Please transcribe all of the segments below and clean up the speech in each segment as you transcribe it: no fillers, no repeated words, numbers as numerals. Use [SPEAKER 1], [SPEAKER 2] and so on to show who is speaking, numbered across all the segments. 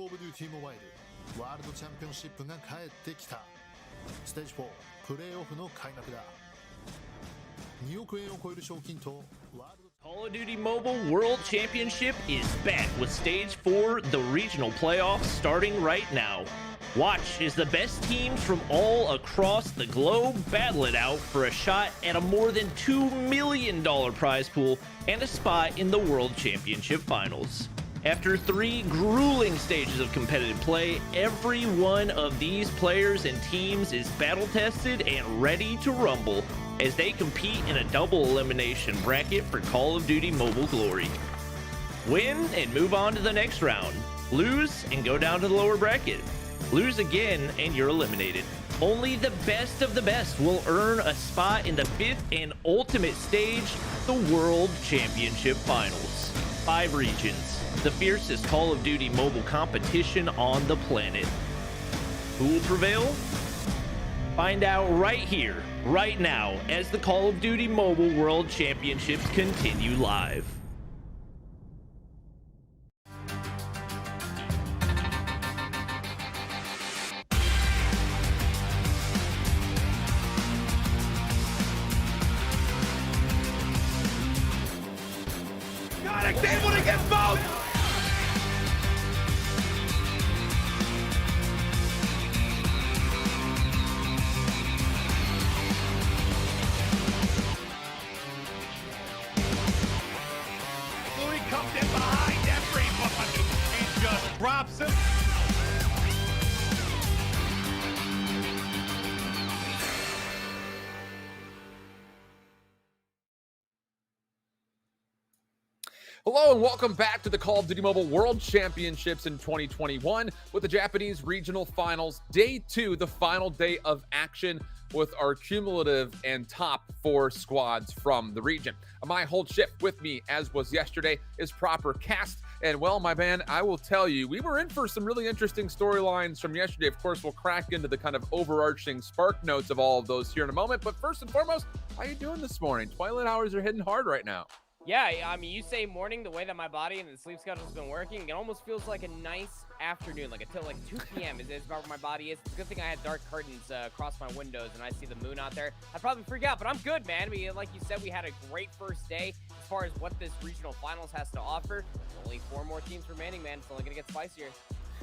[SPEAKER 1] ールオブデューティーモバイルワールドチャンピオンシップが帰ってきた。ステージ4プレーオフの開幕だ。2億円を超える賞金とワールド
[SPEAKER 2] Call of Duty Mobile World Championship is back with Stage 4, the regional playoffs, starting right now. Watch as the best teams from all across the globe battle it out for a shot at a more than $2 million prize pool and a spot in the World Championship Finals. After 3 grueling stages of competitive play, every one of these players and teams is battle-tested and ready to rumble as they compete in a double elimination bracket for Call of Duty Mobile Glory. Win and move on to the next round. Lose and go down to the lower bracket. Lose again and you're eliminated. Only the best of the best will earn a spot in the 5th and ultimate stage, the World Championship Finals. 5 regions, the fiercest Call of Duty mobile competition on the planet. Who will prevail? Find out right here, right now, as the Call of Duty Mobile World Championships continue live.
[SPEAKER 3] Able to get both! Louis comes in behind everybody and just drops him. Hello and welcome back to the Call of Duty Mobile World Championships in 2021 with the Japanese Regional Finals, Day 2, the final day of action with our cumulative and top 4 squads from the region. My whole ship with me, as was yesterday, is Proper Cast. And well, my man, I will tell you, we were in for some really interesting storylines from yesterday. Of course, we'll crack into the kind of overarching spark notes of all of those here in a moment. But first and foremost, how you doing this morning? Twilight hours are hitting hard right now.
[SPEAKER 4] Yeah, I mean, you say morning, the way that my body and the sleep schedule has been working, it almost feels like a nice afternoon, like until like 2 p.m. is about where my body is. It's a good thing I had dark curtains across my windows and I see the moon out there. I'd probably freak out, but I'm good, man. I mean, like you said, we had a great first day as far as what this regional finals has to offer. Only 4 more teams remaining, man. It's only going to get spicier.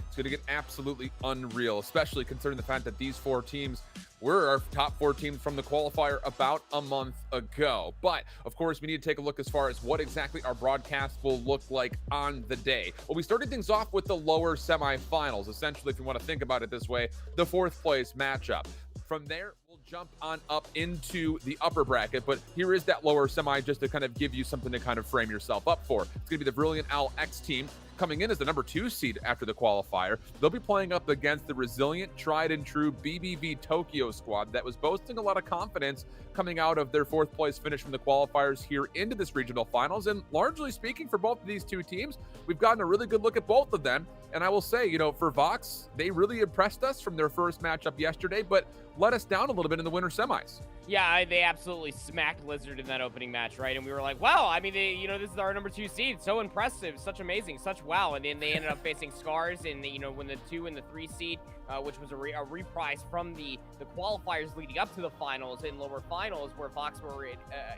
[SPEAKER 3] It's going to get absolutely unreal, especially considering the fact that these 4 teams were our top 4 teams from the qualifier about a month ago. But of course, we need to take a look as far as what exactly our broadcast will look like on the day. Well, we started things off with the lower semifinals. Essentially, if you want to think about it this way, the 4th place matchup. From there, we'll jump on up into the upper bracket, but here is that lower semi just to kind of give you something to kind of frame yourself up for. It's going to be the Brilliant Owl X team coming in as the number 2 seed after the qualifier. They'll be playing up against the resilient, tried and true BBV Tokyo squad that was boasting a lot of confidence coming out of their 4th place finish from the qualifiers here into this regional finals. And largely speaking, for both of these 2 teams, we've gotten a really good look at both of them. And I will say, you know, for Vox, they really impressed us from their first matchup yesterday, but let us down a little bit in the winter semis.
[SPEAKER 4] Yeah, they absolutely smacked Lizard in that opening match, right? And we were like, wow, I mean, this is our number 2 seed. So impressive, such amazing, such wow. And then they ended up facing Scars in the, when the 2 and the 3 seed, which was a reprise from the qualifiers leading up to the finals and lower finals where Vox were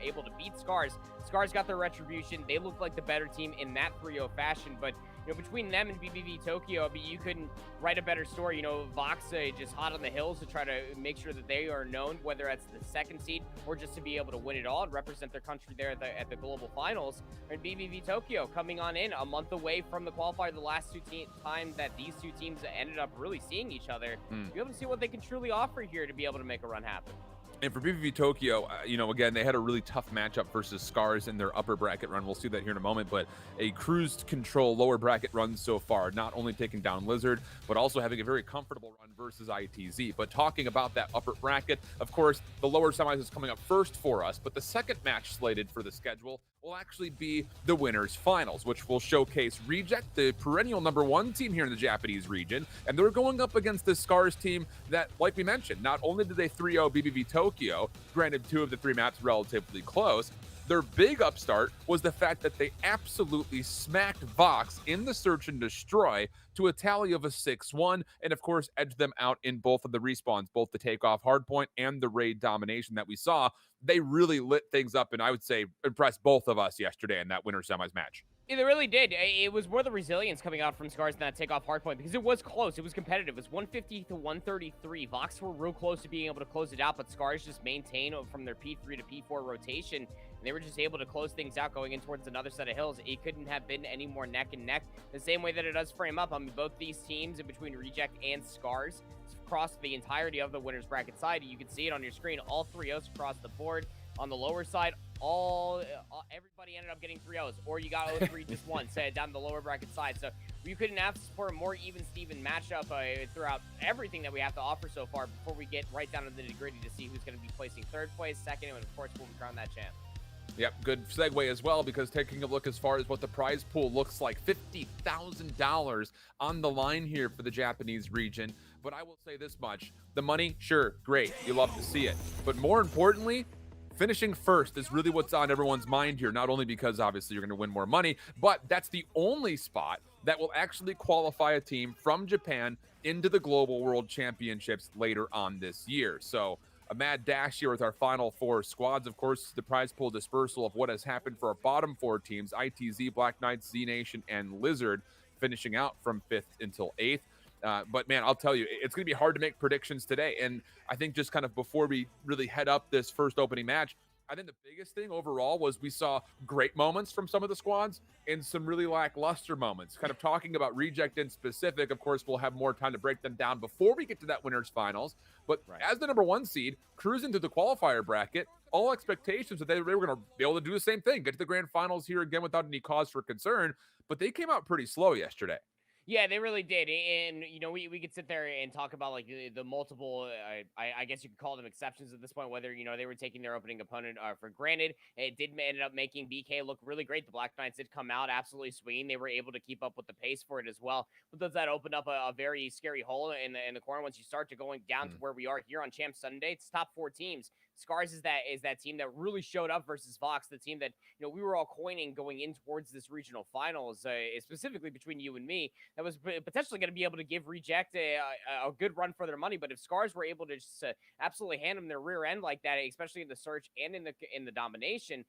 [SPEAKER 4] able to beat Scars. Scars got their retribution. They looked like the better team in that 3-0 fashion, but between them and BBV Tokyo, I mean, you couldn't write a better story. Vox just hot on the hills to try to make sure that they are known, whether that's the 2nd seed or just to be able to win it all and represent their country there at the global finals. And BBV Tokyo coming on in a month away from the qualifier, the last 2 times that these 2 teams ended up really seeing each other. Be able to see what they can truly offer here to be able to make a run happen.
[SPEAKER 3] And for BBV Tokyo, again, they had a really tough matchup versus Scars in their upper bracket run. We'll see that here in a moment, but a cruise control lower bracket run so far, not only taking down Lizard, but also having a very comfortable run versus ITZ. But talking about that upper bracket, of course, the lower semis is coming up first for us, but the second match slated for the schedule will actually be the winners finals, which will showcase Reject, the perennial number 1 team here in the Japanese region, and they're going up against the Scars team that, like we mentioned, not only did they 3-0 BBV Tokyo, granted 2 of the 3 maps relatively close, their big upstart was the fact that they absolutely smacked Vox in the search and destroy to a tally of a 6-1, and of course edge them out in both of the respawns, both the takeoff hardpoint and the raid domination that we saw. They really lit things up, and I would say impressed both of us yesterday in that winter semis match.
[SPEAKER 4] Yeah, they really did. It was more the resilience coming out from Scars in that takeoff hardpoint because it was close. It was competitive. It was 150 to 133. Vox were real close to being able to close it out, but Scars just maintained from their P3 to P4 rotation, and they were just able to close things out going in towards another set of hills. It couldn't have been any more neck and neck, the same way that it does frame up. I mean, both these teams in between Reject and Scars across the entirety of the winner's bracket side. You can see it on your screen. All 3-0s across the board. On the lower side, everybody ended up getting 3-0s, or you got 0-3 just once down the lower bracket side. So you couldn't ask for a more even-steven matchup throughout everything that we have to offer so far before we get right down to the nitty-gritty to see who's going to be placing third place, second, and of course, we'll crown that champ.
[SPEAKER 3] Yep, good segue as well, because taking a look as far as what the prize pool looks like, $50,000 on the line here for the Japanese region. But I will say this much, the money, sure, great, you love to see it. But more importantly, finishing first is really what's on everyone's mind here, not only because obviously you're going to win more money, but that's the only spot that will actually qualify a team from Japan into the Global World Championships later on this year. So a mad dash here with our final 4 squads. Of course, the prize pool dispersal of what has happened for our bottom 4 teams, ITZ, Black Knights, Z Nation, and Lizard, finishing out from 5th until 8th. But man, I'll tell you, it's going to be hard to make predictions today. And I think just kind of before we really head up this first opening match, I think the biggest thing overall was we saw great moments from some of the squads and some really lackluster moments. Kind of talking about Reject in specific, of course, we'll have more time to break them down before we get to that winners finals. But as the number 1 seed, cruising to the qualifier bracket, all expectations that they were going to be able to do the same thing, get to the grand finals here again without any cause for concern. But they came out pretty slow yesterday.
[SPEAKER 4] Yeah, they really did. And, you know, we could sit there and talk about, like, the multiple, I guess you could call them exceptions at this point, whether, you know, they were taking their opening opponent for granted. It did end up making BK look really great. The Black Knights did come out absolutely swinging. They were able to keep up with the pace for it as well. But does that open up a very scary hole in the corner once you start to going down to where we are here on Champ Sunday? It's top 4 teams. Scars is that team that really showed up versus Vox, the team that, you know, we were all coining going in towards this regional finals, specifically between you and me, that was potentially going to be able to give Reject a good run for their money. But if Scars were able to just absolutely hand them their rear end like that, especially in the search and in the domination,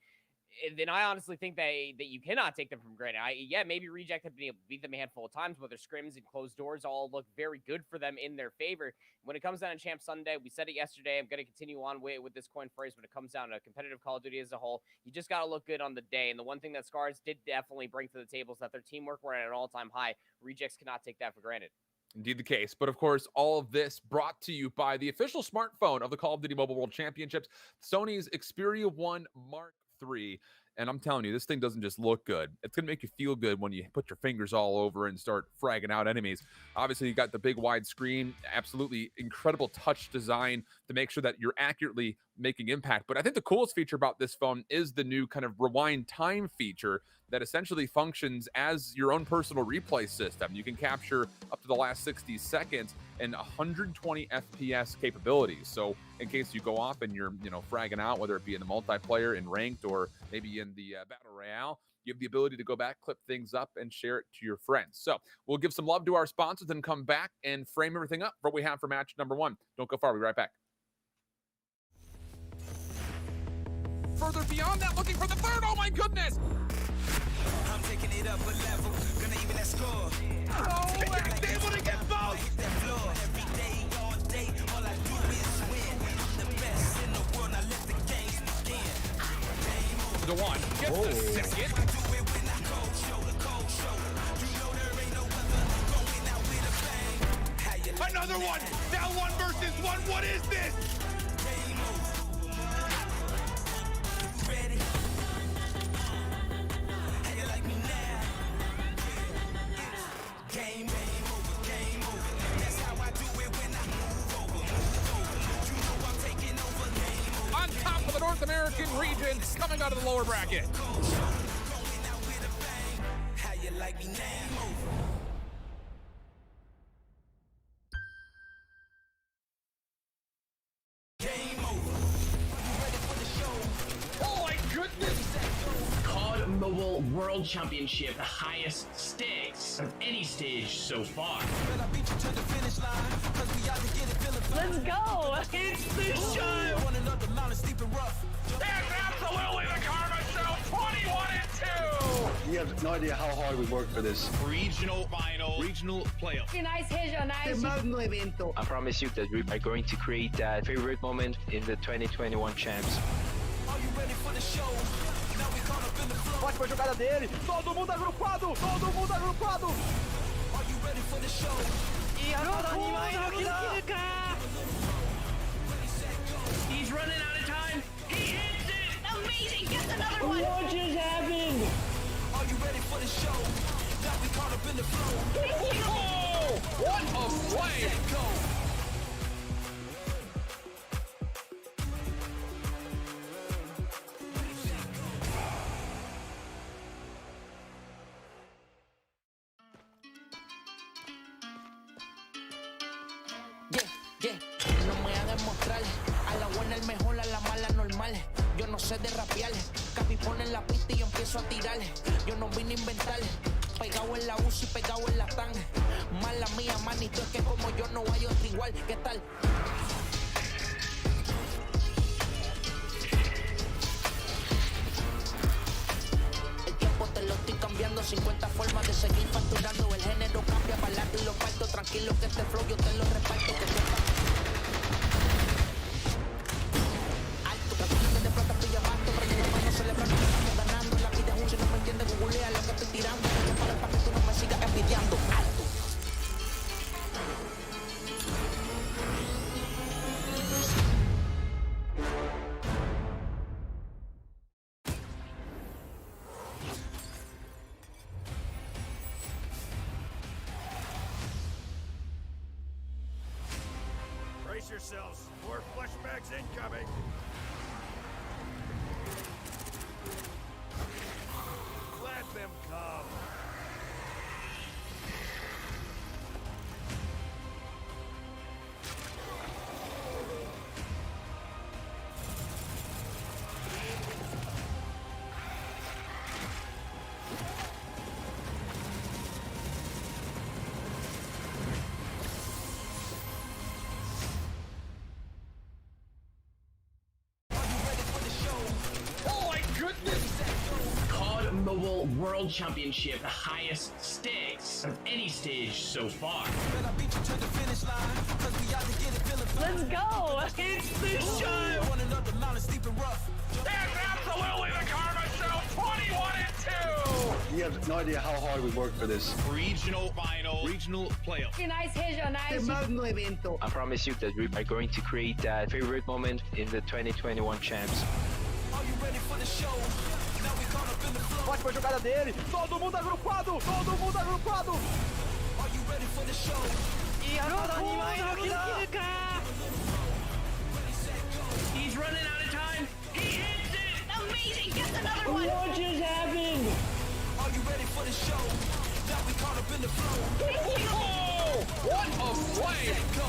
[SPEAKER 4] then I honestly think that you cannot take them from granted. Yeah, maybe Reject have been able to beat them a handful of times, but their scrims and closed doors all look very good for them in their favor. When it comes down to Champ Sunday, we said it yesterday, I'm going to continue on with this coin phrase when it comes down to competitive Call of Duty as a whole. You just got to look good on the day. And the one thing that Scars did definitely bring to the table is that their teamwork were at an all-time high. Rejects cannot take that for granted.
[SPEAKER 3] Indeed the case. But of course, all of this brought to you by the official smartphone of the Call of Duty Mobile World Championships, Sony's Xperia 1 Mark III. And I'm telling you, this thing doesn't just look good. It's going to make you feel good when you put your fingers all over and start fragging out enemies. Obviously, you got the big wide screen, absolutely incredible touch design to make sure that you're accurately making impact. But I think the coolest feature about this phone is the new kind of rewind time feature that essentially functions as your own personal replay system. You can capture up to the last 60 seconds and 120 FPS capabilities. So in case you go off and you're, you know, fragging out, whether it be in the multiplayer, in ranked, or maybe in the battle royale, you have the ability to go back, clip things up, and share it to your friends. So we'll give some love to our sponsors and come back and frame everything up for what we have for match number 1. Don't go far. We'll be right back. Further beyond that, looking for the third. Oh my goodness!
[SPEAKER 5] I'm taking it up a level, gonna even that score.
[SPEAKER 3] Oh, and he's able to get both!
[SPEAKER 5] Hit that floor every day, all day. All I do is win. I'm the best in the world. I let the games begin.
[SPEAKER 3] The one gets the second.
[SPEAKER 5] I do it when I cold show, the cold show. You know there ain't no other going out with a bang. How you like
[SPEAKER 3] Another one! Now 1 versus 1. What is this?
[SPEAKER 5] game over? You ready? How you like me now? Game over, game over. That's how I do it when I move over. You know I'm taking over, game over.
[SPEAKER 3] On top of the North American region, coming out of the lower bracket.
[SPEAKER 5] Going out with a bang. How you like me now? Game over.
[SPEAKER 3] Oh my goodness!
[SPEAKER 6] COD Mobile
[SPEAKER 2] World Championship, the highest stakes of any stage so far.
[SPEAKER 6] Let's go!
[SPEAKER 2] It's the show!
[SPEAKER 7] That's absolutely the Karma Show, 21-2!
[SPEAKER 8] You have no idea how hard we worked for this.
[SPEAKER 7] Regional final, regional playoff.
[SPEAKER 6] Finais regionais.
[SPEAKER 9] I promise you that we are going to create that favorite moment in the 2021 champs.
[SPEAKER 10] Ótima jogada dele, todo mundo agrupado, todo mundo agrupado. E agora
[SPEAKER 2] He's running out of time. He hits it!
[SPEAKER 6] Amazing! Gets another one!
[SPEAKER 2] What just happened?
[SPEAKER 5] Are you ready for the show? Now we caught up in the flow.
[SPEAKER 3] Oh, what a play!
[SPEAKER 5] No me hagan demostrar, a la buena el mejor, a la mala normal. Yo no sé de rapear, Capi pone en la pista y yo empiezo a tirar. Yo no vine a inventar, pegado en la UCI, pegado en la TAN. Mala mía, manito, es que como yo no hay otro igual. ¿Qué tal? El tiempo te lo estoy cambiando, 50 formas de seguir facturando. El género cambia, balato y lo parto. Tranquilo que este flow yo te lo reparto. Que alto, que de plata pilla basto. Prende la mano, celebrando que estamos ganando. La vida es un, si no me entiendes, googlea lo que estoy tirando. Que para que tú no me sigas envidiando. Alto.
[SPEAKER 7] Brace yourselves, more flashbacks incoming. Let them come.
[SPEAKER 3] Oh my goodness!
[SPEAKER 2] COD Mobile World Championship, the highest stakes of any stage so far.
[SPEAKER 6] Let's go!
[SPEAKER 2] It's the show!
[SPEAKER 7] That's absolutely the Karma Show, 21-2!
[SPEAKER 8] You have no idea how hard we worked for this.
[SPEAKER 7] Regional final, regional playoff.
[SPEAKER 6] Finais regionais.
[SPEAKER 9] I promise you that we are going to create that favorite moment in the 2021 champs.
[SPEAKER 10] Ótima jogada dele, todo mundo agrupado, todo mundo agrupado. E agora
[SPEAKER 2] He's running out of time. He hits it!
[SPEAKER 6] Amazing! Gets another one!
[SPEAKER 2] What just happened?
[SPEAKER 5] Are you ready for the show? Now we caught up in the flow.
[SPEAKER 3] Oh, what a play!
[SPEAKER 5] Go.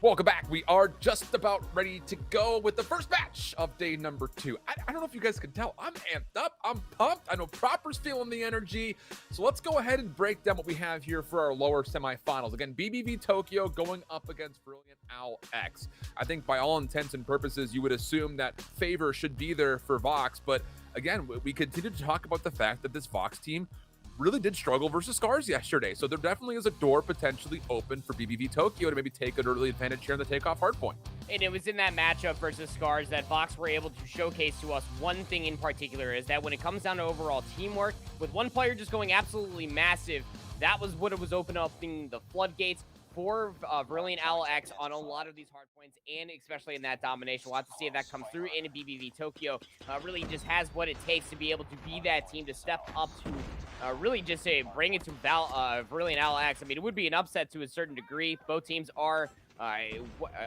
[SPEAKER 3] Welcome back. We are just about ready to go with the first match of day number 2. I don't know if you guys can tell. I'm amped up. I'm pumped. I know Proper's feeling the energy. So let's go ahead and break down what we have here for our lower semifinals. Again, BBV Tokyo going up against Brilliant Owl X. I think by all intents and purposes, you would assume that favor should be there for Vox. But again, we continue to talk about the fact that this Vox team really did struggle versus Scars yesterday. So there definitely is a door potentially open for BBV Tokyo to maybe take an early advantage here in the takeoff hardpoint.
[SPEAKER 4] And it was in that matchup versus Scars that Vox were able to showcase to us one thing in particular, is that when it comes down to overall teamwork, with one player just going absolutely massive, that was what it was opening the floodgates for Brilliant Owl X on a lot of these hard points, and especially in that domination. We'll have to see if that comes through in BBV Tokyo. Really just has what it takes to be able to be that team, to step up to really just bring it to Brilliant Owl X. I mean, it would be an upset to a certain degree. Both teams are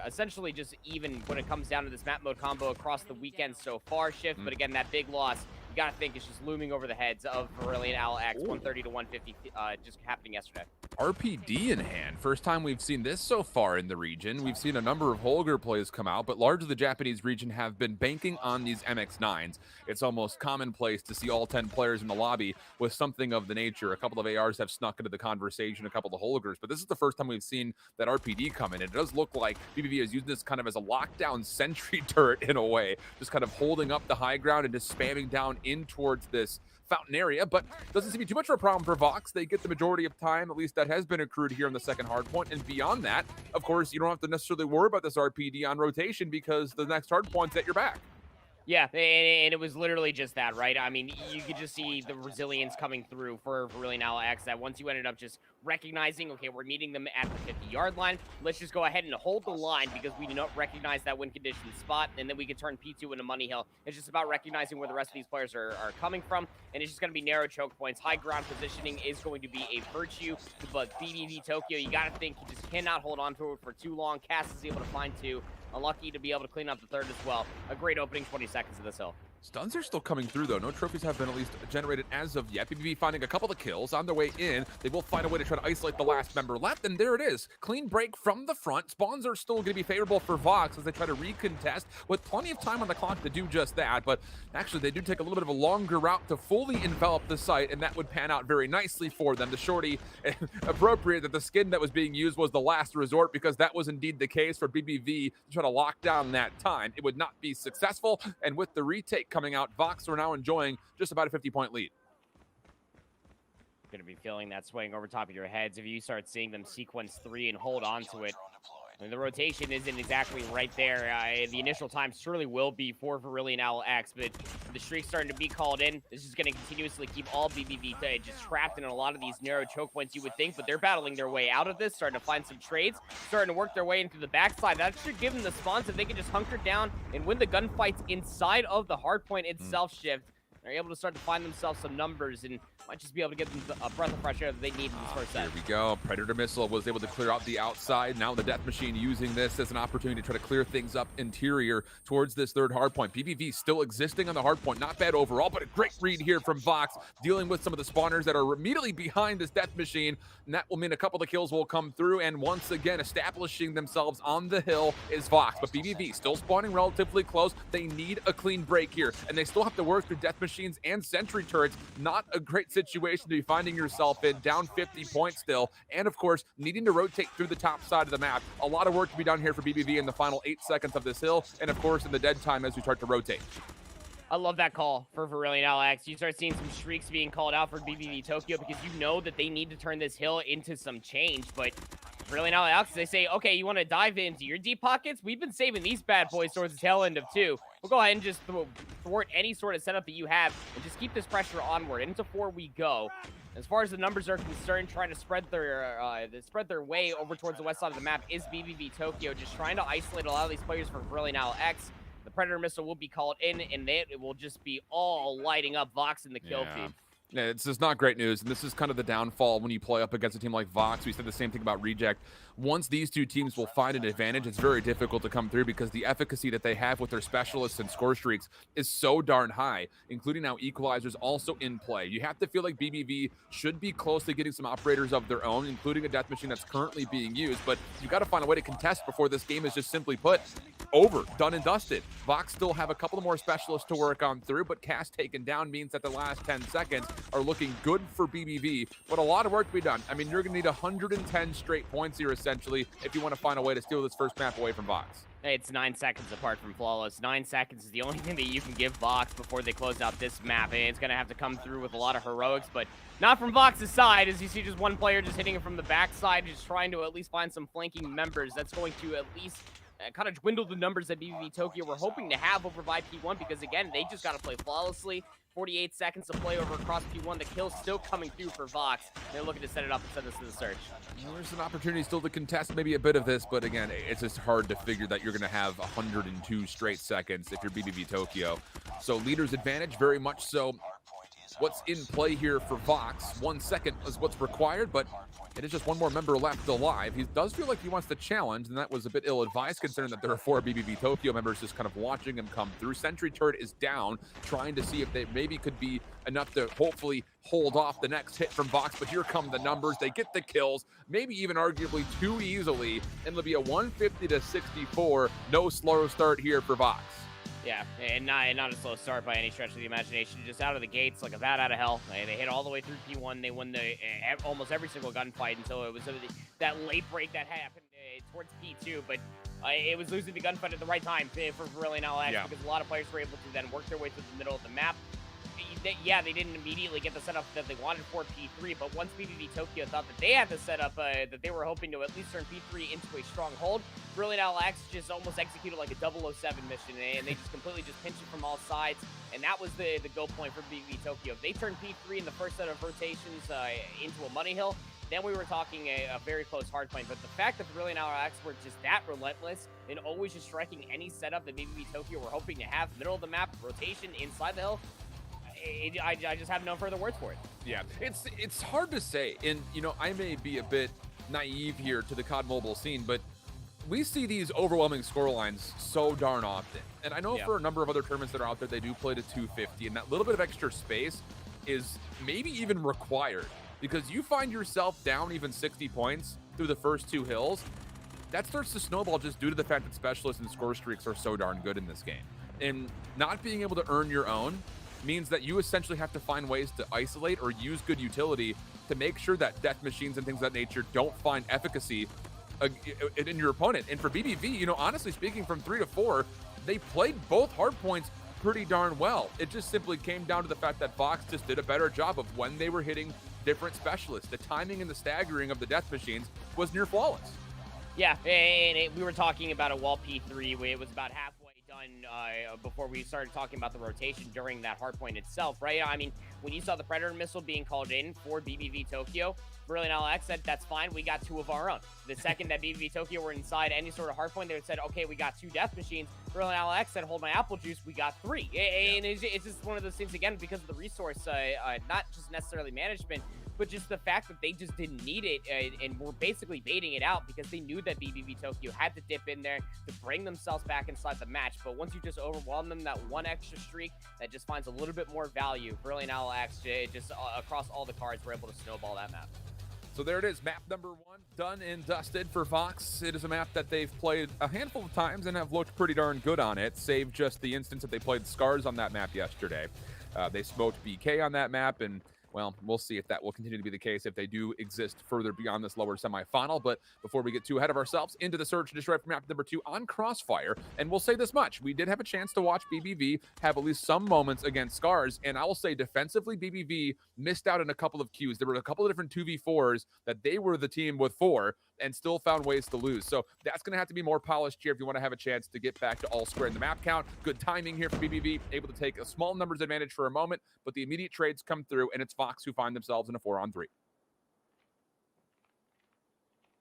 [SPEAKER 4] essentially just even when it comes down to this map mode combo across the weekend so far, Shift. But again, that big loss, you gotta think it's just looming over the heads of Brilliant Owl X. 130 to 150 just happening yesterday.
[SPEAKER 3] RPD in hand. First time we've seen this so far in the region. We've seen a number of Holger plays come out, but largely the Japanese region have been banking on these MX-9s. It's almost commonplace to see all 10 players in the lobby with something of the nature. A couple of ARs have snuck into the conversation, a couple of Holgers, but this is the first time we've seen that RPD come in. It does look like BBV is using this kind of as a lockdown sentry turret in a way, just kind of holding up the high ground and just spamming down in towards this fountain area, but doesn't seem to be too much of a problem for Vox. They get the majority of time, at least that has been accrued here in the second hardpoint, and beyond that, of course, you don't have to necessarily worry about this RPD on rotation because the next hardpoint's at your back.
[SPEAKER 4] Yeah, and it was literally just that, right? I mean, you could just see the resilience coming through for Brilliant Owl X, that once you ended up just recognizing, okay, we're meeting them at the 50-yard line, let's just go ahead and hold the line because we do not recognize that win condition spot, and then we can turn P2 into Money Hill. It's just about recognizing where the rest of these players are coming from, and it's just going to be narrow choke points. High ground positioning is going to be a virtue, but BBV Tokyo, you got to think you just cannot hold on to it for too long. Cass is able to find 2. Unlucky to be able to clean up the third as well. A great opening 20 seconds of this hill.
[SPEAKER 3] Stuns are still coming through, though. No trophies have been at least generated as of yet. BBV finding a couple of kills on their way in. They will find a way to try to isolate the last member left, and there it is. Clean break from the front. Spawns are still going to be favorable for Vox as they try to recontest with plenty of time on the clock to do just that, but actually they do take a little bit of a longer route to fully envelop the site, and that would pan out very nicely for them. The shorty, appropriate that the skin that was being used was the last resort, because that was indeed the case for BBV to try to lock down that time. It would not be successful, and with the retake coming out, Vox are now enjoying just about a 50-point lead.
[SPEAKER 4] Going to be feeling that swing over top of your heads if you start seeing them sequence 3 and hold on to it. And the rotation isn't exactly right there. The initial time surely will be for Brilliant Owl X, but the streak's starting to be called in. This is going to continuously keep all BBV just trapped in a lot of these narrow choke points, you would think, but they're battling their way out of this, starting to find some trades, starting to work their way into the backside. That should give them the spawns if they can just hunker down and win the gunfights inside of the hardpoint itself. Shift. They're able to start to find themselves some numbers and might just be able to get them a breath of fresh air that they need in this first set.
[SPEAKER 3] Here we go. Predator Missile was able to clear out the outside. Now the Death Machine using this as an opportunity to try to clear things up interior towards this third hardpoint. BBV still existing on the hardpoint. Not bad overall, but a great read here from Vox, dealing with some of the spawners that are immediately behind this Death Machine. And that will mean a couple of kills will come through. And once again, establishing themselves on the hill is Vox. But BBV still spawning relatively close. They need a clean break here. And they still have to work through Death Machines and sentry turrets. Not a great situation to be finding yourself in, down 50 points still, and of course needing to rotate through the top side of the map. A lot of work to be done here for BBV in the final 8 seconds of this hill, and of course in the dead time as we start to rotate.
[SPEAKER 4] I love that call for Brilliant Owl X. You start seeing some streaks being called out for BBV Tokyo because you know that they need to turn this hill into some change, but Brilliant Owl X, they say, okay, you want to dive into your deep pockets? We've been saving these bad boys towards the tail end of 2. We'll go ahead and just thwart any sort of setup that you have and just keep this pressure onward. Into 4 we go. As far as the numbers are concerned, trying to spread their way over towards the west side of the map is BBV Tokyo, just trying to isolate a lot of these players from Brilliant Owl X. The Predator Missile will be called in, and it will just be all lighting up Vox in the kill feed.
[SPEAKER 3] Yeah, it's just not great news, and this is kind of the downfall when you play up against a team like Vox. We said the same thing about Reject. Once these two teams will find an advantage, it's very difficult to come through because the efficacy that they have with their specialists and score streaks is so darn high, including now equalizers also in play. You have to feel like BBV should be close to getting some operators of their own, including a death machine that's currently being used, but you got to find a way to contest before this game is just simply put over, done and dusted. Vox still have a couple of more specialists to work on through, but cast taken down means that the last 10 seconds are looking good for BBV, but a lot of work to be done. I mean, you're going to need 110 straight points here, essentially, if you want to find a way to steal this first map away from Vox.
[SPEAKER 4] It's 9 seconds apart from Flawless. 9 seconds is the only thing that you can give Vox before they close out this map. And it's going to have to come through with a lot of heroics, but not from Vox's side, as you see just one player just hitting it from the backside, just trying to at least find some flanking members. That's going to at least kind of dwindle the numbers that BBV Tokyo were hoping to have over by P1, because again, they just got to play flawlessly. 48 seconds to play over across P1. The kill's still coming through for Vox. They're looking to set it up and send this to the search.
[SPEAKER 3] Well, there's an opportunity still to contest maybe a bit of this, but again, it's just hard to figure that you're going to have 102 straight seconds if you're BBV Tokyo. So leader's advantage, very much so. What's in play here for Vox? 1 second is what's required, but it is just one more member left alive. He does feel like he wants to challenge, and that was a bit ill-advised considering that there are 4 BBV Tokyo members just kind of watching him come through. Sentry turret is down, trying to see if they maybe could be enough to hopefully hold off the next hit from Vox, but here come the numbers. They get the kills, maybe even arguably too easily, and it'll be a 150 to 64. No slow start here for Vox.
[SPEAKER 4] Yeah, and not a slow start by any stretch of the imagination. Just out of the gates like a bat out of hell. They hit all the way through P1. They won almost every single gunfight until it was that late break that happened towards P2. But it was losing the gunfight at the right time for Brilliant LX, because a lot of players were able to then work their way through the middle of the map. Yeah, they didn't immediately get the setup that they wanted for P3, but once BBV Tokyo thought that they had the setup that they were hoping to at least turn P3 into a stronghold, Brilliant LX just almost executed like a 007 mission, and they just completely just pinched it from all sides, and that was the go point for BBV Tokyo. If they turned P3 in the first set of rotations into a money hill, then we were talking a very close hardpoint. But the fact that Brilliant LX were just that relentless and always just striking any setup that BBV Tokyo were hoping to have, middle of the map, rotation, inside the hill, I just have no further words for it.
[SPEAKER 3] Yeah, it's hard to say, and I may be a bit naive here to the COD Mobile scene, but we see these overwhelming scorelines so darn often. And I know for a number of other tournaments that are out there, they do play to 250, and that little bit of extra space is maybe even required, because you find yourself down even 60 points through the first 2 hills. That starts to snowball just due to the fact that specialists and score streaks are so darn good in this game. And not being able to earn your own means that you essentially have to find ways to isolate or use good utility to make sure that death machines and things of that nature don't find efficacy in your opponent. And for BBV, honestly speaking, from 3 to 4, they played both hardpoints pretty darn well. It just simply came down to the fact that Vox just did a better job of when they were hitting different specialists. The timing and the staggering of the death machines was near flawless.
[SPEAKER 4] Yeah, and we were talking about a wall P3 where it was about halfway done before we started talking about the rotation during that hardpoint itself, right? I mean, when you saw the Predator missile being called in for BBV Tokyo, Brilliant LX said, that's fine, we got 2 of our own. The second that BBV Tokyo were inside any sort of hardpoint, they said, okay, we got 2 death machines. Brilliant LX said, hold my apple juice, we got 3. And it's just one of those things, again, because of the resource, not just necessarily management, but just the fact that they just didn't need it and were basically baiting it out because they knew that BBV Tokyo had to dip in there to bring themselves back inside the match. But once you just overwhelm them, that one extra streak that just finds a little bit more value, Brilliant LX just across all the cards were able to snowball that map.
[SPEAKER 3] So there it is, map number 1, done and dusted for Vox. It is a map that they've played a handful of times and have looked pretty darn good on it, save just the instance that they played Scars on that map yesterday. They smoked BK on that map, and well, we'll see if that will continue to be the case if they do exist further beyond this lower semifinal. But before we get too ahead of ourselves, into the search and destroy for map number 2 on Crossfire. And we'll say this much. We did have a chance to watch BBV have at least some moments against Scars. And I will say defensively, BBV missed out on a couple of cues. There were a couple of different 2v4s that they were the team with 4 and still found ways to lose. So that's going to have to be more polished here if you want to have a chance to get back to all square in the map count. Good timing here for BBV, able to take a small numbers advantage for a moment, but the immediate trades come through, and it's Vox who find themselves in a 4-on-3.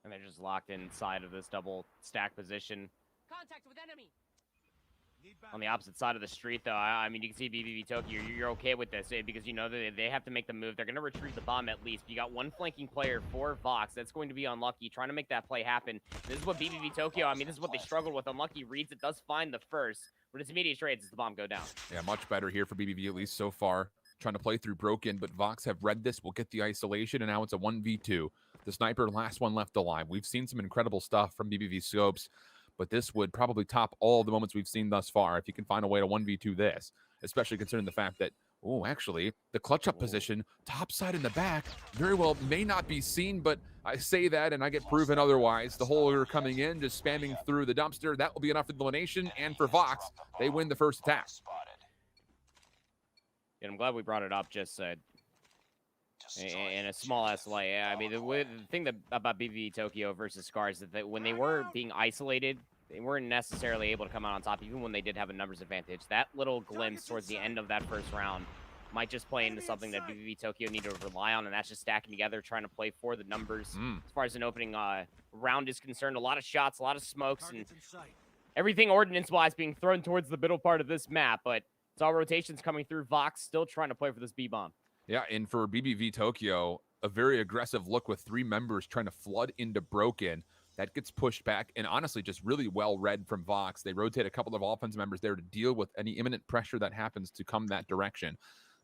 [SPEAKER 4] And they're just locked inside of this double stack position. Contact with enemy. On the opposite side of the street, though, I mean, you can see BBV Tokyo, you're okay with this because you know they have to make the move. They're going to retrieve the bomb at least. You got one flanking player for Vox. That's going to be Unlucky, trying to make that play happen. This is what BBV Tokyo, I mean, this is what they struggled with. Unlucky reads it, does find the first, but its immediate trades as the bomb go down.
[SPEAKER 3] Yeah, much better here for BBV, at least so far. Trying to play through Broken, but Vox have read this. We'll get the isolation, and now it's a 1v2. The sniper, last one left alive. We've seen some incredible stuff from BBV scopes, but this would probably top all the moments we've seen thus far if you can find a way to 1v2 this, especially considering the fact that, oh, actually, the clutch up position, top side in the back, very well may not be seen, but I say that and I get proven otherwise. The holder coming in, just spamming through the dumpster, that will be enough for the elimination, and for Vox, they win the first attack.
[SPEAKER 4] And I'm glad we brought it up just in a small ass light. I mean, the thing about BBV Tokyo versus Scars is that when they were being isolated, they weren't necessarily able to come out on top, even when they did have a numbers advantage. That little glimpse towards the end of that first round might just play into something that BBV Tokyo need to rely on, and that's just stacking together, trying to play for the numbers. As far as an opening round is concerned, a lot of shots, a lot of smokes, and everything ordnance-wise being thrown towards the middle part of this map, but it's all rotations coming through. Vox still trying to play for this B-bomb.
[SPEAKER 3] Yeah, and for BBV Tokyo, a very aggressive look with 3 members trying to flood into Broken. That gets pushed back, and honestly, just really well read from Vox. They rotate a couple of offensive members there to deal with any imminent pressure that happens to come that direction.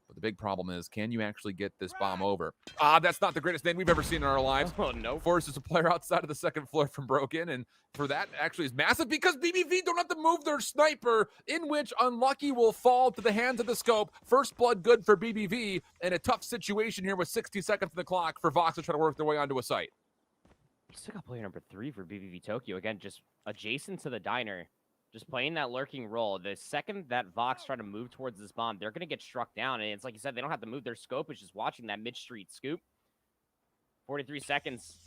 [SPEAKER 3] But the big problem is, can you actually get this bomb over? That's not the greatest thing we've ever seen in our lives.
[SPEAKER 4] Oh, no.
[SPEAKER 3] Forces a player outside of the second floor from Broken, and for that actually is massive because BBV don't have to move their sniper, in which Unlucky will fall to the hands of the scope. First blood good for BBV, and a tough situation here with 60 seconds on the clock for Vox to try to work their way onto a site.
[SPEAKER 4] Still got player number 3 for BBV Tokyo. Again, just adjacent to the diner. Just playing that lurking role. The second that Vox try to move towards this bomb, they're going to get struck down. And it's like you said, they don't have to move their scope. It's just watching that mid-street scoop. 43 seconds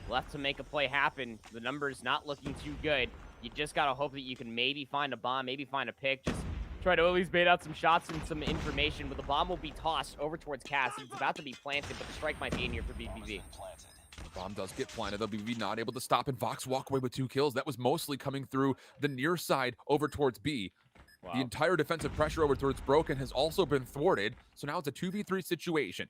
[SPEAKER 4] left to make a play happen. The number's not looking too good. You just got to hope that you can maybe find a bomb, maybe find a pick. Just try to at least bait out some shots and some information. But the bomb will be tossed over towards Cass. It's about to be planted, but the strike might be in here for BBV.
[SPEAKER 3] The bomb does get planted. They'll be not able to stop, and Vox walk away with 2 kills. That was mostly coming through the near side over towards B. Wow. The entire defensive pressure over towards Broken has also been thwarted, so now it's a 2v3 situation.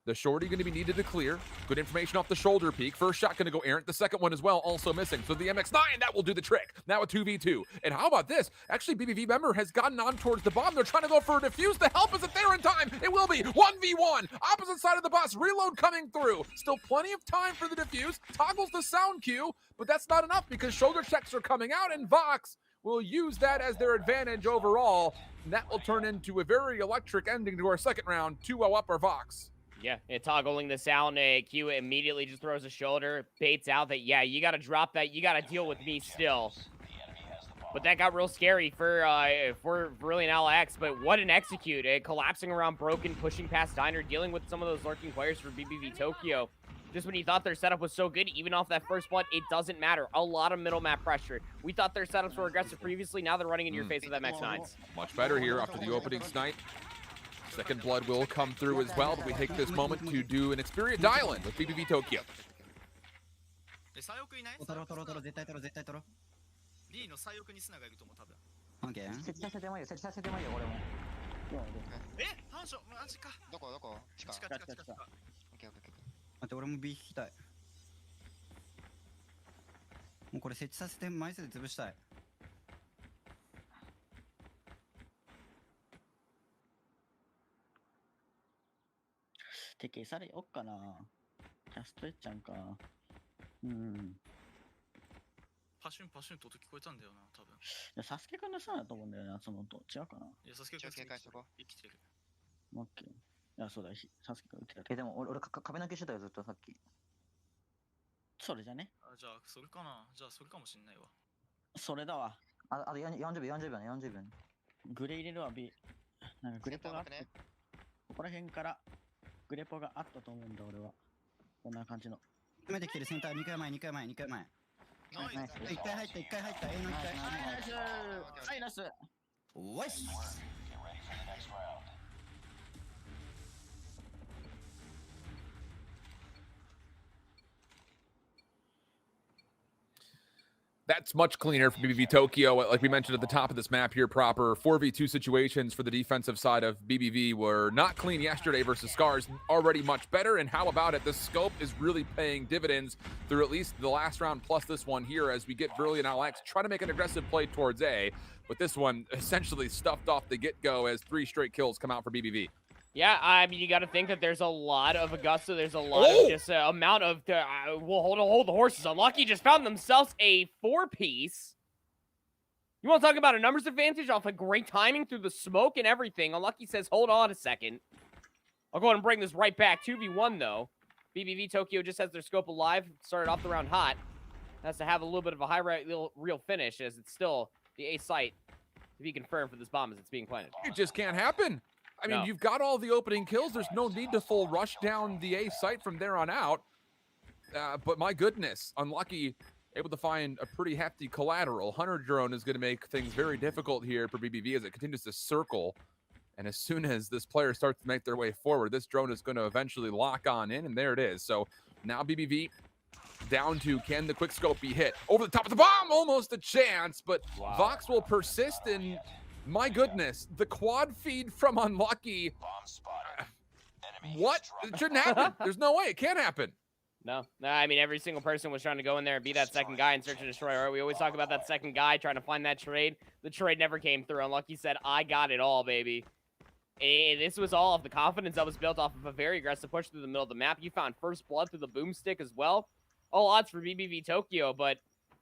[SPEAKER 3] The shorty going to be needed to clear. Good information off the shoulder peak. First shot going to go errant. The second one as well, also missing. So the MX-9, that will do the trick. Now a 2v2. And how about this? Actually, BBV member has gotten on towards the bomb. They're trying to go for a defuse. The help isn't there in time. It will be 1v1. Opposite side of the bus. Reload coming through. Still plenty of time for the defuse. Toggles the sound cue, but that's not enough because shoulder checks are coming out, and Vox will use that as their advantage overall. And that will turn into a very electric ending to our second round. 2-0 up for Vox.
[SPEAKER 4] Yeah, and toggling this out, and Q immediately just throws a shoulder, baits out that, yeah, you got to drop that. You got to deal with me still. But that got real scary for really an LX, but what an execute. Collapsing around Broken, pushing past Diner, dealing with some of those lurking players for BBV Tokyo. Just when you thought their setup was so good, even off that first blood, it doesn't matter. A lot of middle map pressure. We thought their setups were aggressive previously. Now they're running in your face with MX-9s.
[SPEAKER 3] Much better here after the opening snipe. Second blood will come through as well, but we take this moment to do an experience dial-in with BBV Tokyo. That's much cleaner for BBV Tokyo. Like we mentioned at the top of this map here proper, 4v2 situations for the defensive side of BBV were not clean yesterday versus Scars, already much better. And how about it? The scope is really paying dividends through at least the last round plus this one here as we get Burley and Alex try to make an aggressive play towards A. But this one essentially stuffed off the get-go as 3 straight kills come out for BBV.
[SPEAKER 4] Yeah, I mean, you got to think that there's a lot of Augusta. There's a lot of just amount of, we'll hold the horses. Unlucky just found themselves a 4-piece. You want to talk about a numbers advantage off of great timing through the smoke and everything. Unlucky says, hold on a second. I'll go ahead and bring this right back. 2v1, though. BBV Tokyo just has their scope alive. Started off the round hot. Has to have a little bit of a high real finish as it's still the A site to be confirmed for this bomb as it's being planted.
[SPEAKER 3] It just can't happen. I mean, you've got all the opening kills. There's no need to full rush down the A site from there on out. But my goodness, Unlucky able to find a pretty hefty collateral. Hunter drone is going to make things very difficult here for BBV as it continues to circle. And as soon as this player starts to make their way forward, this drone is going to eventually lock on in, and there it is. So now BBV down to, can the quick scope be hit? Over the top of the bomb, almost a chance, but Vox will persist in... My goodness, the quad feed from Unlucky. What? It shouldn't happen. There's no way. It can't happen.
[SPEAKER 4] No, I mean, every single person was trying to go in there and be that second guy and search and destroy. Right? We always talk about that second guy trying to find that trade. The trade never came through. Unlucky said, I got it all, baby. And this was all of the confidence that was built off of a very aggressive push through the middle of the map. You found first blood through the boomstick as well. All odds for BBV Tokyo, but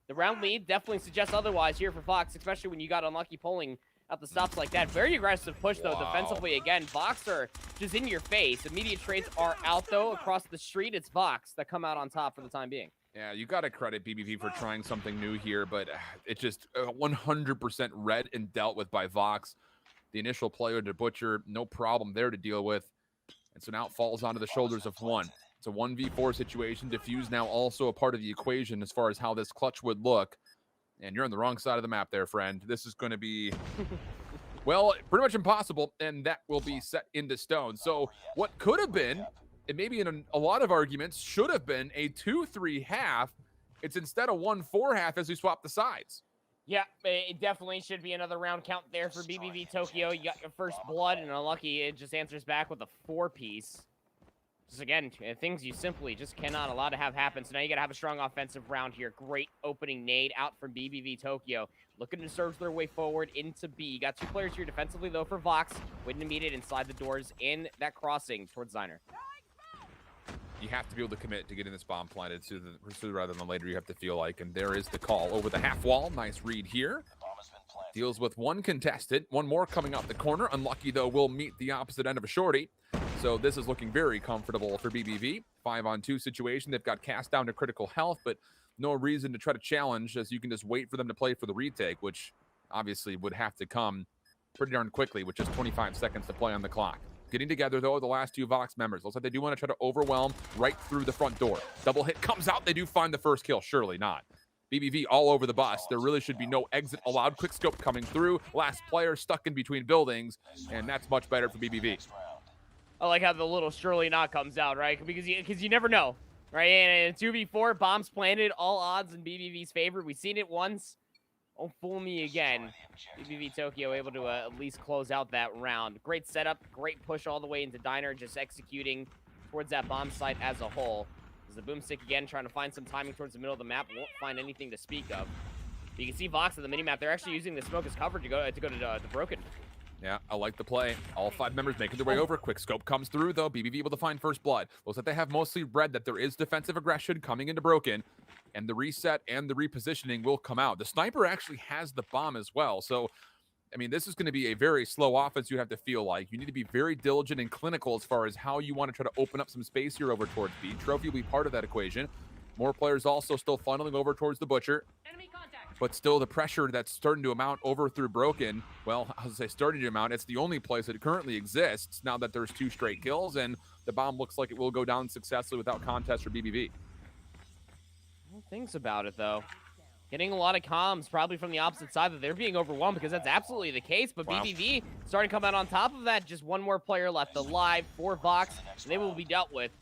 [SPEAKER 4] the round lead definitely suggests otherwise here for Fox, especially when you got Unlucky pulling at the stops like that. Very aggressive push, though, defensively. Again, Vox are just in your face. Immediate trades are out, though. Across the street, it's Vox that come out on top for the time being.
[SPEAKER 3] Yeah, you got to credit BBV for trying something new here, but it's just 100% read and dealt with by Vox. The initial player to Butcher, no problem there to deal with. And so now it falls onto the shoulders of one. It's a 1v4 situation. Diffuse now also a part of the equation as far as how this clutch would look. And you're on the wrong side of the map there, friend. This is going to be, well, pretty much impossible, and that will be set into stone. So what could have been, and maybe in a lot of arguments, should have been a 2-3 half. It's instead a 1-4 half as we swap the sides.
[SPEAKER 4] Yeah, it definitely should be another round count there for BBV Tokyo. You got your first blood, and Unlucky, it just answers back with a 4-piece. Just again, things you simply just cannot allow to have happen. So now you got to have a strong offensive round here. Great opening nade out from BBV Tokyo. Looking to surge their way forward into B. You got 2 players here defensively, though, for Vox. Waiting to meet it inside the doors in that crossing towards Ziner.
[SPEAKER 3] You have to be able to commit to getting this bomb planted sooner rather than later, you have to feel like. And there is the call over the half wall. Nice read here. Deals with one contested. One more coming out the corner. Unlucky, though, will meet the opposite end of a shorty. So this is looking very comfortable for BBV. 5-on-2 situation. They've got cast down to critical health, but no reason to try to challenge as you can just wait for them to play for the retake, which obviously would have to come pretty darn quickly with just 25 seconds to play on the clock. Getting together, though, the last 2 Vox members. Looks like they do want to try to overwhelm right through the front door. Double hit comes out. They do find the first kill. Surely not. BBV all over the bus. There really should be no exit allowed. Quick scope coming through. Last player stuck in between buildings, and that's much better for BBV.
[SPEAKER 4] I like how the little surely not comes out, right? Because you never know, right? And 2v4, bombs planted, all odds in BBV's favor. We've seen it once. Don't fool me again. BBV Tokyo able to at least close out that round. Great setup, great push all the way into Diner, just executing towards that bomb site as a whole. There's the boomstick again, trying to find some timing towards the middle of the map. Won't find anything to speak of. But you can see Vox on the minimap. They're actually using the smoke as cover to go to the Broken.
[SPEAKER 3] Yeah, I like the play. All 5 members making their way over. Quick scope comes through, though. BBV able to find first blood. Looks like they have mostly read that there is defensive aggression coming into Broken, and the reset and the repositioning will come out. The sniper actually has the bomb as well. So, I mean, this is going to be a very slow offense you have to feel like. You need to be very diligent and clinical as far as how you want to try to open up some space here over towards B. Trophy will be part of that equation. More players also still funneling over towards the Butcher.
[SPEAKER 6] Enemy contact.
[SPEAKER 3] But still the pressure that's starting to mount over through Broken. Well, I was say starting to mount. It's the only place that currently exists now that there's 2 straight kills, and the bomb looks like it will go down successfully without contest for BBV.
[SPEAKER 4] Things about it, though. Getting a lot of comms probably from the opposite side that they're being overwhelmed because that's absolutely the case. But BBV starting to come out on top of that. Just one more player left alive for Vox, and they will be dealt with.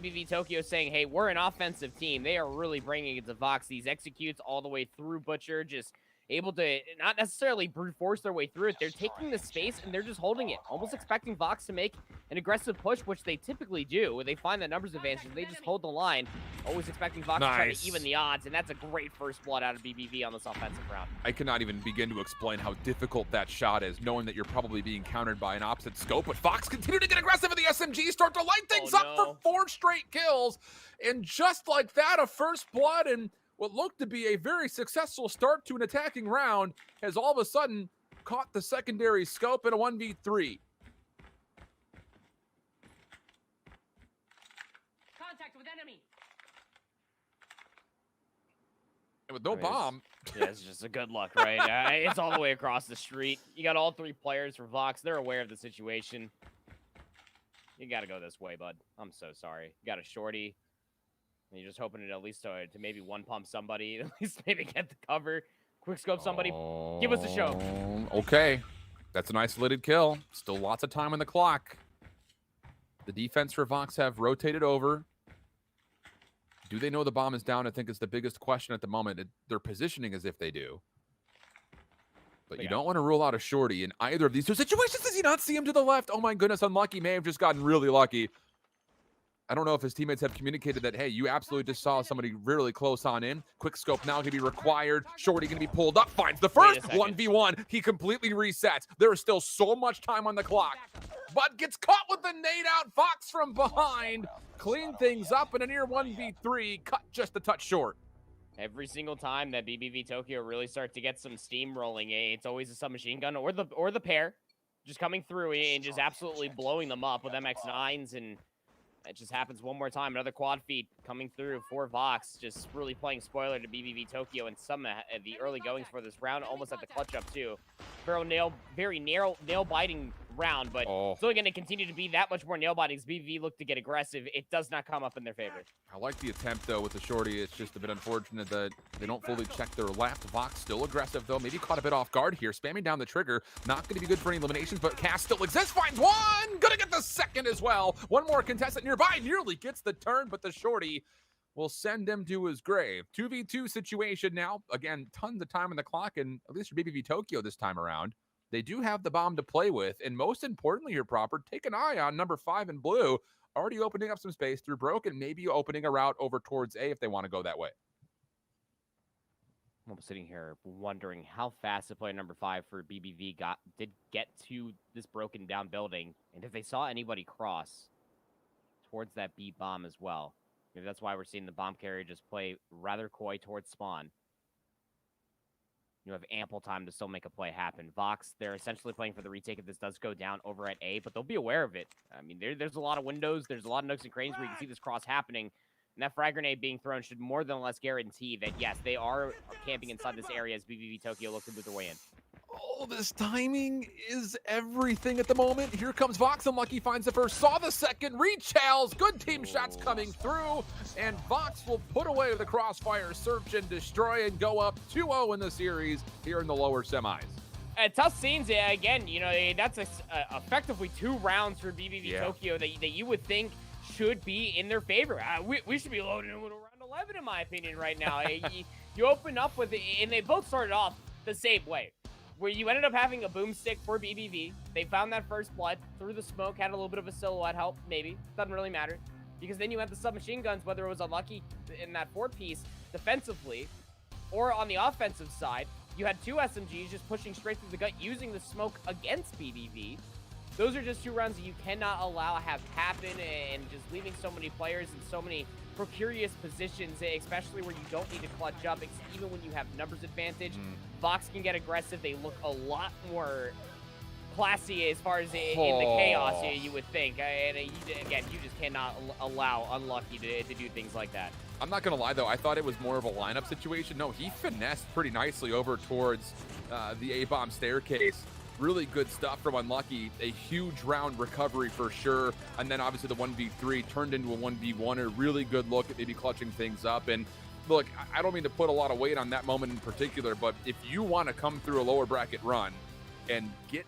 [SPEAKER 4] BBV Tokyo saying, hey, we're an offensive team. They are really bringing it to Vox. These executes all the way through Butcher, just able to not necessarily brute force their way through it. They're taking the space and they're just holding it, almost expecting Vox to make an aggressive push, which they typically do. When they find that numbers advantage, they just hold the line, always expecting Vox to try to even the odds, and that's a great first blood out of BBV on this offensive round.
[SPEAKER 3] I cannot even begin to explain how difficult that shot is, knowing that you're probably being countered by an opposite scope, but Fox continue to get aggressive, and the SMG start to light things up for 4 straight kills, and just like that, a first blood, and what looked to be a very successful start to an attacking round has all of a sudden caught the secondary scope in a 1v3.
[SPEAKER 6] Contact with enemy.
[SPEAKER 3] And with no bomb.
[SPEAKER 4] Yeah, it's just a good luck, right? It's all the way across the street. You got all 3 players for Vox. They're aware of the situation. You got to go this way, bud. I'm so sorry. You got a shorty. And you're just hoping it at least to maybe one pump somebody, at least maybe get the cover, quick scope somebody. Give us a show.
[SPEAKER 3] Okay, that's an isolated kill. Still lots of time on the clock. The defense for Vox have rotated over. Do they know the bomb is down? I think is the biggest question at the moment. They're positioning as if they do. But you don't want to rule out a shorty in either of these 2 situations. Does he not see him to the left? Oh my goodness, Unlucky may have just gotten really lucky. I don't know if his teammates have communicated that, hey, you absolutely just saw somebody really close on in. Quick scope now going to be required. Shorty going to be pulled up, finds the first 1v1. He completely resets. There is still so much time on the clock. But gets caught with the nade out. Fox from behind. Clean things up in a near 1v3. Cut just a touch short.
[SPEAKER 4] Every single time that BBV Tokyo really start to get some steam rolling, it's always a submachine gun or the pair just coming through and just absolutely blowing them up with MX-9s, and it just happens one more time. Another quad feed coming through for Vox, just really playing spoiler to BBV Tokyo and some of the early goings for this round, almost at the clutch up too. Very nail-biting round, but it's only going to continue to be that much more nail-biting as BBV look to get aggressive. It does not come up in their favor.
[SPEAKER 3] I like the attempt, though, with the shorty. It's just a bit unfortunate that they don't fully check their left. Vox still aggressive, though. Maybe caught a bit off guard here. Spamming down the trigger. Not going to be good for any eliminations, but Cass still exists. Finds one! Gonna get the second as well. One more contestant nearby. Nearly gets the turn, but the shorty will send him to his grave. 2v2 situation now. Again, tons of time on the clock, and at least for BBV Tokyo this time around. They do have the bomb to play with, and most importantly here, Proper, take an eye on number 5 in blue, already opening up some space through Broken, maybe opening a route over towards A if they want to go that way.
[SPEAKER 4] I'm sitting here wondering how fast the player number 5 for BBV did get to this broken down building, and if they saw anybody cross towards that B bomb as well. Maybe that's why we're seeing the bomb carrier just play rather coy towards spawn. You have ample time to still make a play happen. Vox, they're essentially playing for the retake if this does go down over at A, but they'll be aware of it. I mean, there's a lot of windows, there's a lot of nooks and crannies where you can see this cross happening, and that frag grenade being thrown should more than less guarantee that, yes, they are camping inside this area as BBV Tokyo look to move their way in.
[SPEAKER 3] Oh, this timing is everything at the moment. Here comes Vox. Unlucky finds the first, saw the second, rechalls. Good team shots coming through, and Vox will put away the crossfire, search and destroy, and go up 2-0 in the series here in the lower semis.
[SPEAKER 4] Tough scenes, again, you know, that's effectively 2 rounds for BBV Tokyo that you would think should be in their favor. We should be loading in with around 11, in my opinion, right now. You open up with it, and they both started off the same way, where you ended up having a boomstick for BBV. They found that first blood through the smoke, had a little bit of a silhouette help, maybe. Doesn't really matter. Because then you had the submachine guns, whether it was Unlucky in that 4-piece defensively, or on the offensive side, you had 2 SMGs just pushing straight through the gut, using the smoke against BBV. Those are just 2 rounds that you cannot allow have happen, and just leaving so many players in so many precarious positions, especially where you don't need to clutch up, even when you have numbers advantage. Vox can get aggressive. They look a lot more classy as far as in the chaos, you would think. And again, you just cannot allow Unlucky to do things like that.
[SPEAKER 3] I'm not going to lie, though. I thought it was more of a lineup situation. No, he finessed pretty nicely over towards the A-bomb staircase. Really good stuff from Unlucky. A huge round recovery for sure. And then obviously the 1v3 turned into a 1v1. A really good look at maybe clutching things up. And look, I don't mean to put a lot of weight on that moment in particular, but if you want to come through a lower bracket run and get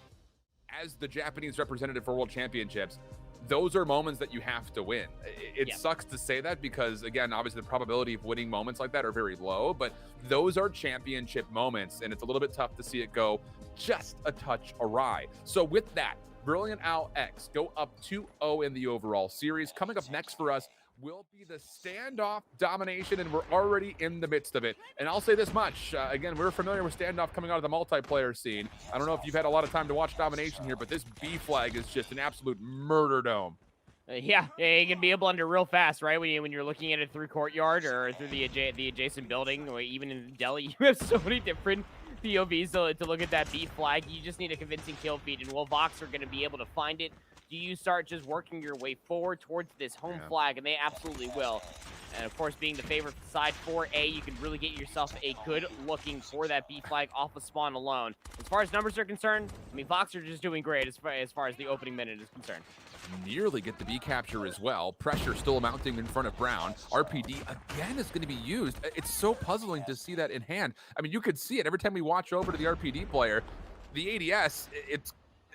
[SPEAKER 3] as the Japanese representative for World Championships, those are moments that you have to win. It
[SPEAKER 4] Yeah.
[SPEAKER 3] sucks to say that because, again, obviously the probability of winning moments like that are very low, but those are championship moments, and it's a little bit tough to see it go just a touch awry. So with that, Brilliant Owl X go up 2-0 in the overall series. Coming up next for us will be the standoff domination, and we're already in the midst of it. And I'll say this much, again, we're familiar with standoff coming out of the multiplayer scene. I don't know if you've had a lot of time to watch domination here, but this B flag is just an absolute murder dome.
[SPEAKER 4] Yeah, it can be a blunder real fast, right? When you're looking at it through courtyard or through the adjacent building, or even in Delhi, you have so many different POVs to look at that B flag. You just need a convincing kill feed, and will Vox are going to be able to find it? Do you start just working your way forward towards this home flag? And they absolutely will. And of course, being the favorite side for A, you can really get yourself a good looking for that B flag off of spawn alone. As far as numbers are concerned, I mean, Vox are just doing great as far as the opening minute is concerned.
[SPEAKER 3] Nearly get the B capture as well. Pressure still mounting in front of Brown. RPD again is going to be used. It's so puzzling to see that in hand. I mean, you could see it every time we watch over to the RPD player. The ADS,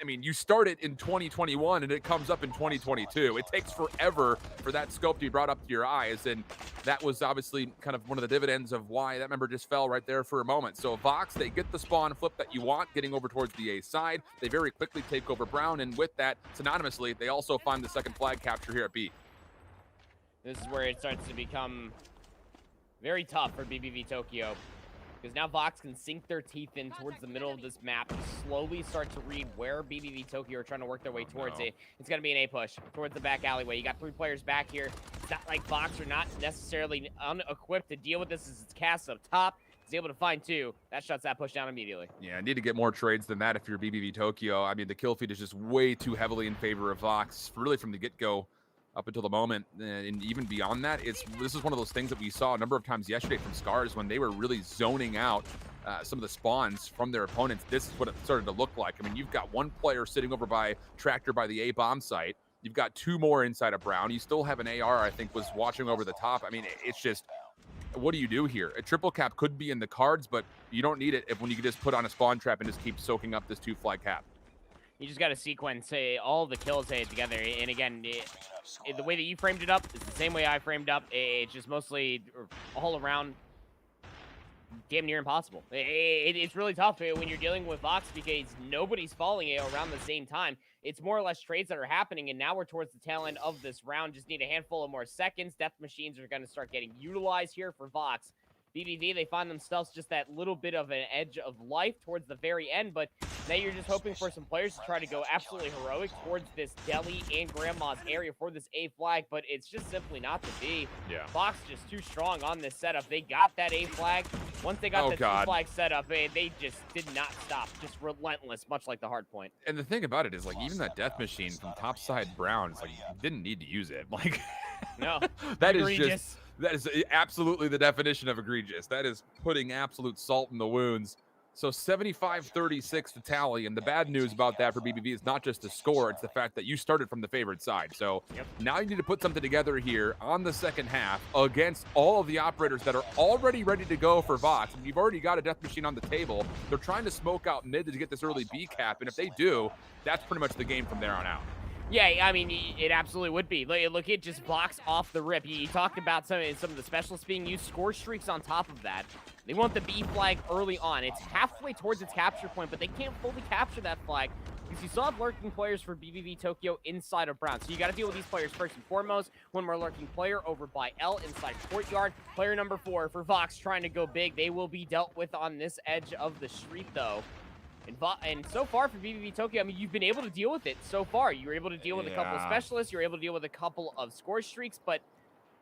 [SPEAKER 3] I mean, you start it in 2021 and it comes up in 2022. It takes forever for that scope to be brought up to your eyes, and that was obviously kind of one of the dividends of why that member just fell right there for a moment. So Vox, they get the spawn flip that you want, getting over towards the A side. They very quickly take over Brown, and with that, synonymously, they also find the second flag capture here at B.
[SPEAKER 4] This is where it starts to become very tough for BBV Tokyo. Because now Vox can sink their teeth in towards the middle of this map, slowly start to read where BBV Tokyo are trying to work their way towards it. It's going to be an A push towards the back alleyway. You got 3 players back here. It's not like Vox are not necessarily unequipped to deal with this as it's cast up top. He's able to find 2. That shuts that push down immediately.
[SPEAKER 3] Yeah, I need to get more trades than that if you're BBV Tokyo. I mean, the kill feed is just way too heavily in favor of Vox, really from the get-go up until the moment, and even beyond that. This is one of those things that we saw a number of times yesterday from Scars when they were really zoning out some of the spawns from their opponents. This is what it started to look like. I mean, you've got 1 player sitting over by Tractor by the A bomb site. You've got 2 more inside of Brown. You still have an AR, I think, was watching over the top. I mean, it's just, what do you do here? A triple cap could be in the cards, but you don't need it when you can just put on a spawn trap and just keep soaking up this 2 flag cap.
[SPEAKER 4] You just got to sequence all the kills together. And again, the way that you framed it up is the same way I framed up. It's just mostly all around damn near impossible. It's really tough when you're dealing with Vox because nobody's falling around the same time. It's more or less trades that are happening, and now we're towards the tail end of this round. Just need a handful of more seconds. Death machines are going to start getting utilized here for Vox. BBV, they find themselves just that little bit of an edge of life towards the very end, but now you're just hoping for some players to try to go absolutely heroic towards this Delhi and Grandma's area for this A flag, but it's just simply not to be.
[SPEAKER 3] Yeah.
[SPEAKER 4] Vox just too strong on this setup. They got that A flag. Once they got the 2 flag setup, they just did not stop. Just relentless, much like the hard point.
[SPEAKER 3] And the thing about it is, like, even that death machine from topside Brown, it's like, you didn't need to use it. Like,
[SPEAKER 4] no.
[SPEAKER 3] that is
[SPEAKER 4] egregious.
[SPEAKER 3] just... That is absolutely the definition of egregious. That is putting absolute salt in the wounds. So 75-36 to tally, and the bad news about that for BBV is not just the score, it's the fact that you started from the favored side. So now you need to put something together here on the second half against all of the operators that are already ready to go for Vox. And you've already got a death machine on the table. They're trying to smoke out mid to get this early B cap, and if they do, that's pretty much the game from there on out.
[SPEAKER 4] Yeah, I mean, it absolutely would be. Look at just Vox off the rip. You talked about some of the specialists being used, score streaks on top of that. They want the B flag early on. It's halfway towards its capture point, but they can't fully capture that flag because you still have lurking players for BBV Tokyo inside of Brown. So you got to deal with these players first and foremost. One more lurking player over by L inside courtyard. Player number 4 for Vox trying to go big. They will be dealt with on this edge of the street, though. And so far for BBV Tokyo, I mean, you've been able to deal with it so far. You were able to deal with a couple of specialists. You were able to deal with a couple of score streaks. But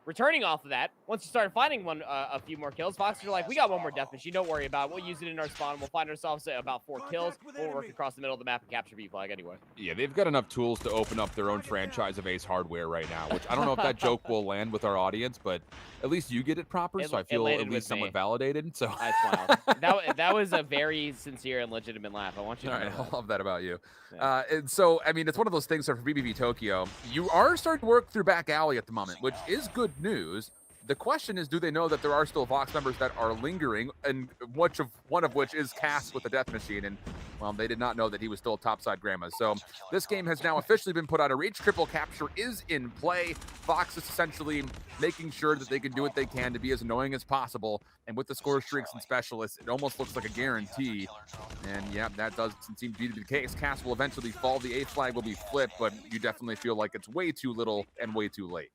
[SPEAKER 4] returning off of that, once you started finding a few more kills, Vox are like, we got 1 more death machine. Don't worry about it. We'll use it in our spawn. We'll find ourselves at about 4 kills. We'll work across the middle of the map and capture B flag anyway.
[SPEAKER 3] Yeah, they've got enough tools to open up their own franchise of Ace Hardware right now, which I don't know if that joke will land with our audience, but at least you get it proper, so I feel at least somewhat validated. So
[SPEAKER 4] I smiled. That was a very sincere and legitimate laugh. I want you to know.
[SPEAKER 3] I love that about you. Yeah. And so, I mean, it's one of those things. So for BBV Tokyo, you are starting to work through back alley at the moment, which is good news. The question is, do they know that there are still Vox members that are lingering, and one of which is Cass with the Death Machine, and, well, they did not know that he was still topside grandma. So this game has now officially been put on a reach. Triple capture is in play. Vox is essentially making sure that they can do what they can to be as annoying as possible, and with the score streaks and specialists, it almost looks like a guarantee. And yeah, that doesn't seem to be the case. Cass will eventually fall. The A flag will be flipped, but you definitely feel like it's way too little and way too late.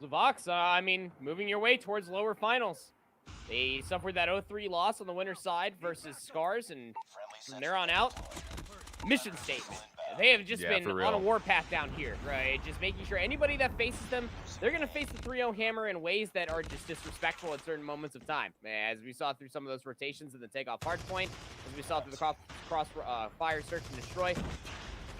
[SPEAKER 4] So Vox, I mean, moving your way towards lower finals. They suffered that 0-3 loss on the winner's side versus Scars, and from there on out, mission statement. They have just been on a warpath down here, right? Just making sure anybody that faces them, they're going to face the 3-0 hammer in ways that are just disrespectful at certain moments of time. As we saw through some of those rotations in the takeoff hard point, as we saw through the fire search and destroy,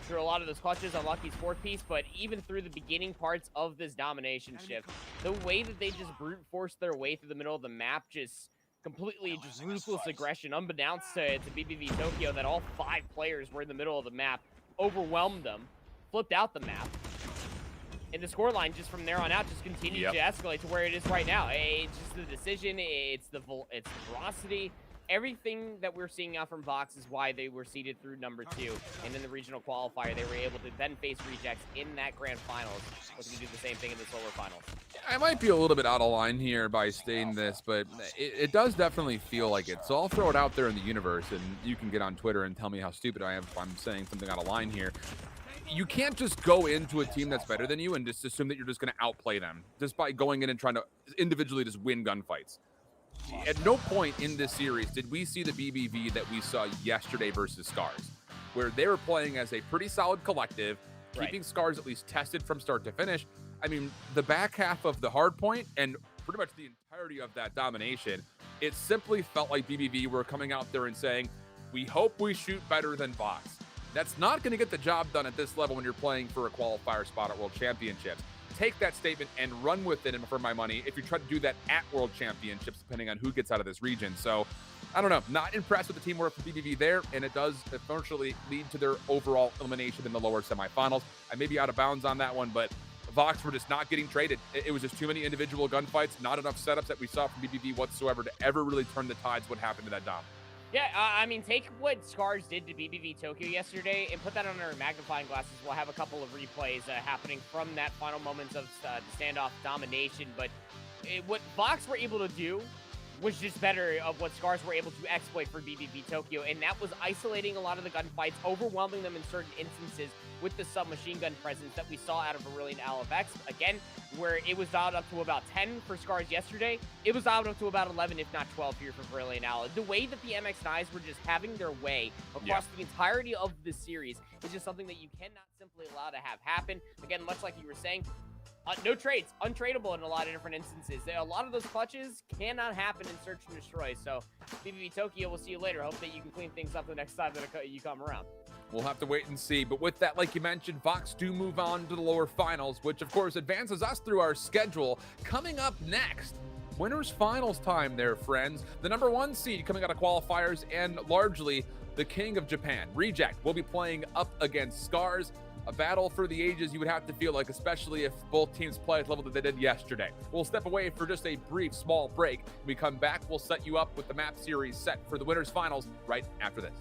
[SPEAKER 4] through a lot of those clutches on Lucky's 4th piece, but even through the beginning parts of this domination shift, the way that they just brute forced their way through the middle of the map, just completely just ruthless aggression, unbeknownst to BBV Tokyo, that all 5 players were in the middle of the map, overwhelmed them, flipped out the map, and the scoreline just from there on out just continued to escalate to where it is right now. It's just the decision, it's the velocity. Everything that we're seeing out from Vox is why they were seeded through number 2, and in the regional qualifier, they were able to then face rejects in that grand finals, looking to do the same thing in the lower finals.
[SPEAKER 3] I might be a little bit out of line here by stating this, but it does definitely feel like it. So I'll throw it out there in the universe, and you can get on Twitter and tell me how stupid I am if I'm saying something out of line here. You can't just go into a team that's better than you and just assume that you're just going to outplay them just by going in and trying to individually just win gunfights. At no point in this series did we see the BBV that we saw yesterday versus Scars, where they were playing as a pretty solid collective, keeping Scars at least tested from start to finish. I mean, the back half of the hard point and pretty much the entirety of that domination, it simply felt like BBV were coming out there and saying, we hope we shoot better than Vox. That's not going to get the job done at this level when you're playing for a qualifier spot at World Championships. Take that statement and run with it, and for my money, if you try to do that at World Championships, depending on who gets out of this region. So, I don't know. Not impressed with the teamwork from BBV there, and it does eventually lead to their overall elimination in the lower semifinals. I may be out of bounds on that one, but Vox were just not getting traded. It was just too many individual gunfights, not enough setups that we saw from BBV whatsoever to ever really turn the tides what happened to that dom.
[SPEAKER 4] Yeah, I mean, take what Scars did to BBV Tokyo yesterday and put that under magnifying glasses. We'll have a couple of replays happening from that final moments of the standoff domination. But what Vox were able to do was just better of what Scars were able to exploit for BBV Tokyo, and that was isolating a lot of the gunfights, overwhelming them in certain instances with the submachine gun presence that we saw out of Aurelian LFX. Again, where it was dialed up to about 10 for Scars yesterday, it was dialed up to about 11, if not 12 here for Aurelian Al. The way that the MX9s were just having their way across the entirety of this series is just something that you cannot simply allow to have happen. Again, much like you were saying, no trades, untradeable in a lot of different instances. A lot of those clutches cannot happen in Search and Destroy. So, BBV Tokyo, we'll see you later. Hope that you can clean things up the next time that you come around.
[SPEAKER 3] We'll have to wait and see. But with that, like you mentioned, Vox do move on to the lower finals, which of course advances us through our schedule. Coming up next, winners finals time there, friends. The number 1 seed coming out of qualifiers and largely the king of Japan, Reject, will be playing up against Scars. A battle for the ages, you would have to feel like, especially if both teams play at the level that they did yesterday. We'll step away for just a brief, small break. When we come back, we'll set you up with the map series set for the winners finals right after this.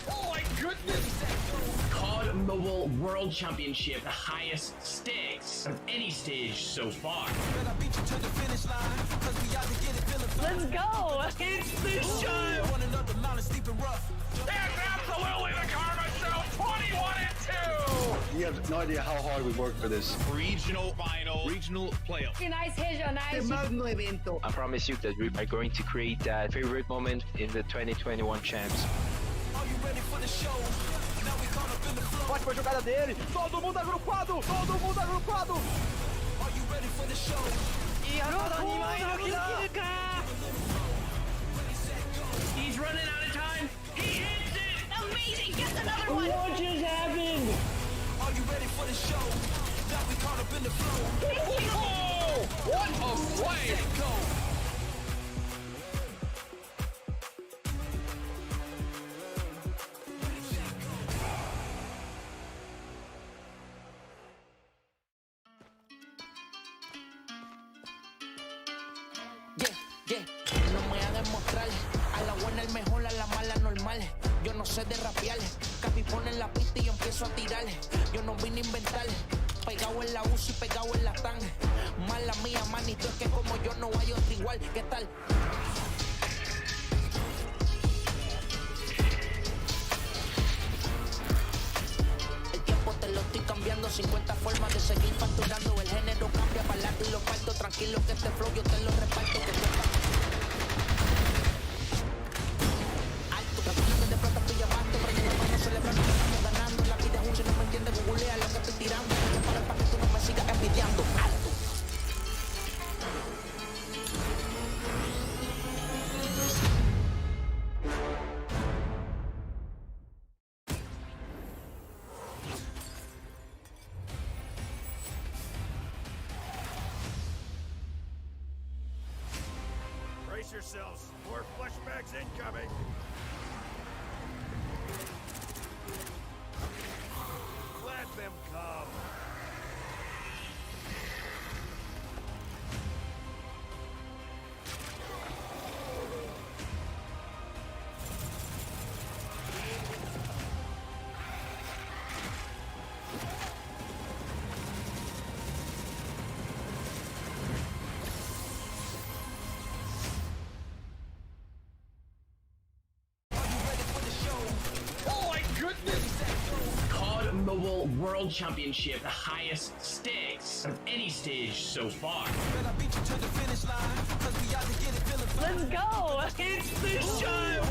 [SPEAKER 7] Oh my goodness!
[SPEAKER 11] COD Mobile World Championship, the highest stakes of any stage so far.
[SPEAKER 6] Let's go!
[SPEAKER 7] It's the show! That's absolutely the Karma Show 21-2!
[SPEAKER 8] You have no idea how hard we worked for this.
[SPEAKER 11] Regional final, regional playoff.
[SPEAKER 6] Nice regionais.
[SPEAKER 9] I promise you that we are going to create that favorite moment in the 2021 champs.
[SPEAKER 10] Ótima jogada dele. Todo mundo agrupado! Todo mundo agrupado!
[SPEAKER 11] He's running out of time. He hits it.
[SPEAKER 6] Amazing! Gets another one!
[SPEAKER 11] What just happened?
[SPEAKER 5] Are you ready for the show? Now we caught up in the flow.
[SPEAKER 7] Oh! What a play!
[SPEAKER 5] Go. sé de rapear. Capi pone en la pista y yo empiezo a tirar. Yo no vine a inventar. Pegado en la UCI, pegado en la TAN. Mala mía, manito, es que como yo no hay otro igual. ¿Qué tal? El tiempo te lo estoy cambiando, 50 formas de seguir facturando. El género cambia, balato y lo parto. Tranquilo que este flow yo te lo reparto. Que sepa. Alto, capillas de plata estoy llamando. Prende la mano celebrando que estamos ganando. La vida es un, si no me entiendes, googlea lo que estoy tirando. Para que tú no me sigas envidiando. Alto.
[SPEAKER 7] Brace yourselves. More flashbacks incoming. Let them come.
[SPEAKER 11] COD Mobile World Championship, the highest stakes of any stage so far.
[SPEAKER 6] Let's go.
[SPEAKER 7] It's the show!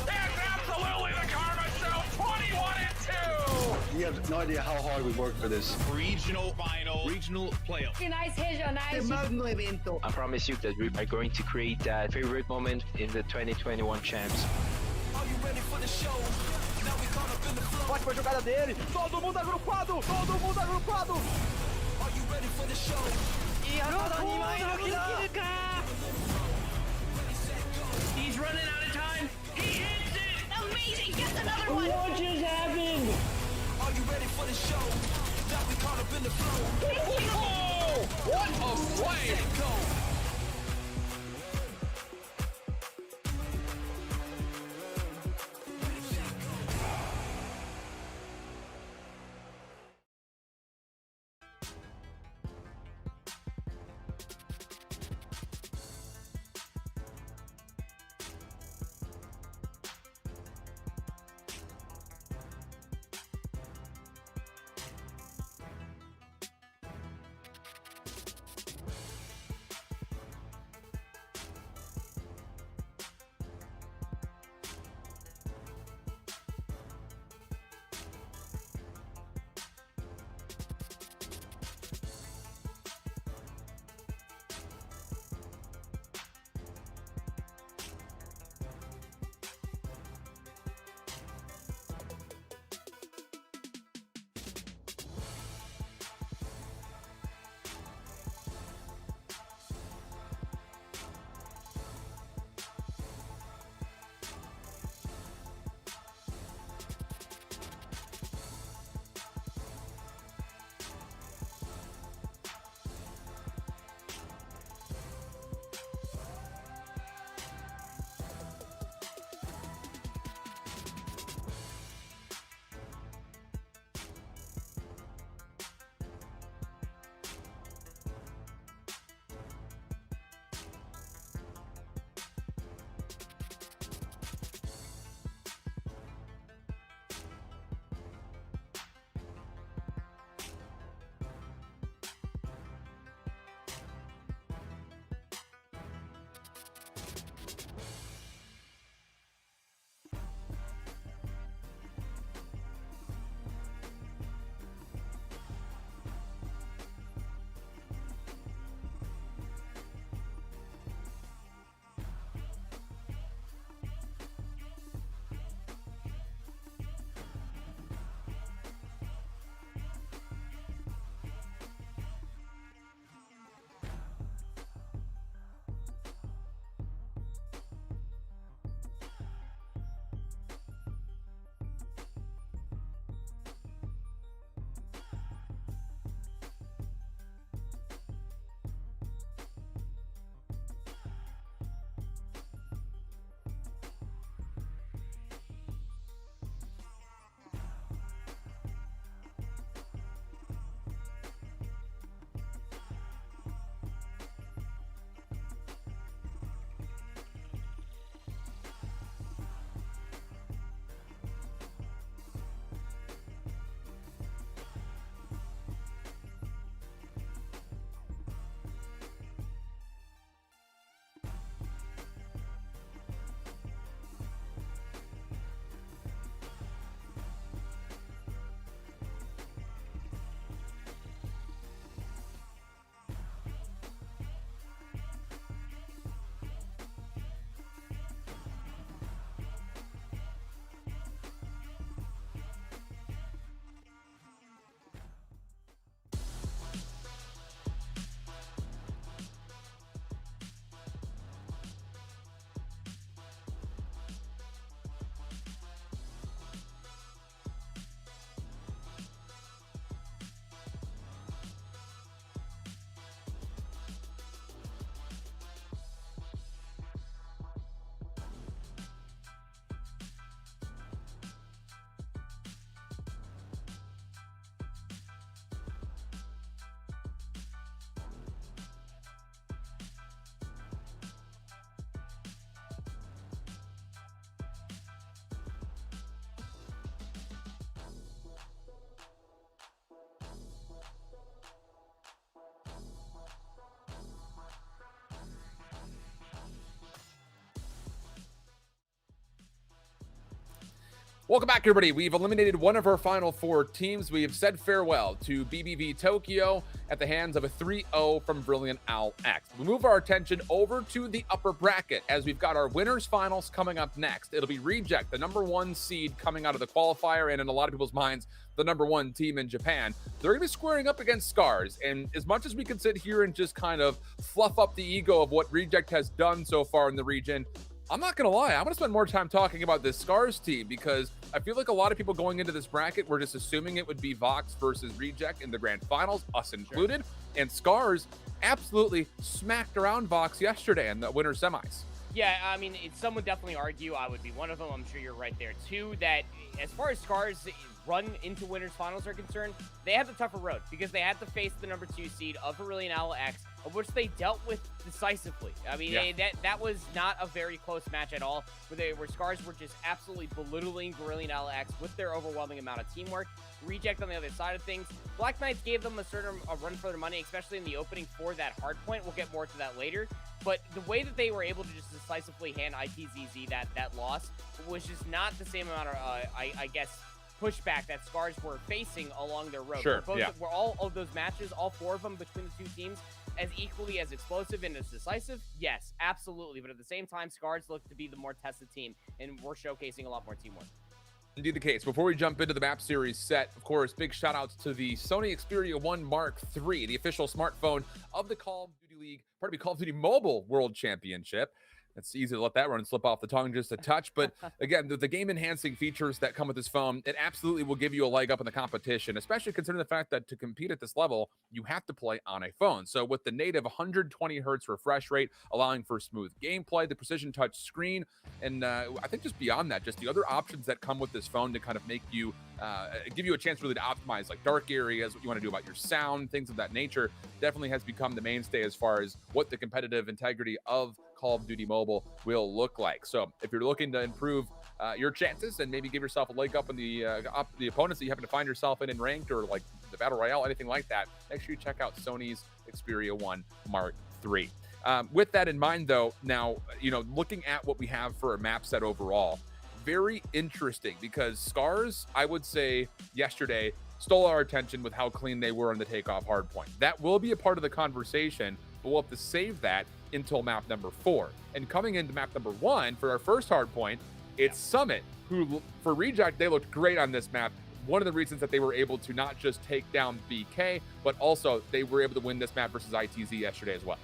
[SPEAKER 7] That's absolutely the Karma Show 21-2!
[SPEAKER 8] You have no idea how hard we worked for this.
[SPEAKER 7] Regional final, regional playoff.
[SPEAKER 6] Magno evento.
[SPEAKER 9] I promise you that we are going to create that favorite moment in the 2021 champs.
[SPEAKER 10] Ótima jogada dele. Todo mundo agrupado. Todo mundo agrupado.
[SPEAKER 11] He's running out of time. He hits it.
[SPEAKER 6] Amazing. Gets another one.
[SPEAKER 11] What just happened?
[SPEAKER 5] Are you ready for the show? Now we caught up in the flow.
[SPEAKER 3] Oh, what a play! Welcome back, everybody. We've eliminated one of our final 4 teams. We have said farewell to BBV Tokyo at the hands of a 3-0 from Brilliant Owl X. We move our attention over to the upper bracket as we've got our winners finals coming up next. It'll be Reject, the number 1 seed coming out of the qualifier, and in a lot of people's minds, the number 1 team in Japan. They're going to be squaring up against Scars, and as much as we can sit here and just kind of fluff up the ego of what Reject has done so far in the region, I'm not going to lie, I'm going to spend more time talking about this Scars team because I feel like a lot of people going into this bracket were just assuming it would be Vox versus Reject in the grand finals, us included, and Scars absolutely smacked around Vox yesterday in the winter semis.
[SPEAKER 4] Yeah, I mean, some would definitely argue, I would be one of them, I'm sure you're right there too, that as far as Scars run into winners finals are concerned, they had the tougher road because they had to face the number 2 seed of Aurelian Owl X, of which they dealt with decisively. I mean, that was not a very close match at all, where Scars were just absolutely belittling Aurelian Owl X with their overwhelming amount of teamwork. Reject on the other side of things. Black Knights gave them a run for their money, especially in the opening for that hard point. We'll get more to that later. But the way that they were able to just decisively hand ITZZ that loss was just not the same amount of, I guess, pushback that Scars were facing along their road.
[SPEAKER 3] Sure,
[SPEAKER 4] were all of those matches, all 4 of them between the 2 teams, as equally as explosive and as decisive? Yes, absolutely. But at the same time, Scars looked to be the more tested team, and we're showcasing a lot more teamwork.
[SPEAKER 3] Indeed the case. Before we jump into the map series set, of course, big shout outs to the Sony Xperia 1 Mark III, the official smartphone of the Call of Duty League, Call of Duty Mobile World Championship. It's easy to let that run slip off the tongue just a touch. But again, the game-enhancing features that come with this phone, it absolutely will give you a leg up in the competition, especially considering the fact that to compete at this level, you have to play on a phone. So with the native 120 hertz refresh rate, allowing for smooth gameplay, the precision touch screen, and I think just beyond that, just the other options that come with this phone to kind of make you, give you a chance really to optimize like dark areas, what you want to do about your sound, things of that nature, definitely has become the mainstay as far as what the competitive integrity of Call of Duty Mobile will look like. So if you're looking to improve your chances and maybe give yourself a leg up on the opponents that you happen to find yourself in ranked or like the Battle Royale, anything like that, make sure you check out Sony's Xperia 1 Mark III. With that in mind, though, now, looking at what we have for a map set overall, very interesting because Scars, I would say yesterday, stole our attention with how clean they were on the takeoff hardpoint. That will be a part of the conversation, but we'll have to save that until map number 4. And coming into map number 1 for our first hardpoint, it's Summit, who for Reject, they looked great on this map. One of the reasons that they were able to not just take down BK, but also they were able to win this map versus ITZ yesterday as well.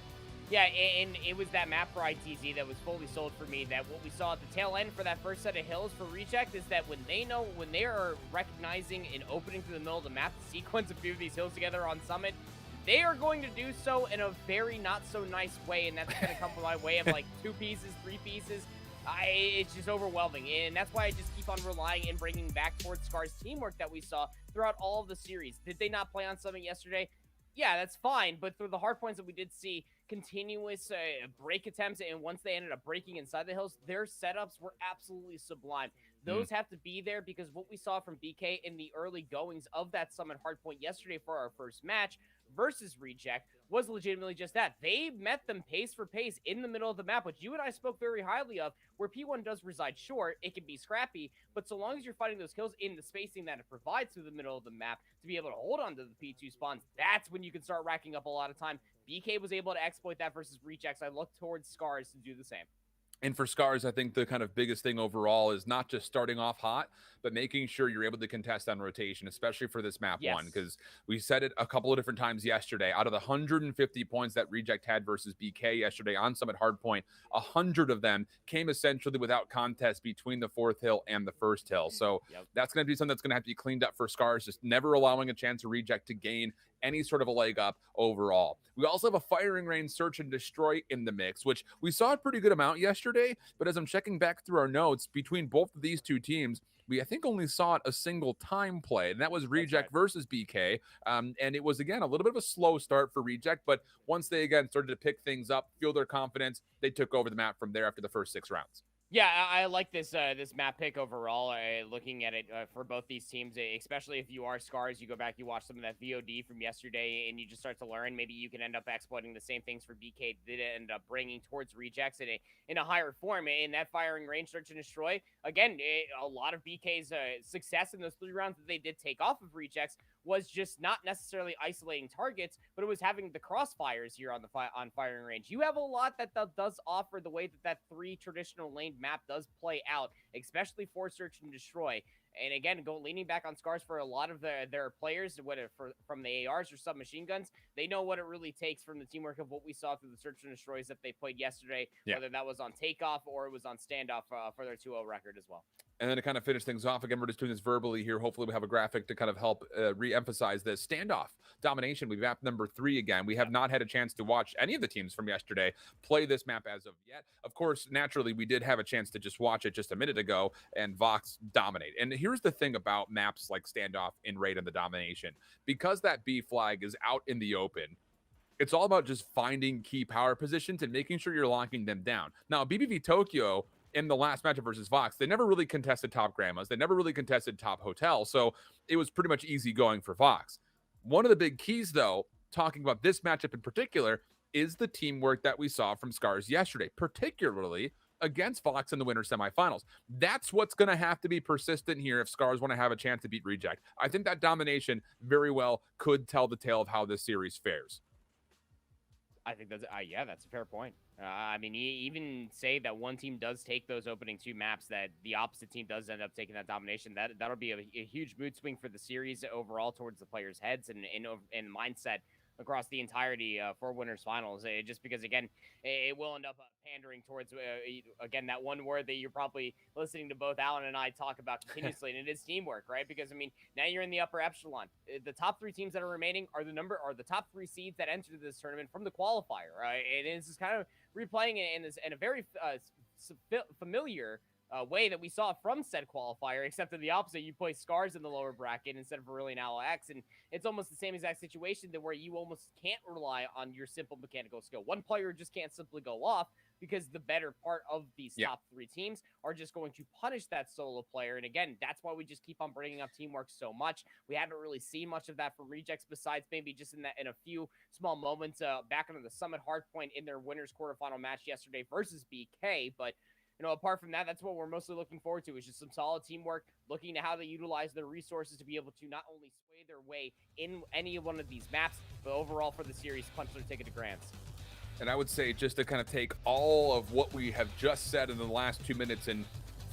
[SPEAKER 4] Yeah, and it was that map for ITZ that was fully sold for me, that what we saw at the tail end for that first set of hills for Reject is that when they are recognizing and opening through the middle of the map to sequence a few of these hills together on Summit, they are going to do so in a very not so nice way, and that's going to come by way of like 2 pieces, 3 pieces. It's just overwhelming, and that's why I just keep on relying and bringing back towards Scar's teamwork that we saw throughout all of the series. Did they not play on Summit yesterday? Yeah, that's fine, but through the hard points that we did see, continuous break attempts, and once they ended up breaking inside the hills, their setups were absolutely sublime. Those have to be there because what we saw from BK in the early goings of that Summit hardpoint yesterday for our first match versus Reject was legitimately just that. They met them pace for pace in the middle of the map, which you and I spoke very highly of, where P1 does reside short. It can be scrappy, but so long as you're fighting those kills in the spacing that it provides through the middle of the map to be able to hold on to the P2 spawns, that's when you can start racking up a lot of time. BK was able to exploit that versus Rejects. I look towards Scars to do the same.
[SPEAKER 3] And for Scars, I think the kind of biggest thing overall is not just starting off hot, but making sure you're able to contest on rotation, especially for this map one, because we said it a couple of different times yesterday. Out of the 150 points that Reject had versus BK yesterday on Summit Hardpoint, 100 of them came essentially without contest between the 4th hill and the 1st hill. So that's going to be something that's going to have to be cleaned up for Scars, just never allowing a chance to Reject to gain any sort of a leg up overall. We also have a firing range search and destroy in the mix, which we saw a pretty good amount yesterday, but as I'm checking back through our notes, between both of these two teams, we, I think, only saw it a single time played, and that was Reject versus BK. And it was, again, a little bit of a slow start for Reject, but once they, again, started to pick things up, feel their confidence, they took over the map from there after the first 6 rounds.
[SPEAKER 4] Yeah, I like this this map pick overall. Looking at it for both these teams, especially if you are Scars, you go back, you watch some of that VOD from yesterday, and you just start to learn. Maybe you can end up exploiting the same things for BK did end up bringing towards Rejects in a higher form. In that firing range, search and destroy. Again, a lot of BK's success in those 3 rounds that they did take off of Rejects was just not necessarily isolating targets, but it was having the crossfires here on the on firing range. You have a lot that does offer the way that 3 traditional lane map does play out, especially for search and destroy. And again, leaning back on Scars for a lot of their players, whether from the ARs or submachine guns, they know what it really takes from the teamwork of what we saw through the search and destroys that they played yesterday, whether that was on takeoff or it was on standoff for their 2-0 record as well.
[SPEAKER 3] And then to kind of finish things off, again, we're just doing this verbally here. Hopefully we have a graphic to kind of help re-emphasize this. Standoff domination. We've mapped number 3 again. We have not had a chance to watch any of the teams from yesterday play this map as of yet. Of course, naturally, we did have a chance to just watch it just a minute ago, and Vox dominate. And here's the thing about maps like Standoff in Raid and the domination. Because that B flag is out in the open, it's all about just finding key power positions and making sure you're locking them down. Now, BBV Tokyo in the last matchup versus Vox, they never really contested top grandmas. They never really contested top hotel. So it was pretty much easy going for Vox. One of the big keys, though, talking about this matchup in particular, is the teamwork that we saw from Scars yesterday, particularly against Vox in the winter semifinals. That's what's going to have to be persistent here if Scars want to have a chance to beat Reject. I think that domination very well could tell the tale of how this series fares.
[SPEAKER 4] I think that's that's a fair point. I mean, even say that one team does take those opening 2 maps, that the opposite team does end up taking that domination. That'll be a huge mood swing for the series overall towards the players' heads and mindset across the entirety for winners finals. Just because, again, it will end up pandering towards, again, that one word that you're probably listening to both Alan and I talk about continuously, and it is teamwork, right? Because, I mean, now you're in the upper echelon. The top 3 teams that are remaining are the top 3 seeds that enter this tournament from the qualifier, right? And this is kind of replaying it in a very familiar way that we saw from said qualifier, except in the opposite. You play Scars in the lower bracket instead of Aurelian Alex, and it's almost the same exact situation that where you almost can't rely on your simple mechanical skill. One player just can't simply go off because the better part of these top 3 teams are just going to punish that solo player. And again, that's why we just keep on bringing up teamwork so much. We haven't really seen much of that from Rejects besides maybe just in a few small moments back into the Summit Hardpoint in their winners quarterfinal match yesterday versus BK. But you know, apart from that, that's what we're mostly looking forward to, is just some solid teamwork, looking to how they utilize their resources to be able to not only sway their way in any one of these maps, but overall for the series, punch their ticket to Grands.
[SPEAKER 3] And I would say, just to kind of take all of what we have just said in the last 2 minutes and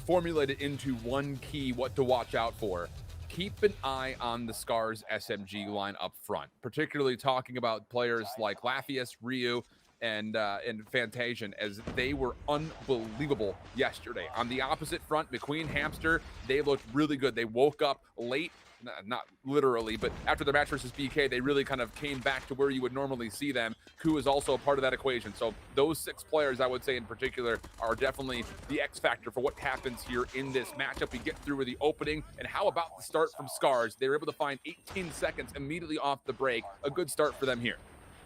[SPEAKER 3] formulate it into one key, what to watch out for. Keep an eye on the Scars SMG line up front, particularly talking about players like Laphius, Ryu, and Fantasian, as they were unbelievable yesterday. On the opposite front, McQueen, Hamster, they looked really good. They woke up late, not literally, but after the match versus BK, they really kind of came back to where you would normally see them. Ku is also a part of that equation. So those 6 players, I would say in particular, are definitely the X factor for what happens here in this matchup. We get through with the opening, and how about the start from Scars? They were able to find 18 seconds immediately off the break. A good start for them here.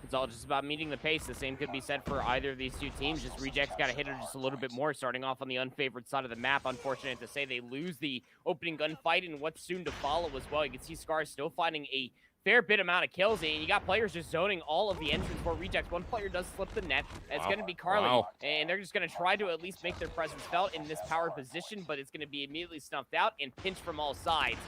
[SPEAKER 4] It's all just about meeting the pace. The same could be said for either of these 2 teams. Just Rejects got to hit it just a little bit more, starting off on the unfavored side of the map. Unfortunate to say, they lose the opening gunfight and what's soon to follow as well. You can see Scars still finding a fair bit amount of kills, and you got players just zoning all of the entrance for Rejects. One player does slip the net. It's going to be Carly, and they're just going to try to at least make their presence felt in this power position, but it's going to be immediately snuffed out and pinched from all sides.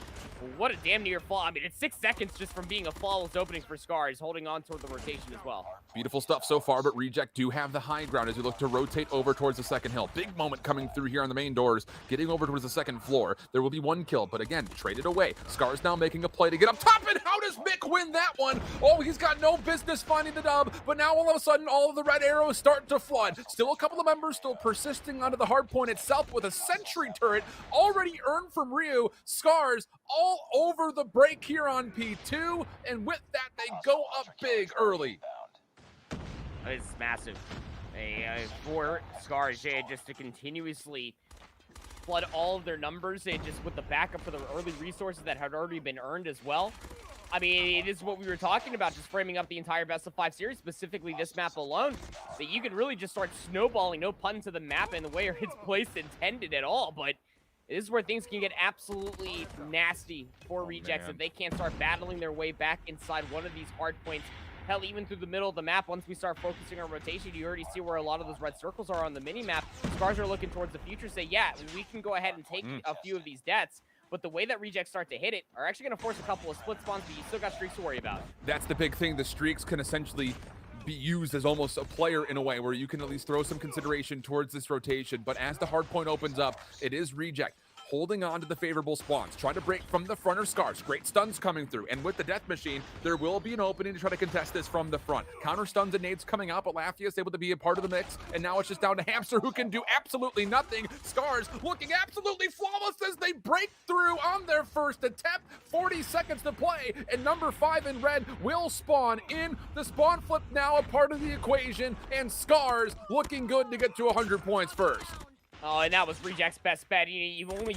[SPEAKER 4] What a damn near fall. I mean, it's 6 seconds just from being a flawless opening for Scars, holding on toward the rotation as well.
[SPEAKER 3] Beautiful stuff so far, but Reject do have the high ground as we look to rotate over towards the second hill. Big moment coming through here on the main doors, getting over towards the second floor. There will be 1 kill, but again, traded away. Scars now making a play to get up top, and how does Mick win that one? Oh, he's got no business finding the dub, but now all of a sudden, all of the red arrows start to flood. Still a couple of members still persisting onto the hard point itself with a sentry turret already earned from Ryu. Scars all over the break here on P2, and with that, they go up big early.
[SPEAKER 4] It's massive. For Scars, just to continuously flood all of their numbers, just with the backup for the early resources that had already been earned as well. I mean, this is what we were talking about, just framing up the entire best of 5 series, specifically this map alone, that you could really just start snowballing, no pun to the map and the way it's placed intended at all, but this is where things can get absolutely nasty for Rejects if they can't start battling their way back inside one of these hard points. Hell, even through the middle of the map, once we start focusing on rotation, you already see where a lot of those red circles are on the mini-map. Scars are looking towards the future, say, yeah, we can go ahead and take a few of these deaths, but the way that Rejects start to hit it are actually going to force a couple of split spawns, but you still got streaks to worry about.
[SPEAKER 3] That's the big thing. The streaks can essentially be used as almost a player in a way where you can at least throw some consideration towards this rotation, but as the hard point opens up, it is Reject holding on to the favorable spawns, trying to break from the front or Scars. Great stuns coming through, and with the death machine, there will be an opening to try to contest this from the front. Counter stuns and nades coming out, but Lafia's able to be a part of the mix, and now it's just down to Hamster, who can do absolutely nothing. Scars looking absolutely flawless as they break through on their first attempt. 40 seconds to play, and number 5 in red will spawn in. The spawn flip now a part of the equation, and Scars looking good to get to 100 points first.
[SPEAKER 4] Oh, and that was Reject's best bet. You only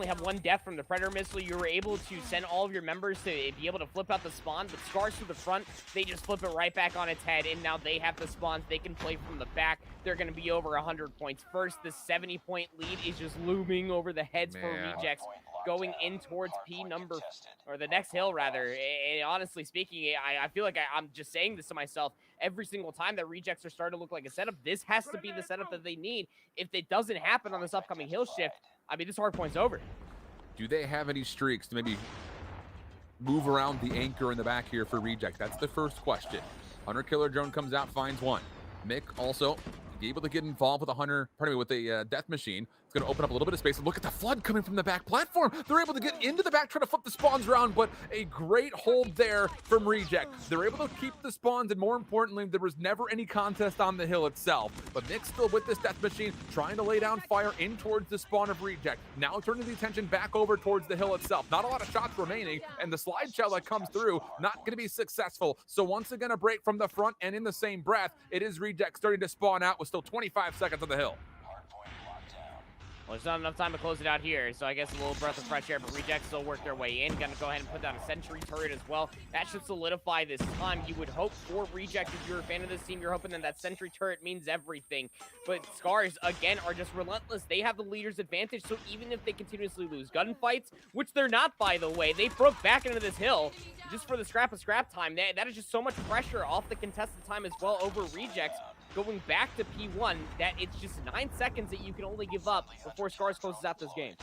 [SPEAKER 4] have one death from the Predator missile. You were able to send all of your members to be able to flip out the spawn, but Scars to the front, they just flip it right back on its head, and now they have the spawns. They can play from the back. They're going to be over 100 points first. The 70-point lead is just looming over the heads for Rejects, going in towards the next hill, rather. And honestly speaking, I feel like I'm just saying this to myself every single time that Rejects are starting to look like a setup. This has to be the setup that they need. If it doesn't happen on this upcoming hill shift, I mean, this hard point's over.
[SPEAKER 3] Do they have any streaks to maybe move around the anchor in the back here for Reject? That's the first question. Hunter Killer Drone comes out, finds one. Mick also able to get involved with a death machine. It's going to open up a little bit of space. Look at the flood coming from the back platform. They're able to get into the back, try to flip the spawns around, but a great hold there from Reject. They're able to keep the spawns, and more importantly, there was never any contest on the hill itself. But Nick's still with this death machine, trying to lay down fire in towards the spawn of Reject. Now turning the attention back over towards the hill itself. Not a lot of shots remaining, and the slide shell that comes through, not going to be successful. So once again, a break from the front, and in the same breath, it is Reject starting to spawn out with still 25 seconds on the hill.
[SPEAKER 4] Well, there's not enough time to close it out here, so I guess a little breath of fresh air, but Rejects still work their way in. Gonna go ahead and put down a sentry turret as well. That should solidify this time. You would hope for Reject, if you're a fan of this team, you're hoping that sentry turret means everything. But Scars, again, are just relentless. They have the leader's advantage, so even if they continuously lose gunfights, which they're not, by the way, they broke back into this hill just for the scrap of scrap time. That is just so much pressure off the contested time as well over Rejects. Going back to P1, that it's just 9 seconds that you can only give up before Scars closes out this game.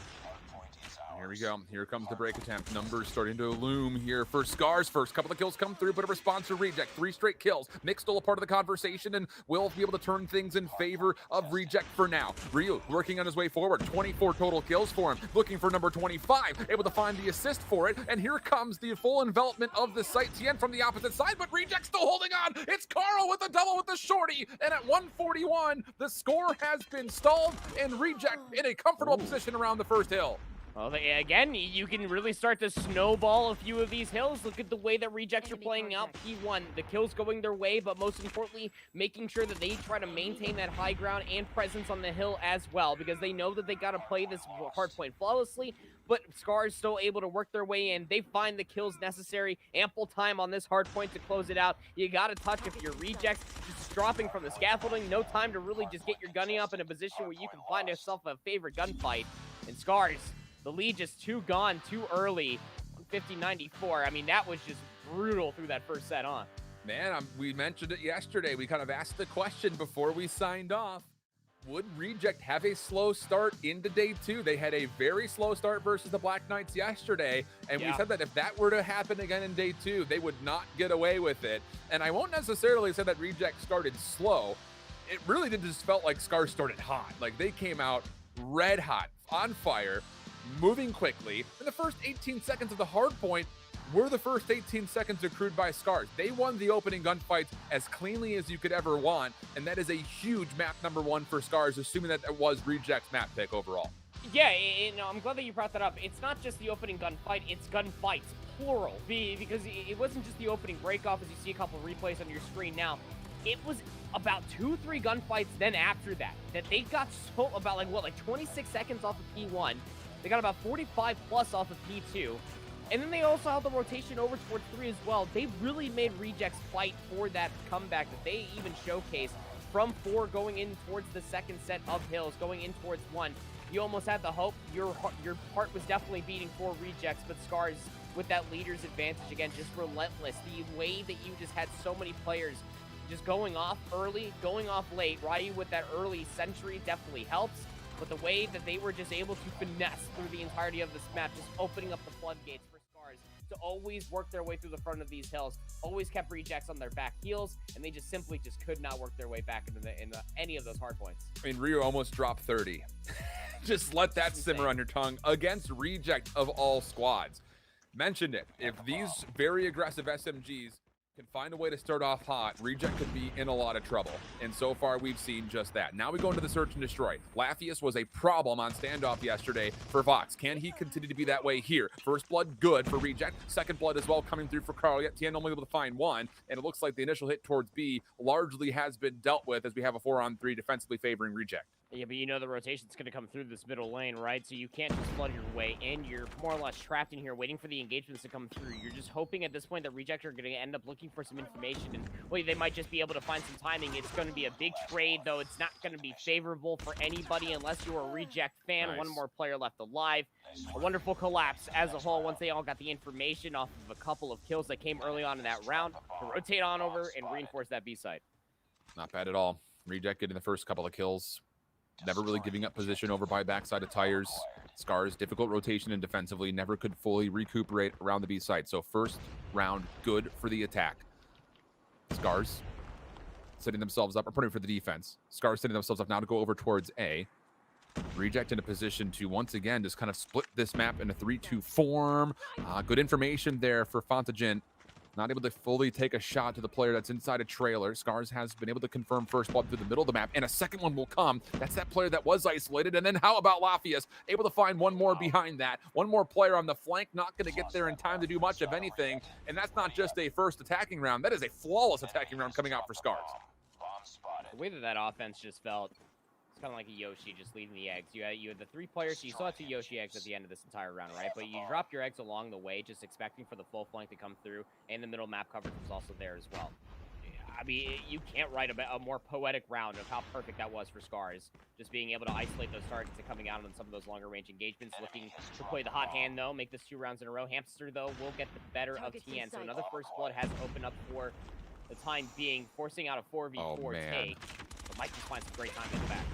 [SPEAKER 3] Here we go. Here comes the break attempt. Numbers starting to loom here for Scars. First couple of kills come through, but a response to Reject. 3 straight kills. Mick still a part of the conversation and will be able to turn things in favor of Reject for now. Ryu working on his way forward. 24 total kills for him. Looking for number 25. Able to find the assist for it. And here comes the full envelopment of the site. Tien from the opposite side, but Reject still holding on. It's Carl with a double with the shorty. And at 141, the score has been stalled, and Reject in a comfortable position around the first hill.
[SPEAKER 4] Well, again, you can really start to snowball a few of these hills. Look at the way that Rejects are playing out P1. The kills going their way, but most importantly, making sure that they try to maintain that high ground and presence on the hill as well, because they know that they got to play this hard point flawlessly, but Scars still able to work their way in. They find the kills necessary. Ample time on this hard point to close it out. You got to touch if you're Rejects. Just dropping from the scaffolding. No time to really just get your gunning up in a position where you can find yourself a favorite gunfight. And Scars, the lead just too gone too early, 50-94. I mean, that was just brutal through that first set, huh?
[SPEAKER 3] Man, we mentioned it yesterday. We kind of asked the question before we signed off. Would Reject have a slow start into day 2? They had a very slow start versus the Black Knights yesterday, and we said that if that were to happen again in day 2, they would not get away with it. And I won't necessarily say that Reject started slow. It really did just felt like Scars started hot. Like, they came out red hot, on fire, moving quickly. In the first 18 seconds of the hard point were the first 18 seconds accrued by Scars. They won the opening gunfights as cleanly as you could ever want, and that is a huge map number 1 for Scars, assuming that it was Reject's map pick overall.
[SPEAKER 4] Yeah, I'm glad that you brought that up. It's not just the opening gunfight, it's gunfights, plural, because it wasn't just the opening breakoff, as you see a couple replays on your screen now. It was about 2-3 gunfights then after that they got so about like 26 seconds off of P1. They got about 45 plus off of P2. And then they also held the rotation over towards 3 as well. They really made Rejects fight for that comeback that they even showcased from 4 going in towards the second set of Hills, going in towards 1. You almost had the hope. Your heart was definitely beating for Rejects, but Scars with that leader's advantage, again, just relentless. The way that you just had so many players just going off early, going off late. Ryu with that early century definitely helps, but the way that they were just able to finesse through the entirety of this map, just opening up the floodgates for Scars to always work their way through the front of these hills, always kept Rejects on their back heels, and they just simply just could not work their way back into any of those hard points.
[SPEAKER 3] I mean, Ryu almost dropped 30. Just let that simmer on your tongue against Reject of all squads. Mentioned it. If these very aggressive SMGs can find a way to start off hot, Reject could be in a lot of trouble. And so far, we've seen just that. Now we go into the search and destroy. Laphius was a problem on standoff yesterday for Vox. Can he continue to be that way here? First blood, good for Reject. Second blood as well coming through for Carl. Yet TN only able to find 1. And it looks like the initial hit towards B largely has been dealt with as we have a 4-on-3 defensively favoring Reject.
[SPEAKER 4] Yeah, but you know the rotation's going to come through this middle lane, right? So you can't just flood your way in. You're more or less trapped in here waiting for the engagements to come through. You're just hoping at this point that Reject are going to end up looking for some information. And, well, they might just be able to find some timing. It's going to be a big trade, though. It's not going to be favorable for anybody unless you're a Reject fan. Nice. One more player left alive. A wonderful collapse as a whole once they all got the information off of a couple of kills that came early on in that round to rotate on over and reinforce that B site.
[SPEAKER 3] Not bad at all. Reject getting the first couple of kills. Never really giving up position over by backside of tires. Scars, difficult rotation and defensively, never could fully recuperate around the B site. So first round, good for the attack. Scars setting themselves up, or putting for the defense. Scars setting themselves up now to go over towards A. Reject in a position to once again just kind of split this map into 3-2 form. Good information there for Fontagen. Not able to fully take a shot to the player that's inside a trailer. Scars has been able to confirm first blood through the middle of the map, and a second one will come. That's that player that was isolated. And then how about Laphius? Able to find one more behind that. One more player on the flank, not going to get there in time to do much of anything. And that's not just a first attacking round. That is a flawless attacking round coming out for Scars.
[SPEAKER 4] The way that offense just felt, it's kind of like a Yoshi just leading the eggs. You had the 3 players, so you still had 2 Yoshi eggs at the end of this entire round, right? But you dropped your eggs along the way, just expecting for the full flank to come through, and the middle map coverage was also there as well. I mean, you can't write a more poetic round of how perfect that was for Scars. Just being able to isolate those targets and coming out on some of those longer range engagements, looking to play the hot hand, though, make this 2 rounds in a row. Hamster, though, will get the better of TN, so another first blood has opened up for the time being, forcing out a 4v4 take. But might just find some great time in the back.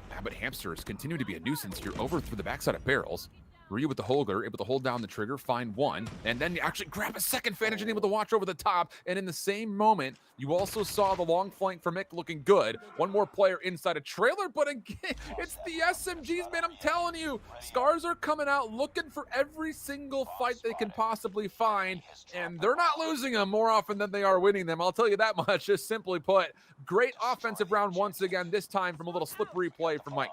[SPEAKER 3] Yeah, but Hamsters continue to be a nuisance here over through the backside of barrels. Ryu with the Holger, able to hold down the trigger, find 1, and then you actually grab a second Vantage and able to watch over the top. And in the same moment, you also saw the long flank for Mick looking good. One more player inside a trailer, but again, it's the SMGs, man, I'm telling you. Scars are coming out looking for every single fight they can possibly find, and they're not losing them more often than they are winning them. I'll tell you that much, just simply put. Great offensive round once again, this time from a little slippery play from Mike.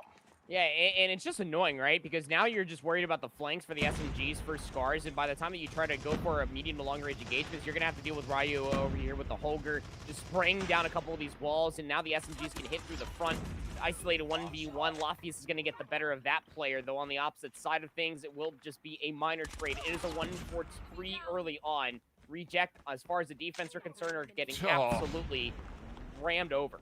[SPEAKER 4] Yeah, and it's just annoying, right? Because now you're just worried about the flanks for the SMGs for Scars, and by the time that you try to go for a medium to long range engagements, you're going to have to deal with Ryu over here with the Holger, just spraying down a couple of these walls, and now the SMGs can hit through the front, isolate a 1v1. Laphius is going to get the better of that player, though on the opposite side of things, it will just be a minor trade. It is a 1-4-3 early on. Reject, as far as the defense are concerned, are getting absolutely rammed over.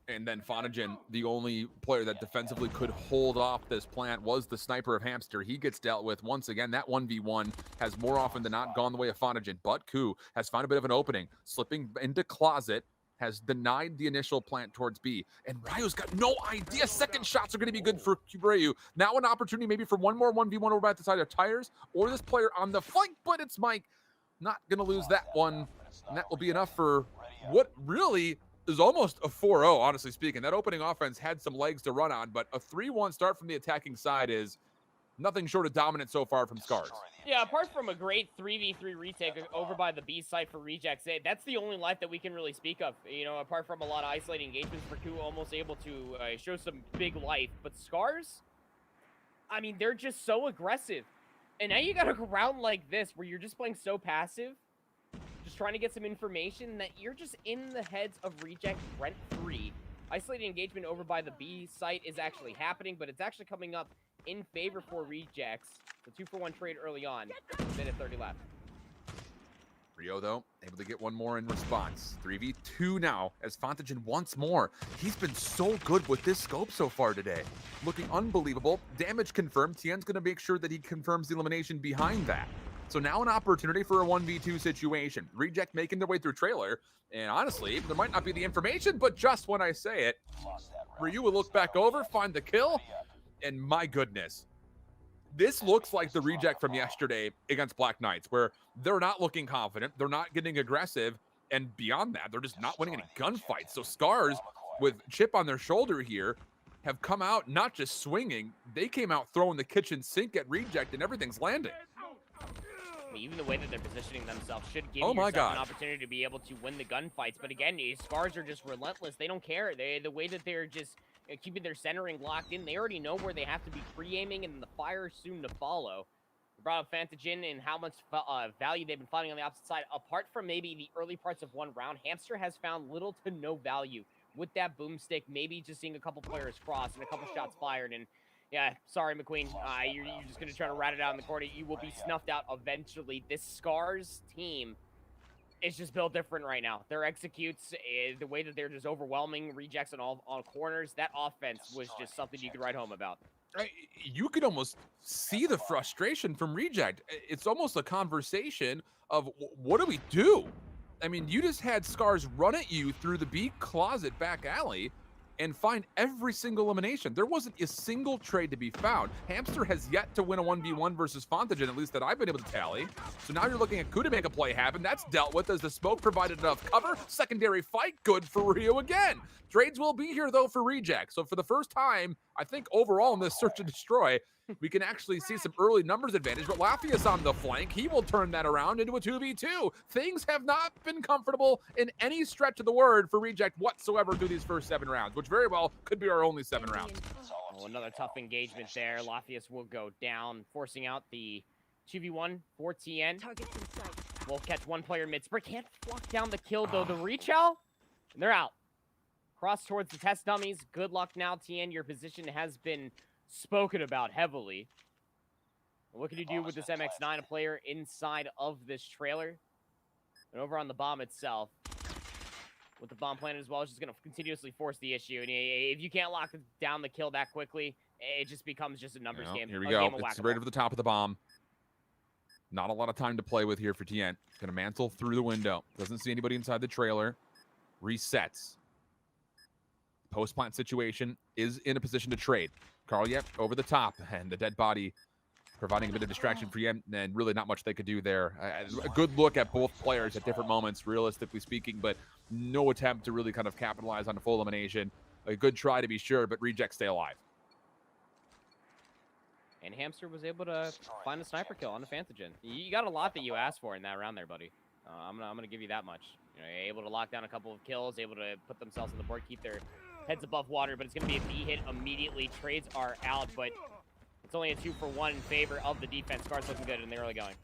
[SPEAKER 3] And then Fontagen, the only player that defensively could hold off this plant, was the sniper of Hamster. He gets dealt with once again. That 1v1 has more often than not gone the way of Fontagen. But Ku has found a bit of an opening, slipping into closet, has denied the initial plant towards B. And Ryu's got no idea second shots are going to be good for Ryu. Now an opportunity maybe for one more 1v1 over by the side of tires, or this player on the flank, but it's Mike. Not going to lose that one. And that will be enough for what really is almost a 4-0, honestly speaking. That opening offense had some legs to run on, but a 3-1 start from the attacking side is nothing short of dominant so far from Scars.
[SPEAKER 4] Yeah, apart from a great 3v3 retake over by the B site for Rejects, that's the only life that we can really speak of. You know, apart from a lot of isolating engagements for Ku, almost able to show some big life. But Scars, I mean, they're just so aggressive. And now you got a round like this where you're just playing so passive, just trying to get some information, that you're just in the heads of Reject rent-free. Isolated engagement over by the B site is actually happening, but it's actually coming up in favor for Rejects. The 2-for-1 trade early on. Minute 30 left.
[SPEAKER 3] Rio, though, able to get one more in response. 3v2 now as Fontagen once more. He's been so good with this scope so far today. Looking unbelievable. Damage confirmed. Tien's going to make sure that he confirms the elimination behind that. So now an opportunity for a 1v2 situation. Reject making their way through trailer. And honestly, there might not be the information, but just when I say it, Ryu will look back over, find the kill, and my goodness. This looks like the Reject from yesterday against Black Knights, where they're not looking confident, they're not getting aggressive, and beyond that, they're just not winning any gunfights. So Scars, with chip on their shoulder here, have come out not just swinging, they came out throwing the kitchen sink at Reject, and everything's landing.
[SPEAKER 4] Even the way that they're positioning themselves should give yourself an opportunity to be able to win the gunfights. But again, these Scars are just relentless. They don't care. The way that they're just keeping their centering locked in, they already know where they have to be pre-aiming, and the fire is soon to follow. We brought up Fantagen and how much value they've been finding on the opposite side. Apart from maybe the early parts of one round, Hamster has found little to no value with that boomstick, maybe just seeing a couple players cross and a couple shots fired. And yeah, sorry, McQueen. You're just going to try to rat it out in the corner. You will be snuffed out eventually. This Scars team is just built different right now. Their executes, the way that they're just overwhelming Rejects on all corners, that offense was just something you could write home about.
[SPEAKER 3] You could almost see the frustration from Reject. It's almost a conversation of, what do we do? I mean, you just had Scars run at you through the B closet back alley and find every single elimination. There wasn't a single trade to be found. Hamster has yet to win a 1v1 versus Fontagen, at least that I've been able to tally. So now you're looking at Ku to make a play happen. That's dealt with as the smoke provided enough cover. Secondary fight, good for Rio again. Trades will be here, though, for Reject. So for the first time, I think overall in this search and destroy, we can actually see some early numbers advantage, but Lafia's on the flank. He will turn that around into a 2v2. Things have not been comfortable in any stretch of the word for Reject whatsoever through these first 7 rounds, which very well could be our only 7 rounds.
[SPEAKER 4] Oh, another tough engagement there. Lafias will go down, forcing out the 2v1 for TN. Will catch one player mid-sprint. Can't lock down the kill, though. The reach out, and they're out. Cross towards the test dummies. Good luck now, TN. Your position has been spoken about heavily. What can you do with this MX-9, a player inside of this trailer? And over on the bomb itself, with the bomb planted as well, it's just going to continuously force the issue. And if you can't lock down the kill that quickly, it just becomes just a numbers game.
[SPEAKER 3] Here we go. It's right over the top of the bomb. Not a lot of time to play with here for TN. Going to mantle through the window. Doesn't see anybody inside the trailer. Resets. Post-plant situation is in a position to trade. Carl Yep over the top, and the dead body providing a bit of distraction for Yep, and really not much they could do there. A good look at both players at different moments, realistically speaking, but no attempt to really kind of capitalize on a full elimination. A good try to be sure, but Reject stay alive.
[SPEAKER 4] And Hamster was able to find a sniper kill on the Fantagen. You got a lot that you asked for in that round there, buddy. I'm gonna give you that much. You know, able to lock down a couple of kills, able to put themselves on the board, keep their heads above water, but it's going to be a B hit immediately. Trades are out, but it's only a 2-for-1 in favor of the defense. Scars looking good in the early going.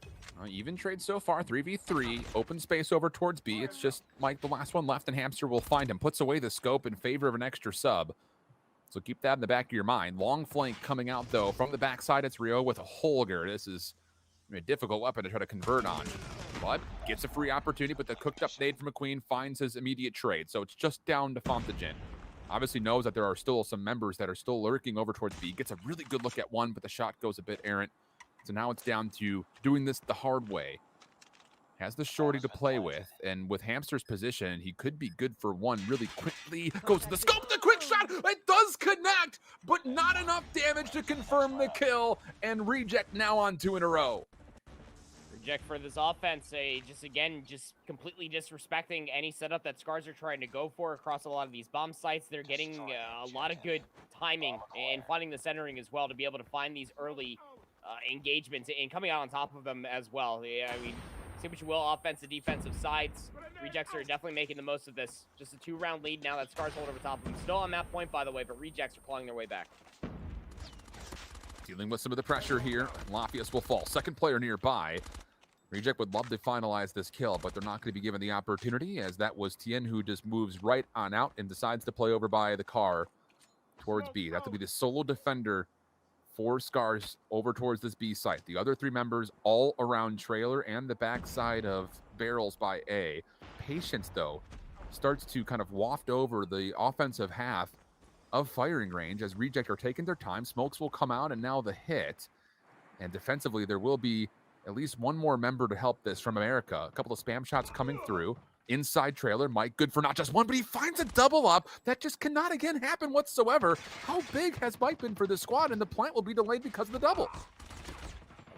[SPEAKER 3] Even trade so far, 3v3, open space over towards B. It's just Mike, the last one left, and Hamster will find him. Puts away the scope in favor of an extra sub. So keep that in the back of your mind. Long flank coming out, though. From the backside, it's Rio with a Holger. This is a difficult weapon to try to convert on. But gets a free opportunity, but the cooked up nade from McQueen finds his immediate trade. So it's just down to Fontagen. Obviously knows that there are still some members that are still lurking over towards B. Gets a really good look at one, but the shot goes a bit errant. So now it's down to doing this the hard way. Has the shorty to play with, and with Hamster's position, he could be good for one really quickly. Goes to the scope, the quick shot. It does connect, but not enough damage to confirm the kill, and Reject now on 2 in a row.
[SPEAKER 4] Reject for this offense, just completely disrespecting any setup that Scars are trying to go for across a lot of these bomb sites. They're getting a lot of good timing and finding the centering as well to be able to find these early engagements and coming out on top of them as well. Yeah, I mean, say what you will, offensive, defensive sides. Rejects are definitely making the most of this. Just a 2-round lead now that Scars hold over top of them. Still on that point, by the way, but Rejects are clawing their way back.
[SPEAKER 3] Dealing with some of the pressure here. Lafias will fall. Second player nearby. Reject would love to finalize this kill, but they're not going to be given the opportunity, as that was Tien, who just moves right on out and decides to play over by the car towards B. That will be the solo defender for Scars over towards this B site. The other 3 members all around trailer and the backside of barrels by A. Patience, though, starts to kind of waft over the offensive half of firing range as Reject are taking their time. Smokes will come out, and now the hit. And defensively, there will be at least one more member to help this from America. A couple of spam shots coming through. Inside trailer, Mike good for not just one, but he finds a double up. That just cannot again happen whatsoever. How big has Mike been for this squad? And the plant will be delayed because of the double.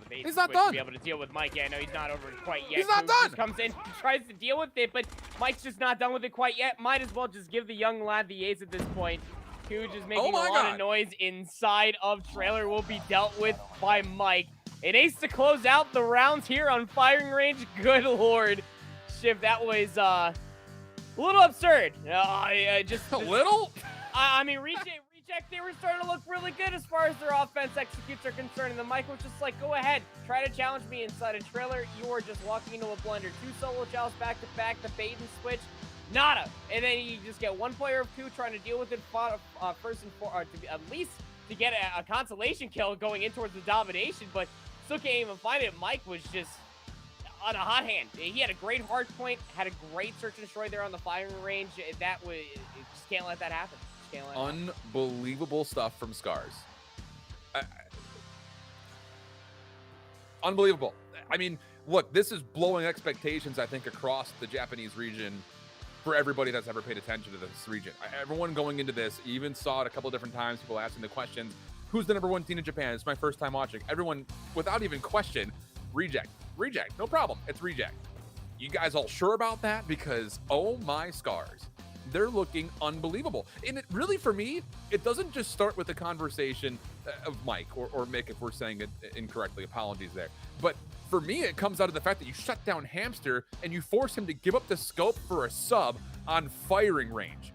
[SPEAKER 3] He's not done.
[SPEAKER 4] To be able to deal with Mike. Yeah, no, he's not over it quite yet.
[SPEAKER 3] He's not done.
[SPEAKER 4] Just comes in, tries to deal with it, but Mike's just not done with it quite yet. Might as well just give the young lad the ace at this point. Cooge is making a lot of noise inside of trailer. Will be dealt with by Mike. An ace to close out the rounds here on firing range. Good lord. Shift, that was a little absurd. Just a
[SPEAKER 3] little?
[SPEAKER 4] I mean, Reject, they were starting to look really good as far as their offense executes are concerned. And the Mike was just like, go ahead, try to challenge me inside a trailer. You are just walking into a blender. 2 solo chows back to back, the bait and switch. Nada. And then you just get 1 player of 2 trying to deal with it first and foremost, at least to get a consolation kill going in towards the domination. But still can't even find it. Mike was just on a hot hand. He had a great hard point, had a great search and destroy there on the firing range. That was, just can't let that happen.
[SPEAKER 3] Unbelievable stuff from Scars. Unbelievable. I mean, look, this is blowing expectations, I think, across the Japanese region for everybody that's ever paid attention to this region. Everyone going into this, even saw it a couple of different times, people asking the questions, who's the #1 team in Japan? It's my first time watching. Everyone, without even question, Reject. Reject, no problem. It's Reject. You guys all sure about that? Because, oh my Scars, they're looking unbelievable. And it really, for me, it doesn't just start with the conversation of Mike or Mick, if we're saying it incorrectly. Apologies there. But for me, it comes out of the fact that you shut down Hamster and you force him to give up the scope for a sub on firing range.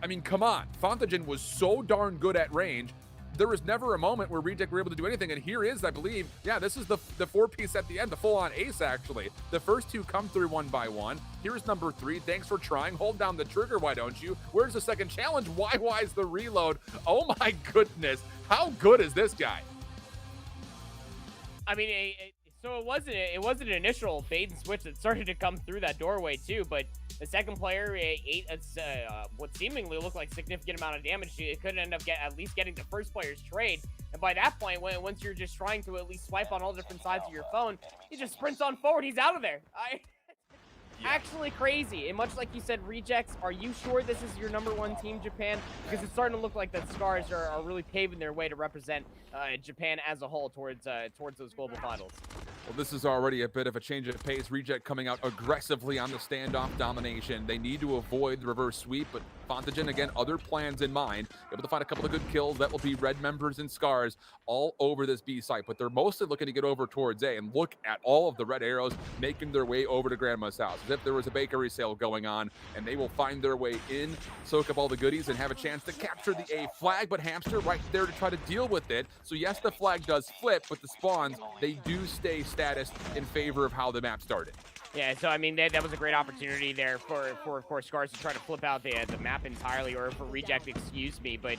[SPEAKER 3] I mean, come on. Fontagen was so darn good at range. There was never a moment where Reject were able to do anything, and here is, I believe, yeah, this is the 4-piece at the end, the full-on ace, actually. The first 2 come through 1 by 1. Here's #3. Thanks for trying. Hold down the trigger, why don't you? Where's the second challenge? Why's the reload? Oh my goodness. How good is this guy?
[SPEAKER 4] I mean, so it wasn't an initial bait and switch that started to come through that doorway too, but the second player ate what seemingly looked like a significant amount of damage. It could end up at least getting the first player's trade. And by that point, once you're just trying to at least swipe on all different sides of your phone, he just sprints on forward. He's out of there. Actually crazy. And much like you said, Rejects, are you sure this is your #1 team, Japan? Because it's starting to look like that Scars are really paving their way to represent Japan as a whole towards those global finals.
[SPEAKER 3] Well, this is already a bit of a change of pace. Reject coming out aggressively on the standoff domination. They need to avoid the reverse sweep, but Fontagen, again, other plans in mind. Able to find a couple of good kills. That will be red members and Scars all over this B site, but they're mostly looking to get over towards A, and look at all of the red arrows making their way over to Grandma's house, as if there was a bakery sale going on, and they will find their way in, soak up all the goodies, and have a chance to capture the A flag, but Hamster right there to try to deal with it. So yes, the flag does flip, but the spawns, they do stay status in favor of how the map started.
[SPEAKER 4] Yeah, so I mean, that was a great opportunity there for of course, Scars to try to flip out the map entirely, or for Reject, excuse me, but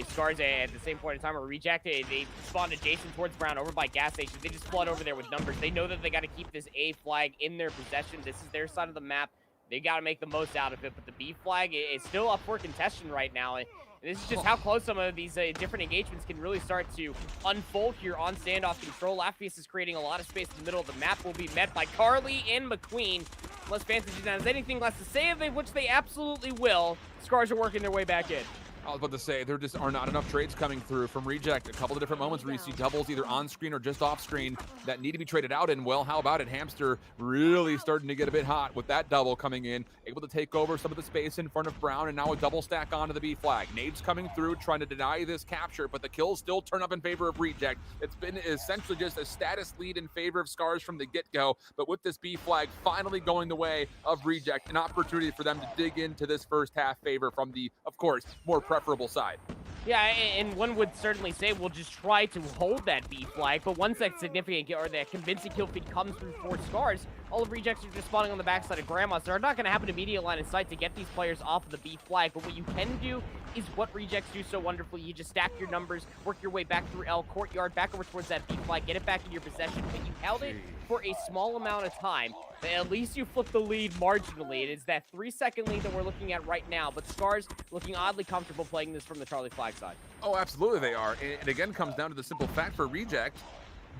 [SPEAKER 4] Scars at the same point in time where Reject, they spawned adjacent towards Brown over by gas station. They just flood over there with numbers. They know that they got to keep this A flag in their possession. This is their side of the map. They got to make the most out of it, but the B flag is still up for contention right now. And this is just how close some of these different engagements can really start to unfold here on standoff control. Lappius is creating a lot of space in the middle of the map. Will be met by Carly and McQueen. Unless Fantasy has anything less to say of it, which they absolutely will. Scars are working their way back in.
[SPEAKER 3] I was about to say, there just are not enough trades coming through from Reject. A couple of different moments where you see doubles either on screen or just off screen that need to be traded out. And well, how about it? Hamster really starting to get a bit hot with that double coming in, able to take over some of the space in front of Brown, and now a double stack onto the B flag. Nades coming through, trying to deny this capture, but the kills still turn up in favor of Reject. It's been essentially just a status lead in favor of Scars from the get-go, but with this B flag finally going the way of Reject, an opportunity for them to dig into this first half favor from the, of course, more preferable side.
[SPEAKER 4] Yeah, and one would certainly say we'll just try to hold that B flag, but once that significant or that convincing kill feed comes through for Scars, all of Rejects are just spawning on the backside of Grandma, so they're not going to have an immediate line of sight to get these players off of the B flag, but what you can do is what Rejects do so wonderfully. You just stack your numbers, work your way back through L, courtyard, back over towards that B flag, get it back in your possession, but you held it for a small amount of time. At least you flip the lead marginally. It is that 3-second lead that we're looking at right now, but Scars looking oddly comfortable playing this from the Charlie Flag side.
[SPEAKER 3] Oh, absolutely they are. And it again comes down to the simple fact for Reject,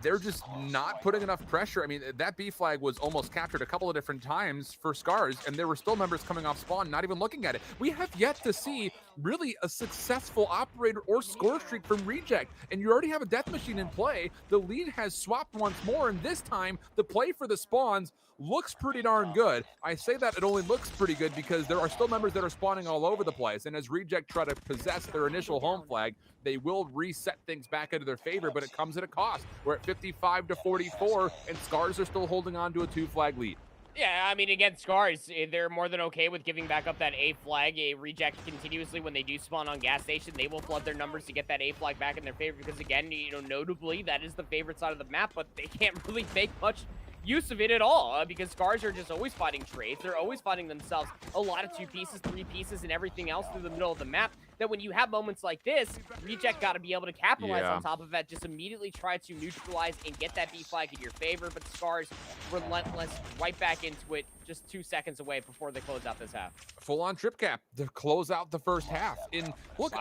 [SPEAKER 3] they're just not putting enough pressure. I mean, that B flag was almost captured a couple of different times for Scars, and there were still members coming off spawn, not even looking at it. We have yet to see really a successful operator or score streak from Reject, and you already have a death machine in play. The lead has swapped once more, and this time the play for the spawns looks pretty darn good. I say that it only looks pretty good because there are still members that are spawning all over the place, and as Reject try to possess their initial home flag, they will reset things back into their favor, but it comes at a cost. We're at 55-44, and Scars are still holding on to a 2-flag lead.
[SPEAKER 4] Yeah, I mean, again, Scars, they're more than okay with giving back up that A flag. A Reject continuously when they do spawn on gas station. They will flood their numbers to get that A flag back in their favor because, again, you know, notably, that is the favorite side of the map, but they can't really make much use of it at all because Scars are just always fighting trades. They're always fighting themselves a lot of 2 pieces, 3 pieces, and everything else through the middle of the map. That when you have moments like this, Reject got to be able to capitalize on top of that, just immediately try to neutralize and get that B flag in your favor, but Scars relentless, right back into it, just 2 seconds away before they close out this half.
[SPEAKER 3] Full-on trip cap to close out the first half. And look,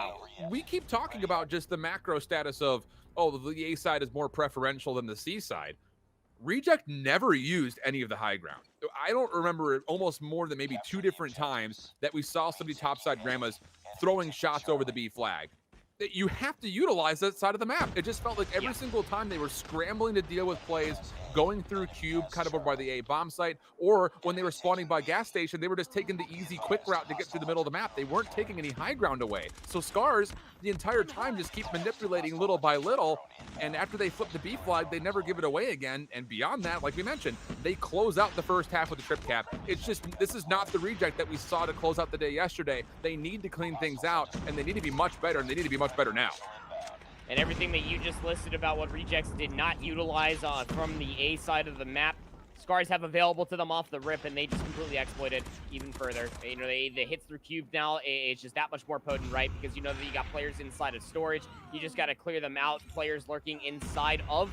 [SPEAKER 3] we keep talking about just the macro status of, oh, the A side is more preferential than the C side. Reject never used any of the high ground. I don't remember almost more than maybe 2 different times that we saw somebody topside Grandmas throwing shots over the B flag. You have to utilize that side of the map. It just felt like every single time they were scrambling to deal with plays, going through cube, kind of over by the A bomb site, or when they were spawning by gas station, they were just taking the easy, quick route to get through the middle of the map. They weren't taking any high ground away. So Scars, the entire time, just keep manipulating little by little, and after they flip the B flag, they never give it away again, and beyond that, like we mentioned, they close out the first half with the trip cap. It's just, this is not the Reject that we saw to close out the day yesterday. They need to clean things out, and they need to be much better, and they need to be much better now.
[SPEAKER 4] And everything that you just listed about what Rejects did not utilize from the A side of the map, Scars have available to them off the rip, and they just completely exploit it even further. You know, the hits through cube now, it's just that much more potent, right? Because you know that you got players inside of storage. You just got to clear them out. Players lurking inside of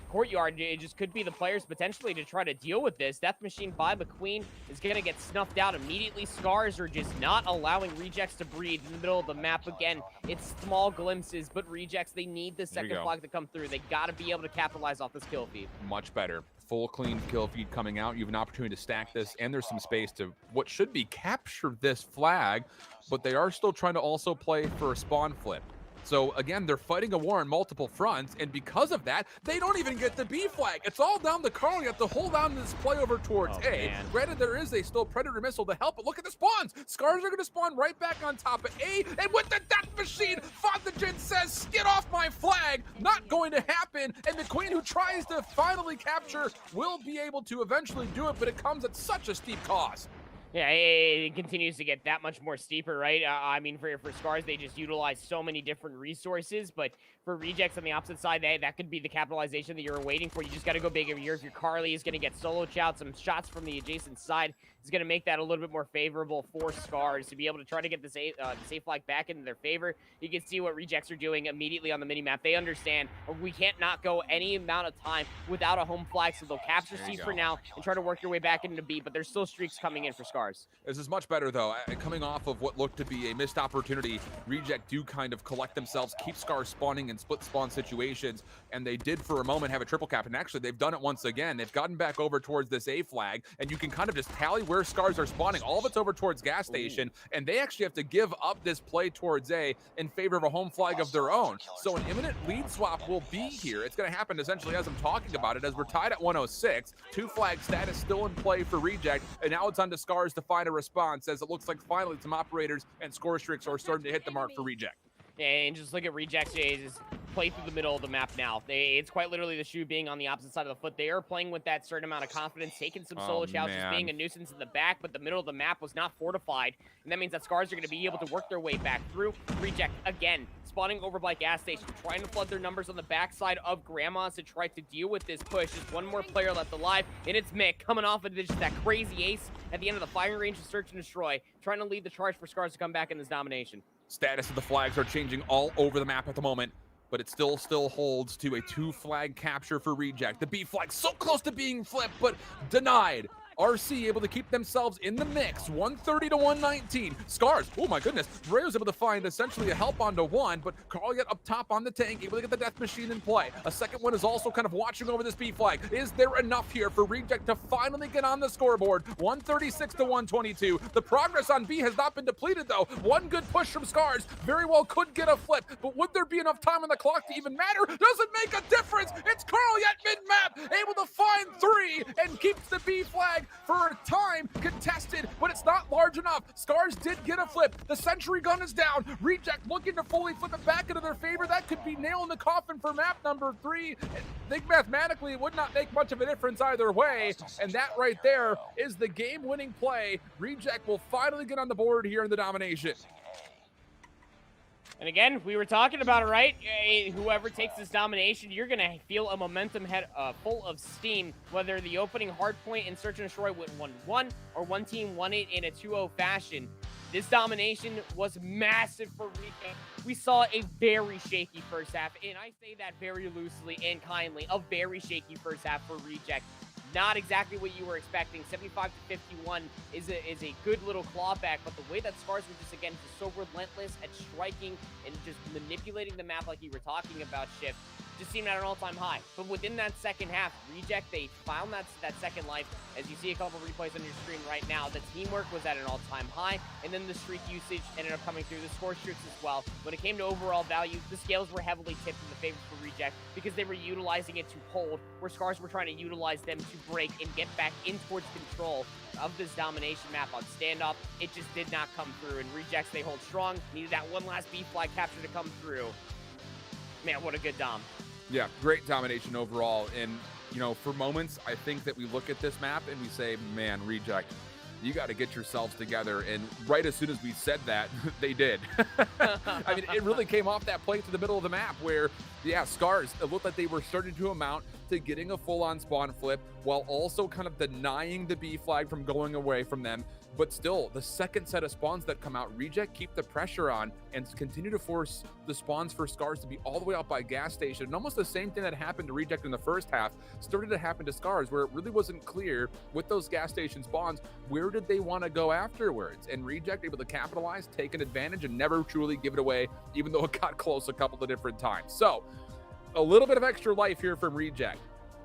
[SPEAKER 4] courtyard. It just could be the players potentially to try to deal with this. Death Machine by McQueen is going to get snuffed out immediately. Scars are just not allowing Rejects to breathe in the middle of the map. Again, it's small glimpses, but Rejects, they need the second flag to come through. They got to be able to capitalize off this kill feed.
[SPEAKER 3] Much better. Full clean kill feed coming out. You have an opportunity to stack this, and there's some space to what should be capture this flag, but they are still trying to also play for a spawn flip. So again, they're fighting a war on multiple fronts, and because of that, they don't even get the B flag. It's all down to Carl. You have to hold on to this play over towards A.
[SPEAKER 4] Man.
[SPEAKER 3] Granted, there is a still Predator missile to help, but look at the spawns. Scars are going to spawn right back on top of A, and with the Death Machine, Fontagen says, get off my flag. Not going to happen, and McQueen, who tries to finally capture, will be able to eventually do it, but it comes at such a steep cost.
[SPEAKER 4] Yeah, it continues to get that much more steeper, right? I mean, for Scars, they just utilize so many different resources, but for Rejects on the opposite side, that could be the capitalization that you're waiting for. You just got to go big every year. If your Carly is going to get solo chout, some shots from the adjacent side is going to make that a little bit more favorable for Scars to be able to try to get this A flag back into their favor. You can see what Rejects are doing immediately on the mini-map. They understand we can't not go any amount of time without a home flag, so they'll capture C for now and try to work your way back into B, but there's still streaks coming in for Scars.
[SPEAKER 3] This is much better, though. Coming off of what looked to be a missed opportunity, Reject do kind of collect themselves, keep Scars spawning in split spawn situations, and they did for a moment have a triple cap, and actually they've done it once again. They've gotten back over towards this A flag, and you can kind of just tally where Scars are spawning. All of it's over towards gas station, and they actually have to give up this play towards A in favor of a home flag of their own. So an imminent lead swap will be here. It's going to happen essentially as I'm talking about it, as we're tied at 106. 2-flag status still in play for Reject, and now it's on to Scars to find a response, as it looks like finally some operators and score streaks are starting to hit the mark for Reject.
[SPEAKER 4] And just look at Rejects. play through the middle of the map now. It's quite literally the shoe being on the opposite side of the foot. They are playing with that certain amount of confidence, taking some solo challenges, being a nuisance in the back, but the middle of the map was not fortified, and that means that Scars are going to be able to work their way back through. Reject, again, spawning over by gas station, trying to flood their numbers on the backside of Grandma's to try to deal with this push. Just one more player left alive, and it's Mick coming off of just that crazy ace at the end of the firing range to search and destroy, trying to lead the charge for Scars to come back in this domination.
[SPEAKER 3] Status of the flags are changing all over the map at the moment, but it still holds to a 2-flag capture for Reject. The B flag so close to being flipped, but denied. RC able to keep themselves in the mix, 130 to 119. Scars, oh my goodness, Ray was able to find essentially a help onto one, but Carl yet up top on the tank, able to get the death machine in play. A second one is also kind of watching over this B flag. Is there enough here for Reject to finally get on the scoreboard? 136 to 122. The progress on B has not been depleted though. One good push from Scars, very well could get a flip, but would there be enough time on the clock to even matter? Doesn't make a difference. It's Carl yet mid-map, able to find 3 and keeps the B flag for a time contested, but it's not large enough. Scars did get a flip. The sentry gun is down. Reject looking to fully flip it back into their favor. That could be nail in the coffin for map number 3. I think mathematically it would not make much of a difference either way, and that right there is the game-winning play. Reject will finally get on the board here in the domination.
[SPEAKER 4] And again, we were talking about it, right? Whoever takes this domination, you're going to feel a momentum head full of steam, whether the opening hardpoint and Search and Destroy went 1-1 or one team won it in a 2-0 fashion. This domination was massive for Reject. We saw a very shaky first half, and I say that very loosely and kindly, a very shaky first half for Reject. Not exactly what you were expecting. 75 to 51 is a good little clawback, but the way that Scars were just, again, just so relentless at striking and just manipulating the map like you were talking about, Shift, just seemed at an all-time high. But within that second half, Reject, they found that second life. As you see a couple replays on your screen right now, the teamwork was at an all-time high, and then the streak usage ended up coming through, the score streaks as well. When it came to overall value, the scales were heavily tipped in the favor for Reject because they were utilizing it to hold, where Scars were trying to utilize them to break and get back in towards control of this domination map on standoff. It just did not come through, and Rejects, they hold strong. Needed that one last B flag capture to come through. Man, what a good dom.
[SPEAKER 3] Yeah, great domination overall. And, you know, for moments, I think that we look at this map and we say, man, Reject, you got to get yourselves together. And right as soon as we said that, they did. I mean, it really came off that play to the middle of the map where, yeah, Scars, it looked like they were starting to amount to getting a full-on spawn flip while also kind of denying the B flag from going away from them. But still, the second set of spawns that come out, Reject keep the pressure on and continue to force the spawns for Scars to be all the way out by gas station. And almost the same thing that happened to Reject in the first half started to happen to Scars, where it really wasn't clear with those gas station spawns, where did they want to go afterwards? And Reject able to capitalize, take an advantage, and never truly give it away, even though it got close a couple of different times. So, a little bit of extra life here from Reject.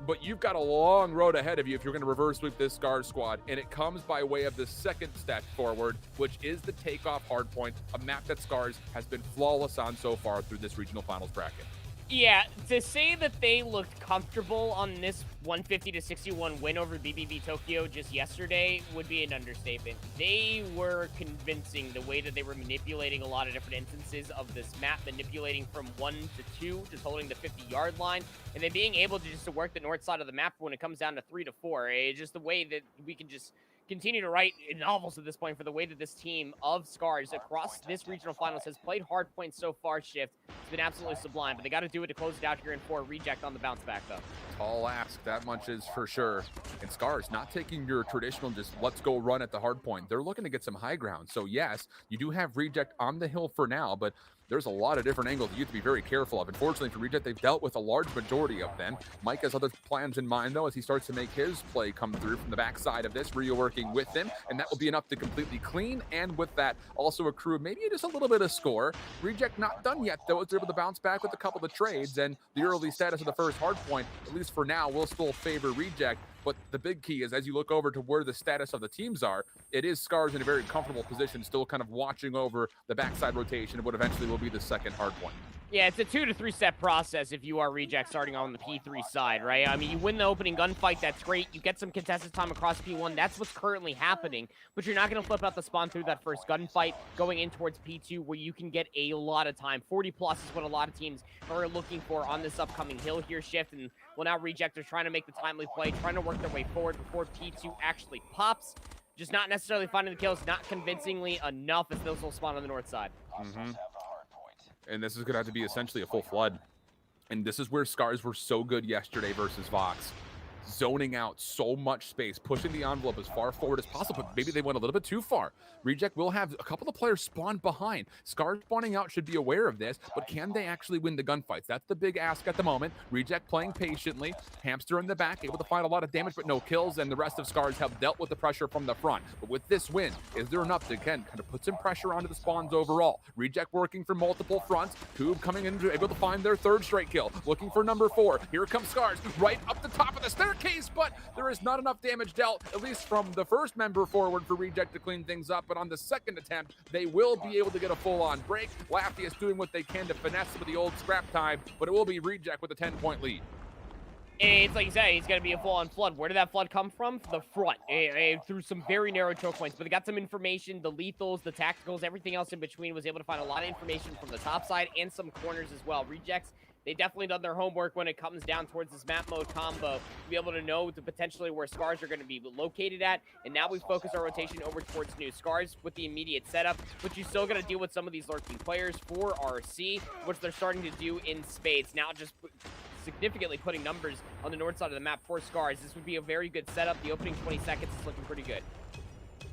[SPEAKER 3] But you've got a long road ahead of you if you're going to reverse sweep this Scars squad, and it comes by way of the second step forward, which is the takeoff hardpoint, a map that Scars has been flawless on so far through this regional finals bracket.
[SPEAKER 4] Yeah, to say that they looked comfortable on this 150 to 61 win over BBB Tokyo just yesterday would be an understatement. They were convincing the way that they were manipulating a lot of different instances of this map, manipulating from 1 to 2, just holding the 50-yard line, and then being able to just to work the north side of the map when it comes down to 3 to 4. It's just the way that we can just continue to write novels at this point for the way that this team of Scars across this regional finals has played hard points so far. Shift, it's been absolutely sublime, but they got to do it to close it out here in 4. Reject on the bounce back, though.
[SPEAKER 3] Tall ask, that much is for sure. And Scars not taking your traditional just let's go run at the hard point. They're looking to get some high ground. So yes, you do have Reject on the hill for now, but there's a lot of different angles you have to be very careful of. Unfortunately for Reject, they've dealt with a large majority of them. Mike has other plans in mind, though, as he starts to make his play come through from the backside of this. Rio working with him, and that will be enough to completely clean, and with that, also accrue maybe just a little bit of score. Reject not done yet, though. It's able to bounce back with a couple of trades, and the early status of the first hard point, at least for now, will still favor Reject. But the big key is, as you look over to where the status of the teams are, it is Scars in a very comfortable position, still kind of watching over the backside rotation of what eventually will be the second hard point.
[SPEAKER 4] Yeah, it's a 2 to 3 step process if you are Reject starting on the P3 side, right? I mean, you win the opening gunfight, that's great. You get some contested time across P1, that's what's currently happening. But you're not going to flip out the spawn through that first gunfight going in towards P2 where you can get a lot of time. 40 plus is what a lot of teams are looking for on this upcoming hill here shift. And well, now Reject are trying to make the timely play, trying to work their way forward before P2 actually pops. Just not necessarily finding the kills, not convincingly enough as those will spawn on the north side.
[SPEAKER 3] And this is going to have to be essentially a full flood. And this is where Scars were so good yesterday versus Vox. Zoning out so much space, pushing the envelope as far forward as possible, but maybe they went a little bit too far. Reject will have a couple of players spawn behind. Scars spawning out should be aware of this, but can they actually win the gunfights? That's the big ask at the moment. Reject playing patiently. Hamster in the back, able to find a lot of damage, but no kills, and the rest of Scars have dealt with the pressure from the front. But with this win, is there enough to, again, kind of put some pressure onto the spawns overall? Reject working for multiple fronts. Coob coming in, able to find their third straight kill. Looking for number 4. Here comes Scars, right up the top of the staircase, but there is not enough damage dealt, at least from the first member forward for Reject to clean things up. But on the second attempt, they will be able to get a full-on break. Lafayette doing what they can to finesse with the old scrap time, but it will be Reject with a 10-point lead.
[SPEAKER 4] It's like you say, it's going to be a full-on flood. Where did that flood come from? The front, through some very narrow choke points. But they got some information, the lethals, the tacticals, everything else in between. Was able to find a lot of information from the top side and some corners as well. Rejects, they definitely done their homework when it comes down towards this map mode combo to be able to know potentially where Scars are going to be located at. And now we focus our rotation over towards new Scars with the immediate setup, but you're still going to deal with some of these lurking players for RC, which they're starting to do in spades. Now just significantly putting numbers on the north side of the map for Scars. This would be a very good setup. The opening 20 seconds is looking pretty good.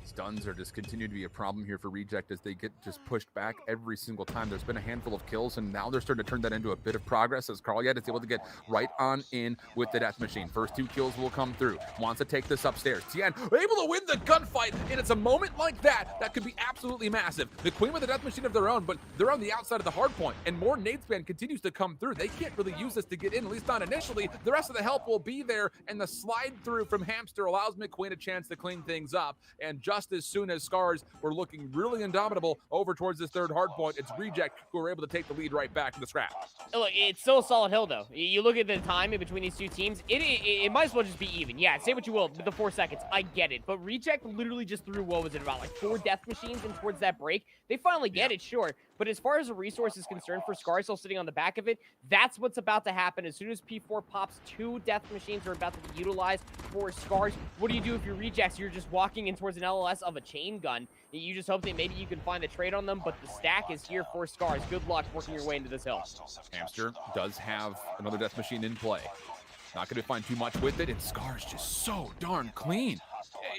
[SPEAKER 3] Stuns are just continue to be a problem here for Reject as they get just pushed back every single time. There's been a handful of kills, and now they're starting to turn that into a bit of progress as Carlyet is able to get right on in with the death machine. First 2 kills will come through. Wants to take this upstairs. Tien able to win the gunfight, and it's a moment like that that could be absolutely massive. The Queen with a death machine of their own, but they're on the outside of the hard point, and more nade span continues to come through. They can't really use this to get in, at least not initially. The rest of the help will be there, and the slide through from Hamster allows McQueen a chance to clean things up. And just as soon as Scars were looking really indomitable over towards this third hard point, it's Reject who are able to take the lead right back to the scrap.
[SPEAKER 4] Look, it's still a solid hill, though. You look at the time in between these two teams, it might as well just be even. Yeah, say what you will, the 4 seconds, I get it. But Reject literally just threw, what was it, about like 4 death machines in towards that break. They finally get it, sure. But as far as the resource is concerned for Scars still sitting on the back of it, that's what's about to happen. As soon as P4 pops, 2 death machines are about to be utilized for Scars. What do you do if you're Rejects? You're just walking in towards an LLS of a chain gun. You just hope that maybe you can find a trade on them, but the stack is here for Scars. Good luck working your way into this hill.
[SPEAKER 3] Hamster does have another death machine in play. Not going to find too much with it, and Scars just so darn clean.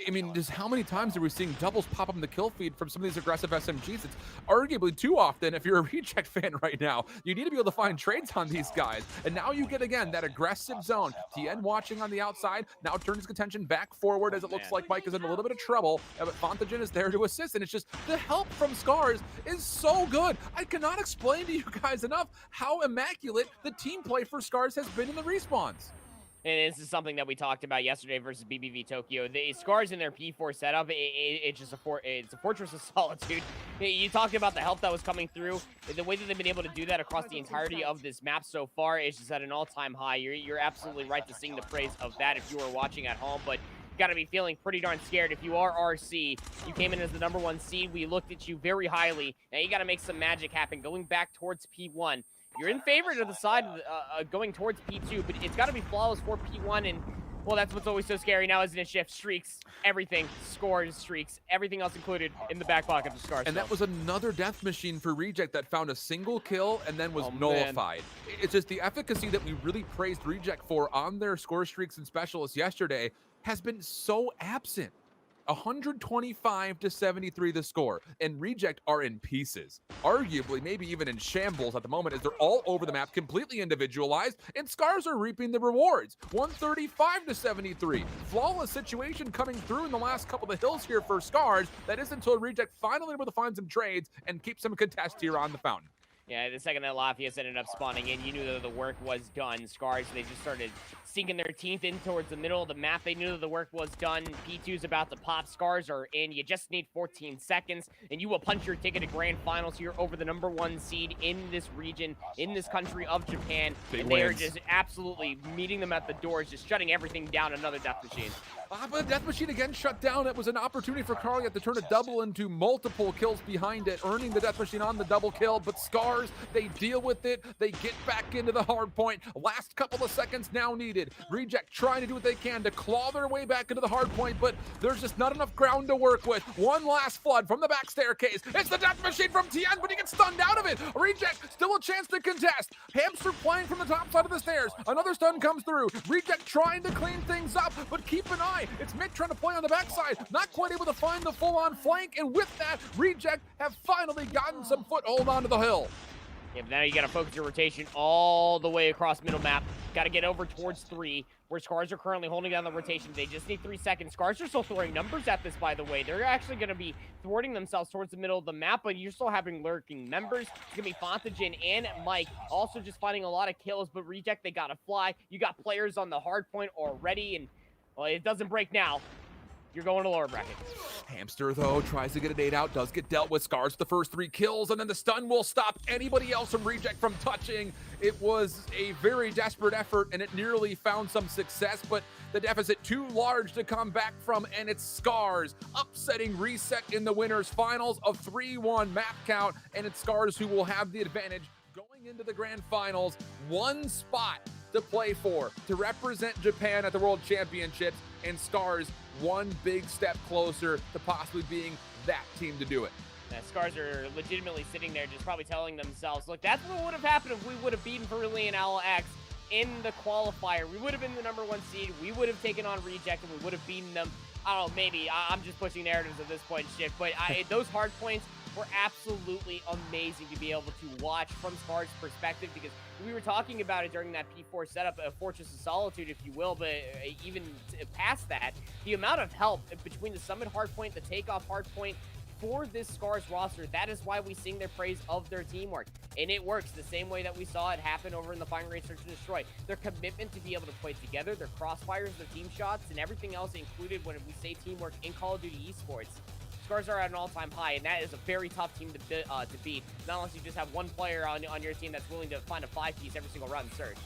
[SPEAKER 3] I mean, just how many times are we seeing doubles pop up in the kill feed from some of these aggressive SMGs? It's arguably too often if you're a Reject fan right now. You need to be able to find trades on these guys. And now you get, again, that aggressive zone. Tien watching on the outside, now turns his contention back forward as it looks like Mike is in a little bit of trouble. But Fontagen is there to assist, and it's just the help from Scars is so good. I cannot explain to you guys enough how immaculate the team play for Scars has been in the respawns.
[SPEAKER 4] And this is something that we talked about yesterday versus BBV Tokyo. The Scars in their P4 setup, it's just it's a fortress of solitude. You talked about the help that was coming through. The way that they've been able to do that across the entirety of this map so far is just at an all-time high. You're absolutely right to sing the praise of that if you are watching at home, but you got to be feeling pretty darn scared if you are RC. You came in as the #1 seed. We looked at you very highly. Now you got to make some magic happen going back towards P1. You're in favor to the side going towards P2, but it's got to be flawless for P1, and, well, that's what's always so scary now, isn't it, Shift? Streaks, everything, scores, streaks, everything else included in the back pocket of Scars.
[SPEAKER 3] And that was another death machine for Reject that found a single kill and then was nullified. It's just the efficacy that we really praised Reject for on their score streaks and specialists yesterday has been so absent. 125-73 the score, and Reject are in pieces. Arguably, maybe even in shambles at the moment, as they're all over the map, completely individualized, and Scars are reaping the rewards. 135-73. Flawless situation coming through in the last couple of hills here for Scars. That is until Reject finally able to find some trades and keep some contest here on the fountain.
[SPEAKER 4] Yeah, the second that Lafayette ended up spawning in, you knew that the work was done. Scars, they just started sinking their teeth in towards the middle of the map. They knew that the work was done. P2's about to pop. Scars are in. You just need 14 seconds, and you will punch your ticket to Grand Finals here over the #1 seed in this region, in this country of Japan.
[SPEAKER 3] Big
[SPEAKER 4] and they are
[SPEAKER 3] wins.
[SPEAKER 4] just absolutely meeting them at the doors, just shutting everything down. Another Death Machine.
[SPEAKER 3] But Death Machine again shut down. It was an opportunity for Carlyat to turn a double into multiple kills behind it, earning the Death Machine on the double kill. But Scars, they deal with it. They get back into the hard point. Last couple of seconds now needed. Reject trying to do what they can to claw their way back into the hard point, but there's just not enough ground to work with. One last flood from the back staircase. It's the Death Machine from Tien, but he gets stunned out of it. Reject still a chance to contest. Hamster playing from the top side of the stairs. Another stun comes through. Reject trying to clean things up, but keep an eye. It's Mick trying to play on the backside, not quite able to find the full-on flank, and with that, Reject have finally gotten some foothold onto the hill.
[SPEAKER 4] Yeah, but now you got to focus your rotation all the way across middle map. Got to get over towards 3, where Scars are currently holding down the rotation. They just need 3 seconds. Scars are still throwing numbers at this, by the way. They're actually going to be thwarting themselves towards the middle of the map, but you're still having lurking members. It's going to be Fontagen and Mike also just finding a lot of kills, but Reject, they got to fly. You got players on the hard point already, and, well, it doesn't break now. You're going to lower bracket.
[SPEAKER 3] Hamster, though, tries to get a nade out, does get dealt with. Scars the first 3 kills, and then the stun will stop anybody else from Reject from touching. It was a very desperate effort, and it nearly found some success, but the deficit too large to come back from, and it's Scars upsetting Reset in the winners finals of 3-1 map count, and it's Scars who will have the advantage going into the grand finals. 1 spot to play for, to represent Japan at the World Championships, and Scars 1 big step closer to possibly being that team to do it.
[SPEAKER 4] Scars are legitimately sitting there just probably telling themselves, look, that's what would have happened if we would have beaten Perulian and LX in the qualifier. We would have been the #1 seed. We would have taken on Reject, and we would have beaten them. I don't know, maybe. I'm just pushing narratives at this point, shit. But those hard points were absolutely amazing to be able to watch from Scars' perspective, because we were talking about it during that P4 setup, a Fortress of Solitude, if you will, but even past that, the amount of help between the Summit hardpoint, the Takeoff hardpoint, for this Scars roster, that is why we sing their praise of their teamwork. And it works the same way that we saw it happen over in the Fine Range Search and Destroy. Their commitment to be able to play together, their crossfires, their team shots, and everything else included when we say teamwork in Call of Duty esports. Scars are at an all-time high, and that is a very tough team to beat. Not unless you just have one player on your team that's willing to find a 5-piece every single run in Search.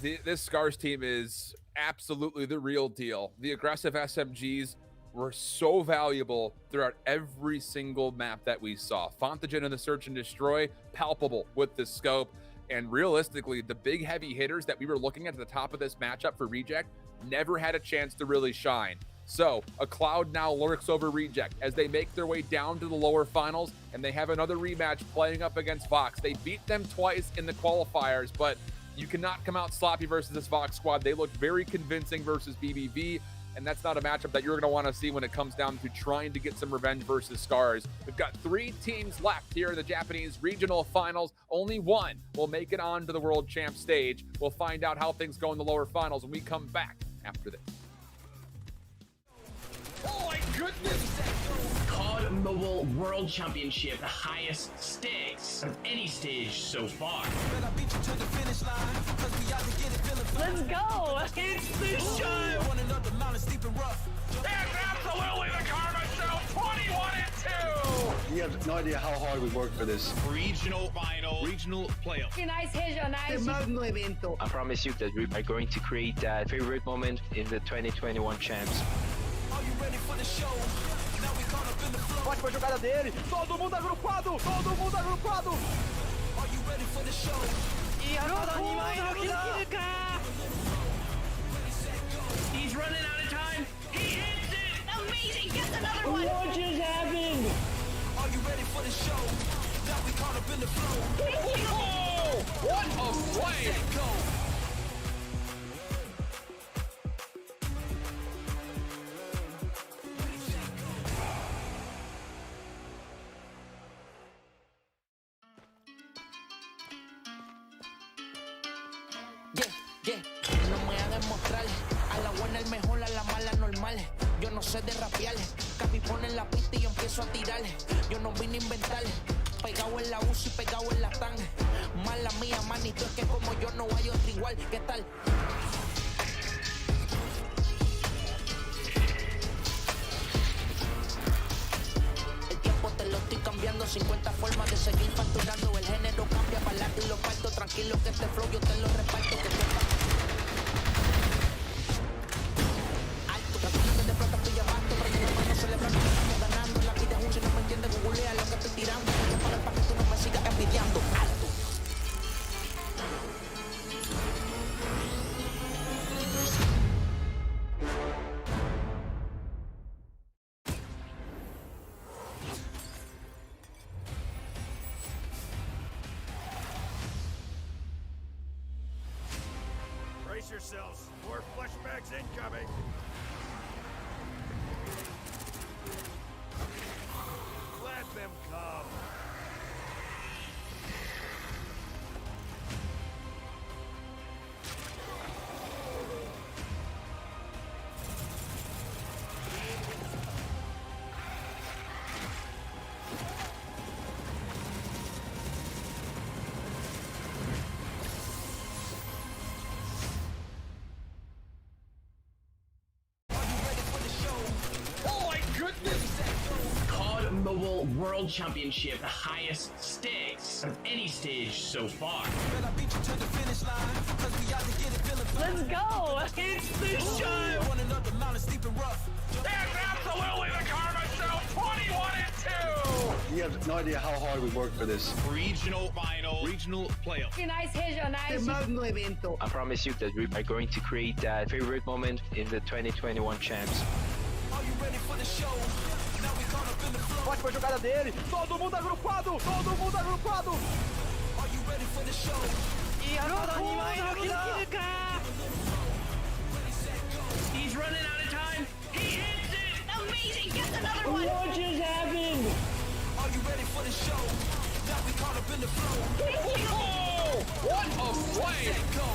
[SPEAKER 3] This Scars team is absolutely the real deal. The aggressive SMGs were so valuable throughout every single map that we saw. Fontagen in the Search and Destroy, palpable with the scope. And realistically, the big heavy hitters that we were looking at the top of this matchup for Reject never had a chance to really shine. So a cloud now lurks over Reject as they make their way down to the lower finals, and they have another rematch playing up against Vox. They beat them twice in the qualifiers, but you cannot come out sloppy versus this Vox squad. They looked very convincing versus BBV, and that's not a matchup that you're going to want to see when it comes down to trying to get some revenge versus Scars. We've got 3 teams left here in the Japanese regional finals. Only one will make it onto the World Champ stage. We'll find out how things go in the lower finals when we come back after this.
[SPEAKER 7] Oh my goodness!
[SPEAKER 11] COD Mobile World Championship, the highest stakes of any stage so far.
[SPEAKER 6] Let's go!
[SPEAKER 7] It's the show! It's absolutely the Karma Show 21-2!
[SPEAKER 8] You have no idea how hard we worked for this.
[SPEAKER 11] Regional final, regional playoff.
[SPEAKER 6] Nice regional evento.
[SPEAKER 9] I promise you that we are going to create that favorite moment in the 2021 champs.
[SPEAKER 10] Ótima jogada dele. Todo mundo agrupado! Todo mundo agrupado!
[SPEAKER 11] He's running out of time. He hits it.
[SPEAKER 6] Amazing! Gets another one!
[SPEAKER 11] What just happened?
[SPEAKER 7] Are you ready for the show? Now we caught up in the flow.
[SPEAKER 3] Oh, what a play!
[SPEAKER 5] No me ha de mostrar a la buena el mejor, a la mala normal. Yo no sé de rapear. Capi pone en la pista y yo empiezo a tirar. Yo no vine a inventar. Pegado en la UCI, pegado en la TAN. Mala mía, manito, es que como yo no hay otro igual. ¿Qué tal? El tiempo te lo estoy cambiando, 50 formas de seguir facturando. El género cambia, para y lo parto. Tranquilo que este flow yo te lo reparto. Que sepa. Alto, que de plata estoy llamando. Prende la mano celebrando que estamos ganando. La vida es un si no me entiendes, googlea lo que estoy tirando. Voy a pagar para que tú no me sigas envidiando. Alto.
[SPEAKER 12] Brace yourselves. More flashbacks incoming. Let them come.
[SPEAKER 11] COD Mobile World Championship, the highest stakes of any stage so far.
[SPEAKER 6] Let's go.
[SPEAKER 11] It's the show!
[SPEAKER 12] That's absolutely the karma show. 21-2.
[SPEAKER 8] You have no idea how hard we worked for this.
[SPEAKER 11] Regional final, regional playoff.
[SPEAKER 6] Regionais, regionais. Magno evento.
[SPEAKER 9] I promise you that we are going to create that favorite moment in the 2021 champs.
[SPEAKER 7] Are you ready for the show? Now we caught up in the flow.
[SPEAKER 10] Ótima jogada dele. Todo mundo agrupado. Todo mundo agrupado.
[SPEAKER 7] Are you ready for the show?
[SPEAKER 11] He's running out of time. He hits it!
[SPEAKER 6] Amazing. Gets another one.
[SPEAKER 11] What just happened?
[SPEAKER 7] Are you ready for the show? Now we caught up in the flow.
[SPEAKER 3] Oh, what a play!
[SPEAKER 7] Go.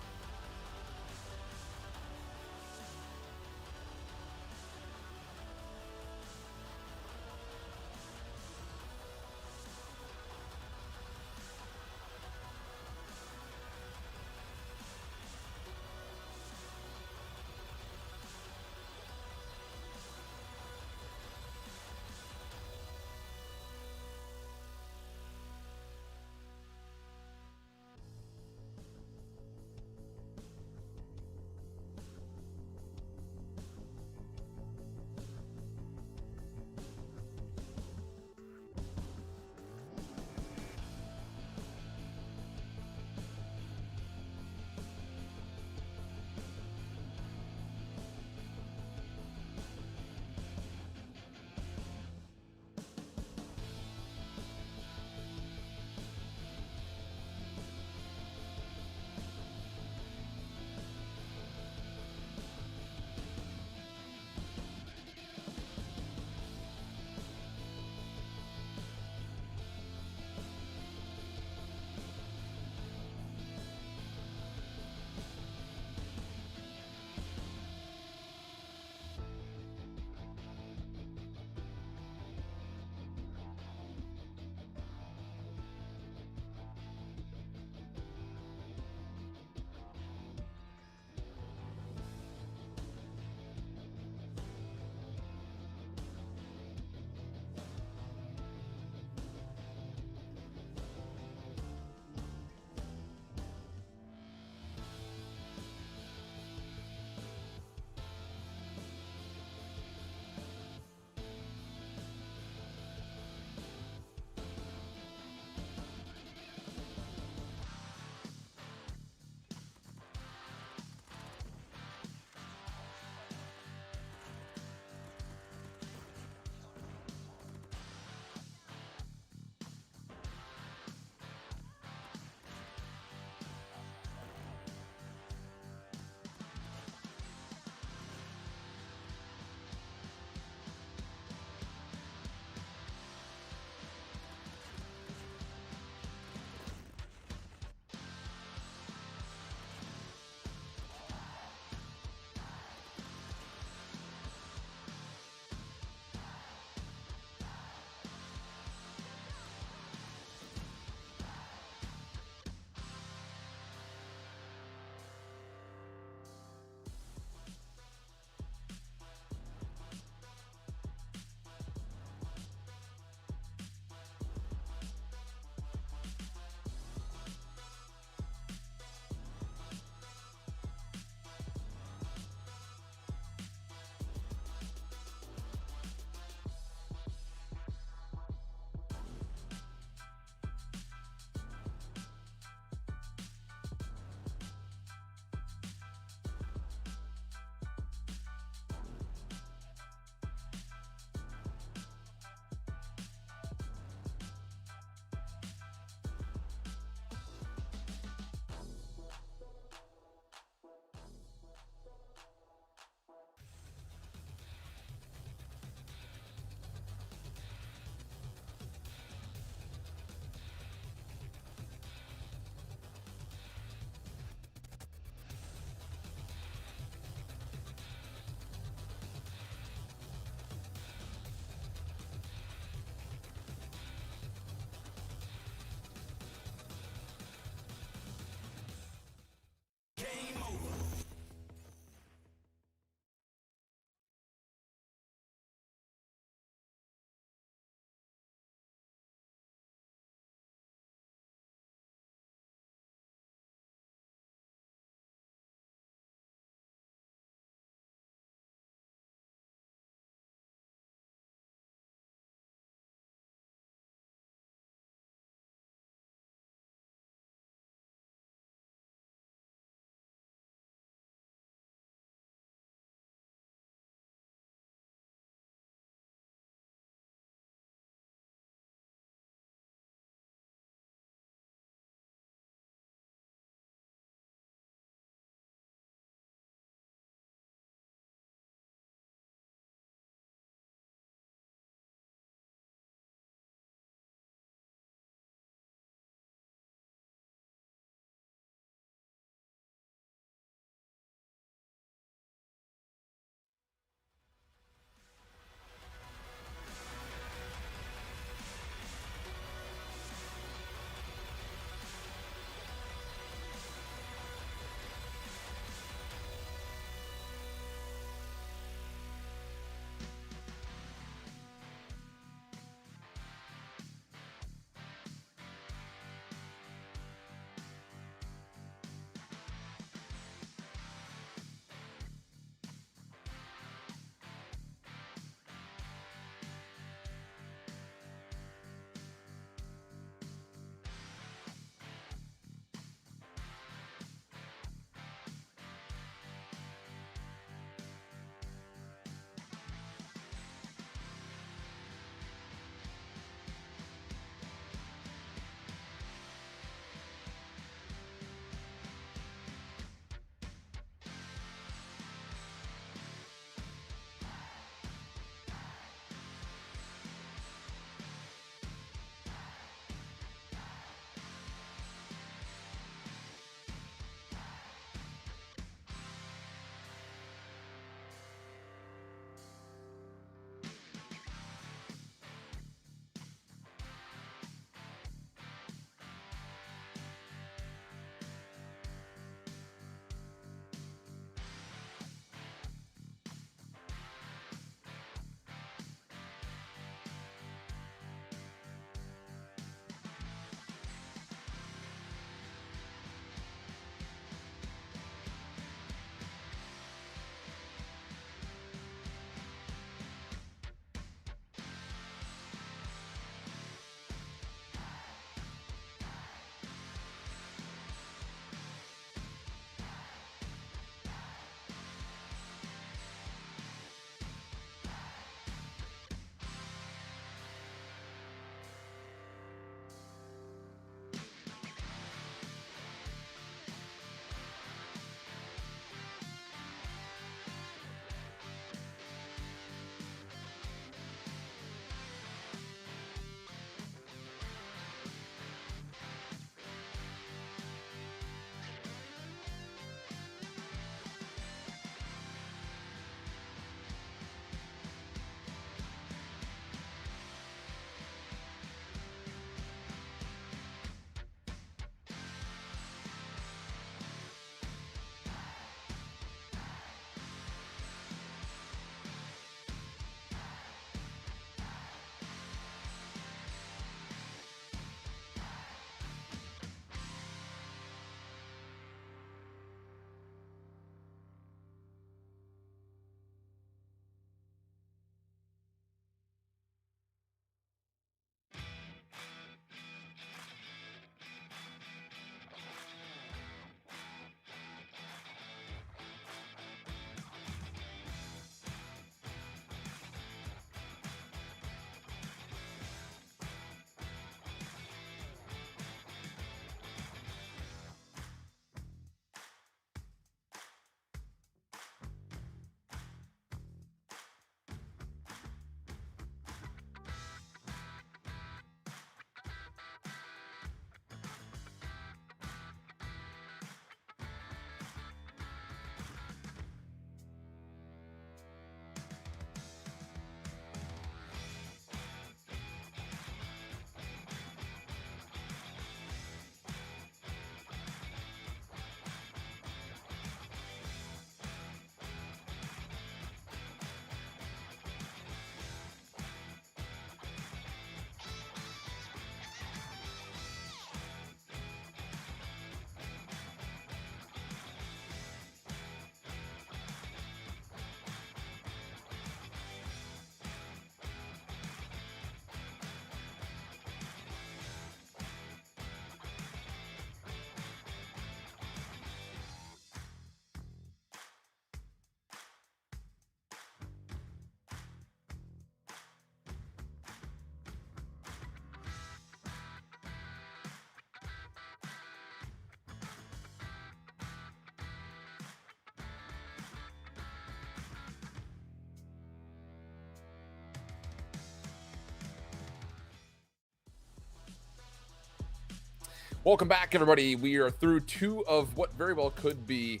[SPEAKER 3] Welcome back, everybody. We are through 2 of what very well could be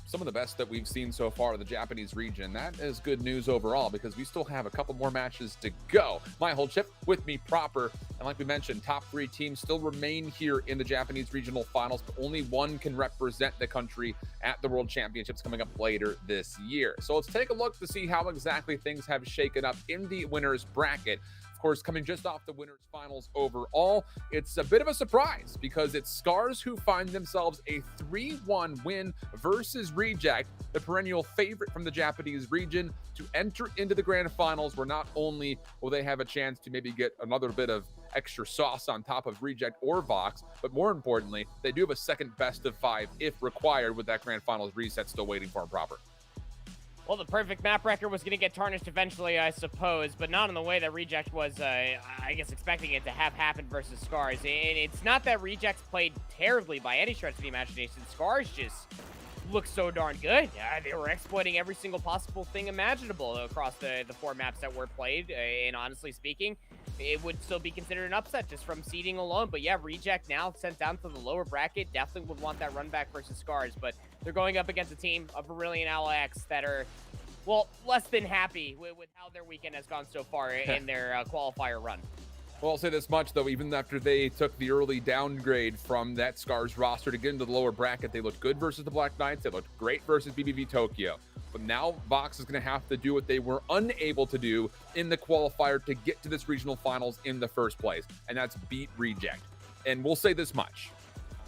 [SPEAKER 3] some of the best that we've seen so far in the Japanese region. That is good news overall because we still have a couple more matches to go. My whole chip with me proper. And like we mentioned, top 3 teams still remain here in the Japanese regional finals, but only one can represent the country at the World Championships coming up later this year. So let's take a look to see how exactly things have shaken up in the winners bracket. Of course, coming just off the winners finals overall, it's a bit of a surprise because it's Scars who find themselves a 3-1 win versus Reject, the perennial favorite from the Japanese region, to enter into the grand finals, where not only will they have a chance to maybe get another bit of extra sauce on top of Reject or Vox, but more importantly, they do have a second best of 5 if required, with that grand finals reset still waiting for them proper.
[SPEAKER 4] Well, the perfect map record was going to get tarnished eventually, I suppose, but not in the way that Reject was, I guess, expecting it to have happen versus Scars. And it's not that Rejects played terribly by any stretch of the imagination. Scars just looked so darn good. They were exploiting every single possible thing imaginable across the 4 maps that were played. And honestly speaking, it would still be considered an upset just from seeding alone. But yeah, Reject now sent down to the lower bracket definitely would want that run back versus Scars. But they're going up against a team of Brilliant LX that are, well, less than happy with how their weekend has gone so far in their qualifier run.
[SPEAKER 3] Well, I'll say this much, though. Even after they took the early downgrade from that Scars roster to get into the lower bracket, they looked good versus the Black Knights. They looked great versus BBV Tokyo. But now Vox is going to have to do what they were unable to do in the qualifier to get to this regional finals in the first place, and that's beat Reject. And we'll say this much.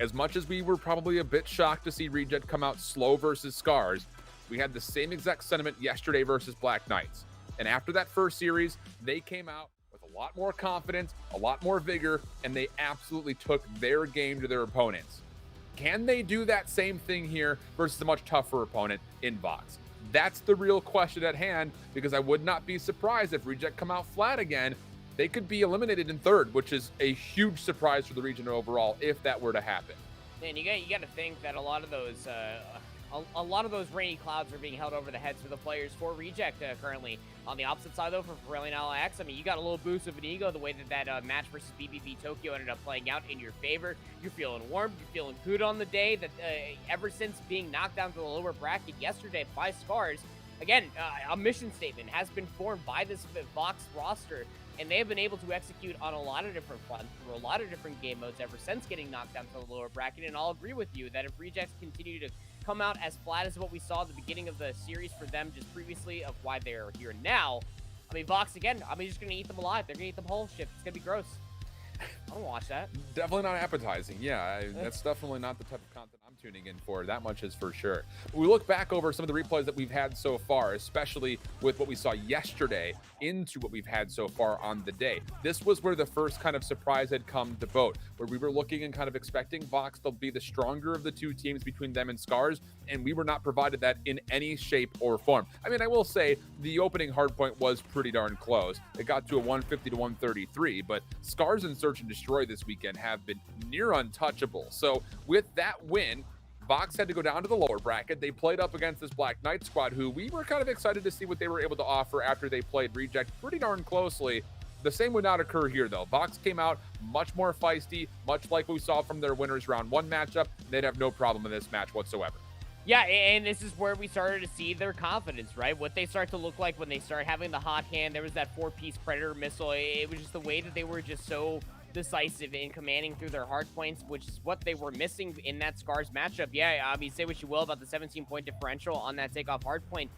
[SPEAKER 3] As much as we were probably a bit shocked to see Reject come out slow versus Scars, we had the same exact sentiment yesterday versus Black Knights. And after that first series, they came out with a lot more confidence, a lot more vigor, and they absolutely took their game to their opponents. Can they do that same thing here versus a much tougher opponent in Vox? That's the real question at hand, because I would not be surprised if Reject come out flat again. They could be eliminated in third, which is a huge surprise for the region overall if that were to happen.
[SPEAKER 4] Man, you got to think that a lot of those rainy clouds are being held over the heads for the players for Reject currently. On the opposite side, though, for Brilliant LX, I mean, you got a little boost of an ego the way that match versus BBV Tokyo ended up playing out in your favor. You're feeling warm, you're feeling good on the day. That ever since being knocked down to the lower bracket yesterday by Scars, again, a mission statement has been formed by this Vox roster, and they have been able to execute on a lot of different fronts through a lot of different game modes ever since getting knocked down to the lower bracket. And I'll agree with you that if Rejects continue to come out as flat as what we saw at the beginning of the series for them just previously of why they're here now, I mean, Vox, again, I mean, just going to eat them alive. They're going to eat them whole. Shit, it's going to be gross. I don't watch that.
[SPEAKER 3] Definitely not appetizing. Yeah, that's definitely not the type of content I'm tuning in for. That much is for sure. We look back over some of the replays that we've had so far, especially with what we saw yesterday into what we've had so far on the day. This was where the first kind of surprise had come to vote, where we were looking and kind of expecting Vox to be the stronger of the 2 teams between them and Scars, and we were not provided that in any shape or form. I mean, I will say the opening hardpoint was pretty darn close. It got to a 150 to 133, but Scars and Search and Destroy this weekend have been near untouchable. So with that win, Vox had to go down to the lower bracket. They played up against this Black Knight squad, who we were kind of excited to see what they were able to offer after they played Reject pretty darn closely. The same would not occur here, though. Vox came out much more feisty, much like we saw from their winners round 1 matchup. They'd have no problem in this match whatsoever.
[SPEAKER 4] Yeah, and this is where we started to see their confidence, right? What they start to look like when they start having the hot hand. There was that 4-piece Predator missile. It was just the way that they were just so decisive in commanding through their hard points, which is what they were missing in that Scars matchup. Yeah, I mean, say what you will about the 17-point differential on that takeoff hard point.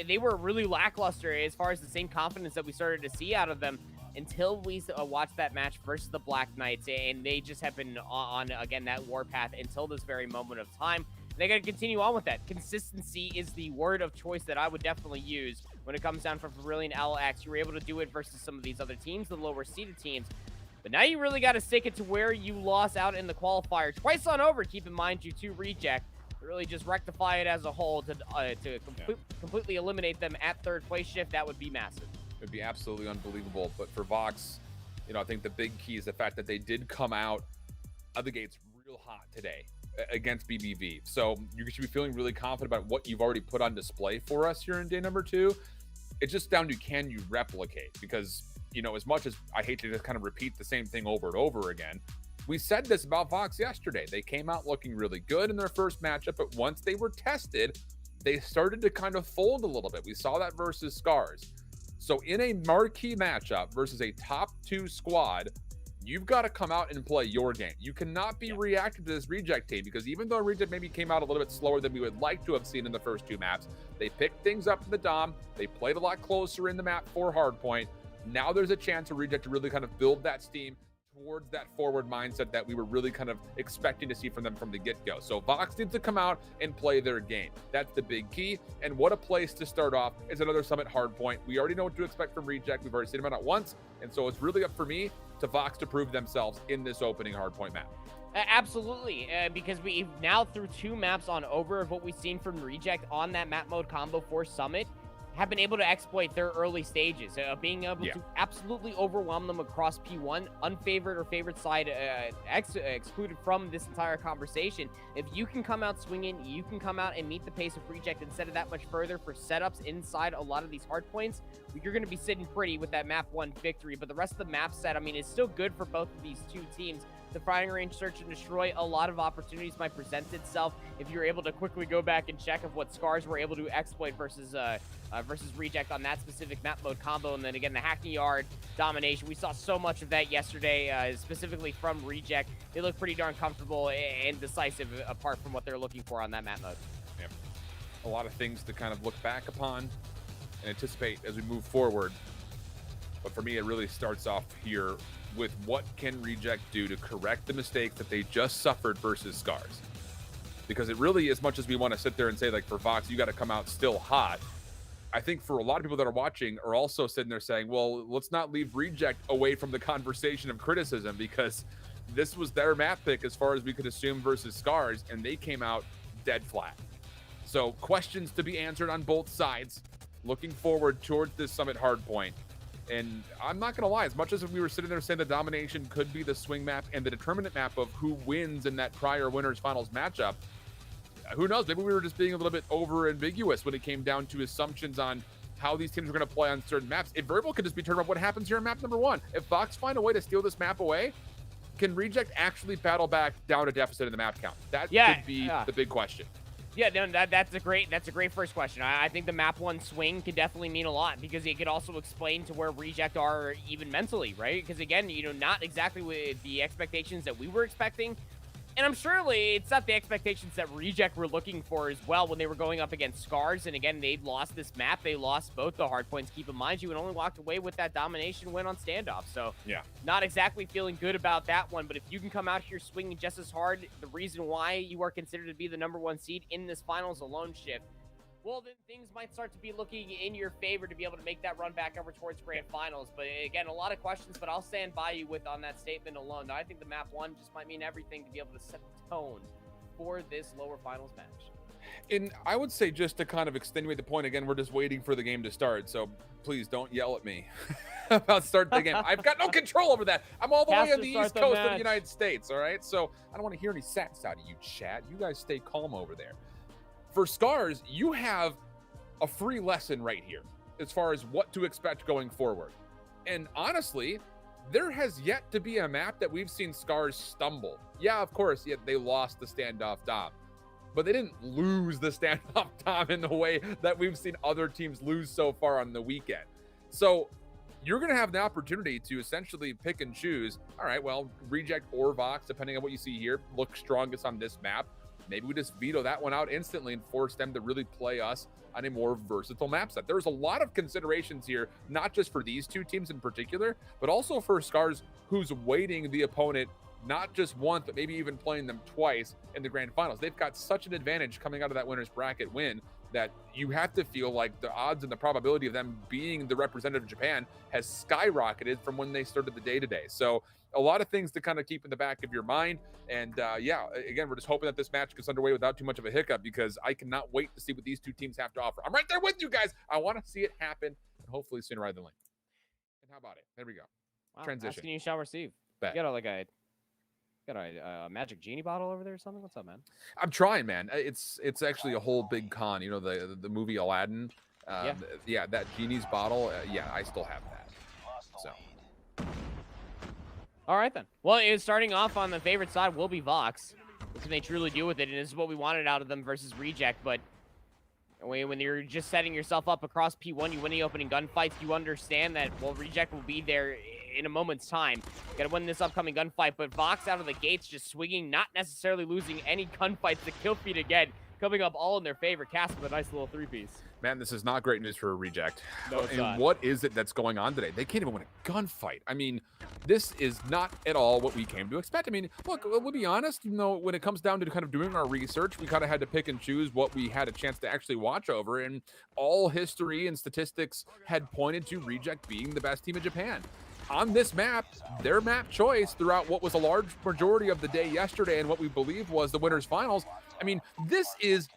[SPEAKER 4] They were really lackluster as far as the same confidence that we started to see out of them until we watched that match versus the Black Knights, and they just have been on, again, that warpath until this very moment of time. They got to continue on with that. Consistency is the word of choice that I would definitely use when it comes down from Brilliant LX. You were able to do it versus some of these other teams, the lower seeded teams. But now you really got to stick it to where you lost out in the qualifier twice on over. Keep in mind, you 2 Reject. Really just rectify it as a whole to completely eliminate them at third place shift. That would be massive.
[SPEAKER 3] It would be absolutely unbelievable. But for Vox, you know, I think the big key is the fact that they did come out of the gates real hot today against BBV. So you should be feeling really confident about what you've already put on display for us here in day number 2. It's just down to, can you replicate? Because, you know, as much as I hate to just kind of repeat the same thing over and over again, We said this about Vox yesterday. They came out looking really good in their first matchup, but once they were tested, they started to kind of fold a little bit. We saw that versus Scars. So in a marquee matchup versus a top 2 squad, you've got to come out and play your game. You cannot be reactive to this Reject team, because even though Reject maybe came out a little bit slower than we would like to have seen in the first 2 maps, they picked things up in the Dom. They played a lot closer in the map for Hardpoint. Now there's a chance for Reject to really kind of build that steam towards that forward mindset that we were really kind of expecting to see from them from the get-go. So Vox needs to come out and play their game. That's the big key. And what a place to start off is another Summit Hardpoint. We already know what to expect from Reject. We've already seen them out once. And so it's really up for me to Vox to prove themselves in this opening Hardpoint map.
[SPEAKER 4] Absolutely, because we now through 2 maps on over of what we've seen from Reject on that map mode combo for Summit, have been able to exploit their early stages, being able to absolutely overwhelm them across P1, unfavored or favored side excluded from this entire conversation. If you can come out swinging, you can come out and meet the pace of Reject and set it that much further for setups inside a lot of these hard points, you're going to be sitting pretty with that map 1 victory. But the rest of the map set, I mean, is still good for both of these 2 teams. The firing range search and destroy, a lot of opportunities might present itself if you're able to quickly go back and check of what Scars were able to exploit versus Reject on that specific map mode combo. And then again, the hacking yard domination, we saw so much of that yesterday, specifically from Reject. They look pretty darn comfortable and decisive apart from what they're looking for on that map mode.
[SPEAKER 3] Yeah. A lot of things to kind of look back upon and anticipate as we move forward. But for me, it really starts off here with what can Reject do to correct the mistakes that they just suffered versus Scars. Because it really, as much as we want to sit there and say, like, for Vox, you got to come out still hot, I think for a lot of people that are watching are also sitting there saying, well, let's not leave Reject away from the conversation of criticism, because this was their map pick as far as we could assume versus Scars, and they came out dead flat. So questions to be answered on both sides. Looking forward towards this Summit Hardpoint. And I'm not going to lie, as much as we were sitting there saying the domination could be the swing map and the determinant map of who wins in that prior winners finals matchup, who knows, maybe we were just being a little bit over ambiguous when it came down to assumptions on how these teams were going to play on certain maps. It very well could just be turned around what happens here in map number 1. If Vox find a way to steal this map away, can Reject actually battle back down a deficit in the map count? That could be the big question.
[SPEAKER 4] Yeah, no, that's a great first question. I think the map 1 swing could definitely mean a lot, because it could also explain to where Reject are even mentally, right? Because again, you know, not exactly with the expectations that we were expecting. And I'm surely it's not the expectations that Reject were looking for as well when they were going up against Scars. And again, they lost this map. They lost both the hard points, keep in mind, you, and only walked away with that domination win on standoff. So yeah, not exactly feeling good about that one. But if you can come out here swinging just as hard, the reason why you are considered to be the #1 seed in this finals alone shift, well, then things might start to be looking in your favor to be able to make that run back over towards grand finals. But again, a lot of questions, but I'll stand by you with on that statement alone. Now, I think the map 1 just might mean everything to be able to set the tone for this lower finals match.
[SPEAKER 3] And I would say, just to kind of extenuate the point, again, we're just waiting for the game to start. So please don't yell at me about starting the game. I've got no control over that. I'm all the way on the East Coast of the United States, all right? So I don't want to hear any sass out of you, chat. You guys stay calm over there. For Scars, you have a free lesson right here as far as what to expect going forward. And honestly, there has yet to be a map that we've seen Scars stumble. Yeah, of course, they lost the standoff Dom, but they didn't lose the standoff Dom in the way that we've seen other teams lose so far on the weekend. So you're going to have the opportunity to essentially pick and choose. All right, well, Reject or Vox, depending on what you see here, look strongest on this map. Maybe we just veto that one out instantly and force them to really play us on a more versatile map set. There's a lot of considerations here, not just for these 2 teams in particular, but also for Scars, who's waiting the opponent not just once, but maybe even playing them twice in the grand finals. They've got such an advantage coming out of that winner's bracket win that you have to feel like the odds and the probability of them being the representative of Japan has skyrocketed from when they started the day today. So a lot of things to kind of keep in the back of your mind. And yeah, again, we're just hoping that this match gets underway without too much of a hiccup, because I cannot wait to see what these 2 teams have to offer. I'm right there with you guys. I want to see it happen, and hopefully sooner rather than later. And how about it? There we go.
[SPEAKER 4] Wow,
[SPEAKER 3] transition.
[SPEAKER 4] Asking you shall receive.
[SPEAKER 3] Bet.
[SPEAKER 4] You got a magic genie bottle over there or something? What's up, man?
[SPEAKER 3] I'm trying, man. It's actually a whole big con. You know, the movie Aladdin. Yeah, that genie's bottle. Yeah, I still have that. So
[SPEAKER 4] All right, then. Well, it was starting off on the favorite side will be Vox. What can they truly do with it? And this is what we wanted out of them versus Reject. But when you're just setting yourself up across P1, you win the opening gunfights, you understand that, well, Reject will be there in a moment's time. Got to win this upcoming gunfight. But Vox out of the gates just swinging, not necessarily losing any gunfights. The kill feed again coming up all in their favor. Cast with a nice little 3-piece.
[SPEAKER 3] Man, this is not great news for a Reject.
[SPEAKER 4] No, it's
[SPEAKER 3] and
[SPEAKER 4] not.
[SPEAKER 3] What is it that's going on today? They can't even win a gunfight. I mean, this is not at all what we came to expect. I mean, look, we'll be honest, you know, when it comes down to kind of doing our research, we kind of had to pick and choose what we had a chance to actually watch over, and all history and statistics had pointed to Reject being the best team in Japan. On this map, their map choice throughout what was a large majority of the day yesterday and what we believe was the winners finals, I mean, this is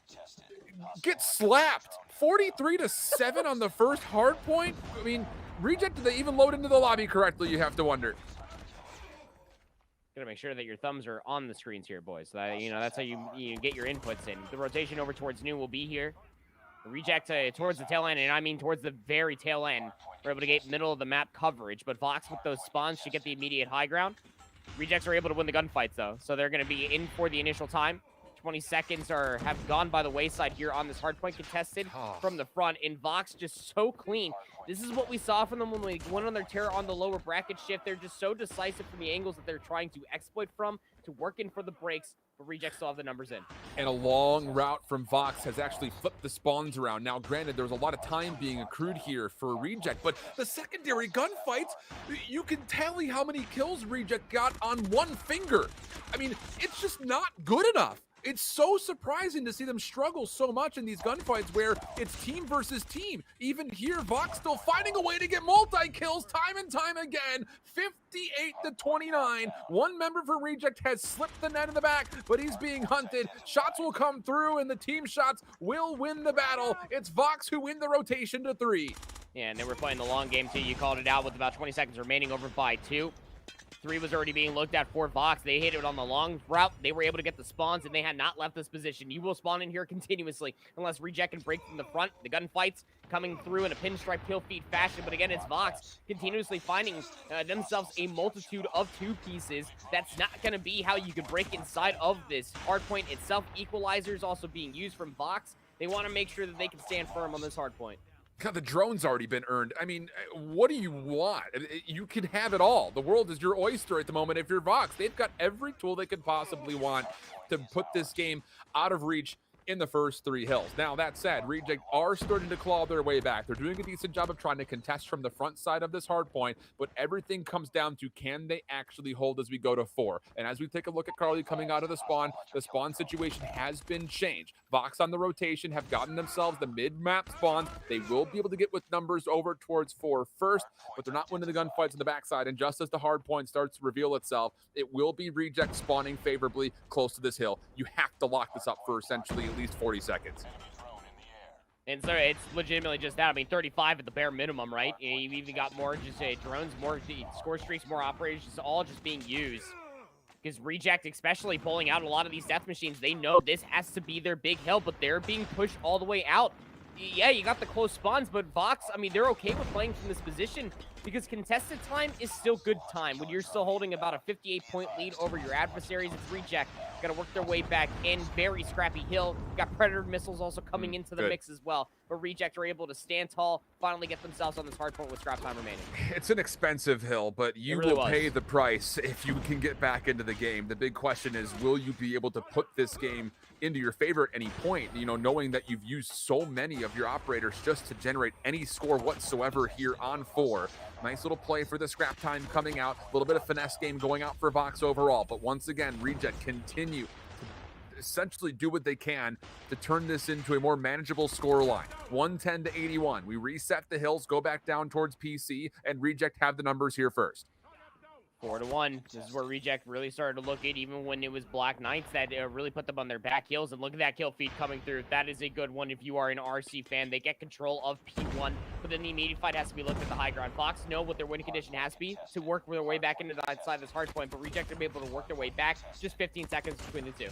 [SPEAKER 3] get slapped 43-7 on the first hard point. I mean, Reject, did they even load into the lobby correctly, you have to wonder.
[SPEAKER 4] Gotta make sure that your thumbs are on the screens here, boys. That, you know, that's how you get your inputs in. The rotation over towards New will be here. Reject towards the tail end, and I mean towards the very tail end. We're able to get middle of the map coverage, but Vox with those spawns should get the immediate high ground. Rejects are able to win the gunfights, though, so they're going to be in for the initial time. 20 seconds have gone by the wayside here on this hardpoint contested from the front, and Vox just so clean. This is what we saw from them when we went on their terror on the lower bracket shift. They're just so decisive from the angles that they're trying to exploit from to work in for the breaks, but Reject still have the numbers in.
[SPEAKER 3] And a long route from Vox has actually flipped the spawns around. Now, granted, there was a lot of time being accrued here for Reject, but the secondary gunfights, you can tally how many kills Reject got on one finger. I mean, it's just not good enough. It's so surprising to see them struggle so much in these gunfights where it's team versus team. Even here, Vox still finding a way to get multi-kills time and time again. 58-29. One member for Reject has slipped the net in the back, but he's being hunted. Shots will come through, and the team shots will win the battle. It's Vox who win the rotation to 3.
[SPEAKER 4] Yeah, and they were playing the long game, too. You called it out with about 20 seconds remaining over by 2. 3 was already being looked at for Vox. They hit it on the long route. They were able to get the spawns, and they had not left this position. You will spawn in here continuously unless Reject can break from the front. The gunfights coming through in a pinstripe kill feed fashion, but again, it's Vox continuously finding themselves a multitude of 2 pieces. That's not going to be how you can break inside of this hardpoint itself. Equalizers also being used from Vox. They want to make sure that they can stand firm on this hardpoint.
[SPEAKER 3] God, the drone's already been earned. I mean, what do you want? You can have it all. The world is your oyster at the moment if you're Vox. They've got every tool they could possibly want to put this game out of reach in the first 3 hills. Now, that said, Reject are starting to claw their way back. They're doing a decent job of trying to contest from the front side of this hard point, but everything comes down to can they actually hold as we go to 4. And as we take a look at Carly coming out of the spawn situation has been changed. Vox on the rotation have gotten themselves the mid-map spawns. They will be able to get with numbers over towards 4 first, but they're not winning the gunfights on the backside. And just as the hard point starts to reveal itself, it will be Reject spawning favorably close to this hill. You have to lock this up for essentially at least 40 seconds.
[SPEAKER 4] And so it's legitimately just that. I mean, 35 at the bare minimum, right? You've even got more just drones, more score streaks, more operators, just all just being used. Because Reject, especially pulling out a lot of these death machines, they know this has to be their big hill, but they're being pushed all the way out. Yeah, you got the close spawns, but Vox, I mean, they're okay with playing from this position because contested time is still good time. When you're still holding about a 58-point lead over your adversaries, it's Reject. Got to work their way back in. Very scrappy hill. Got Predator missiles also coming into the mix as well. But Reject are able to stand tall, finally get themselves on this hard point with scrap time remaining.
[SPEAKER 3] It's an expensive hill, but you will pay the price if you can get back into the game. The big question is, will you be able to put this game into your favor at any point, you know, knowing that you've used so many of your operators just to generate any score whatsoever here on 4. Nice little play for the scrap time coming out. A little bit of finesse game going out for Vox overall. But once again, Reject continue to essentially do what they can to turn this into a more manageable score line. 110-81. We reset the hills, go back down towards PC, and Reject have the numbers here first.
[SPEAKER 4] 4-1. This is where Reject really started to look at, even when it was Black Knights, that really put them on their back heels. And look at that kill feed coming through. That is a good one if you are an RC fan. They get control of P1, but then the immediate fight has to be looked at the high ground. Fox know what their winning condition has to be to work their way back into the side of this hard point, but Reject will be able to work their way back. Just 15 seconds between the 2.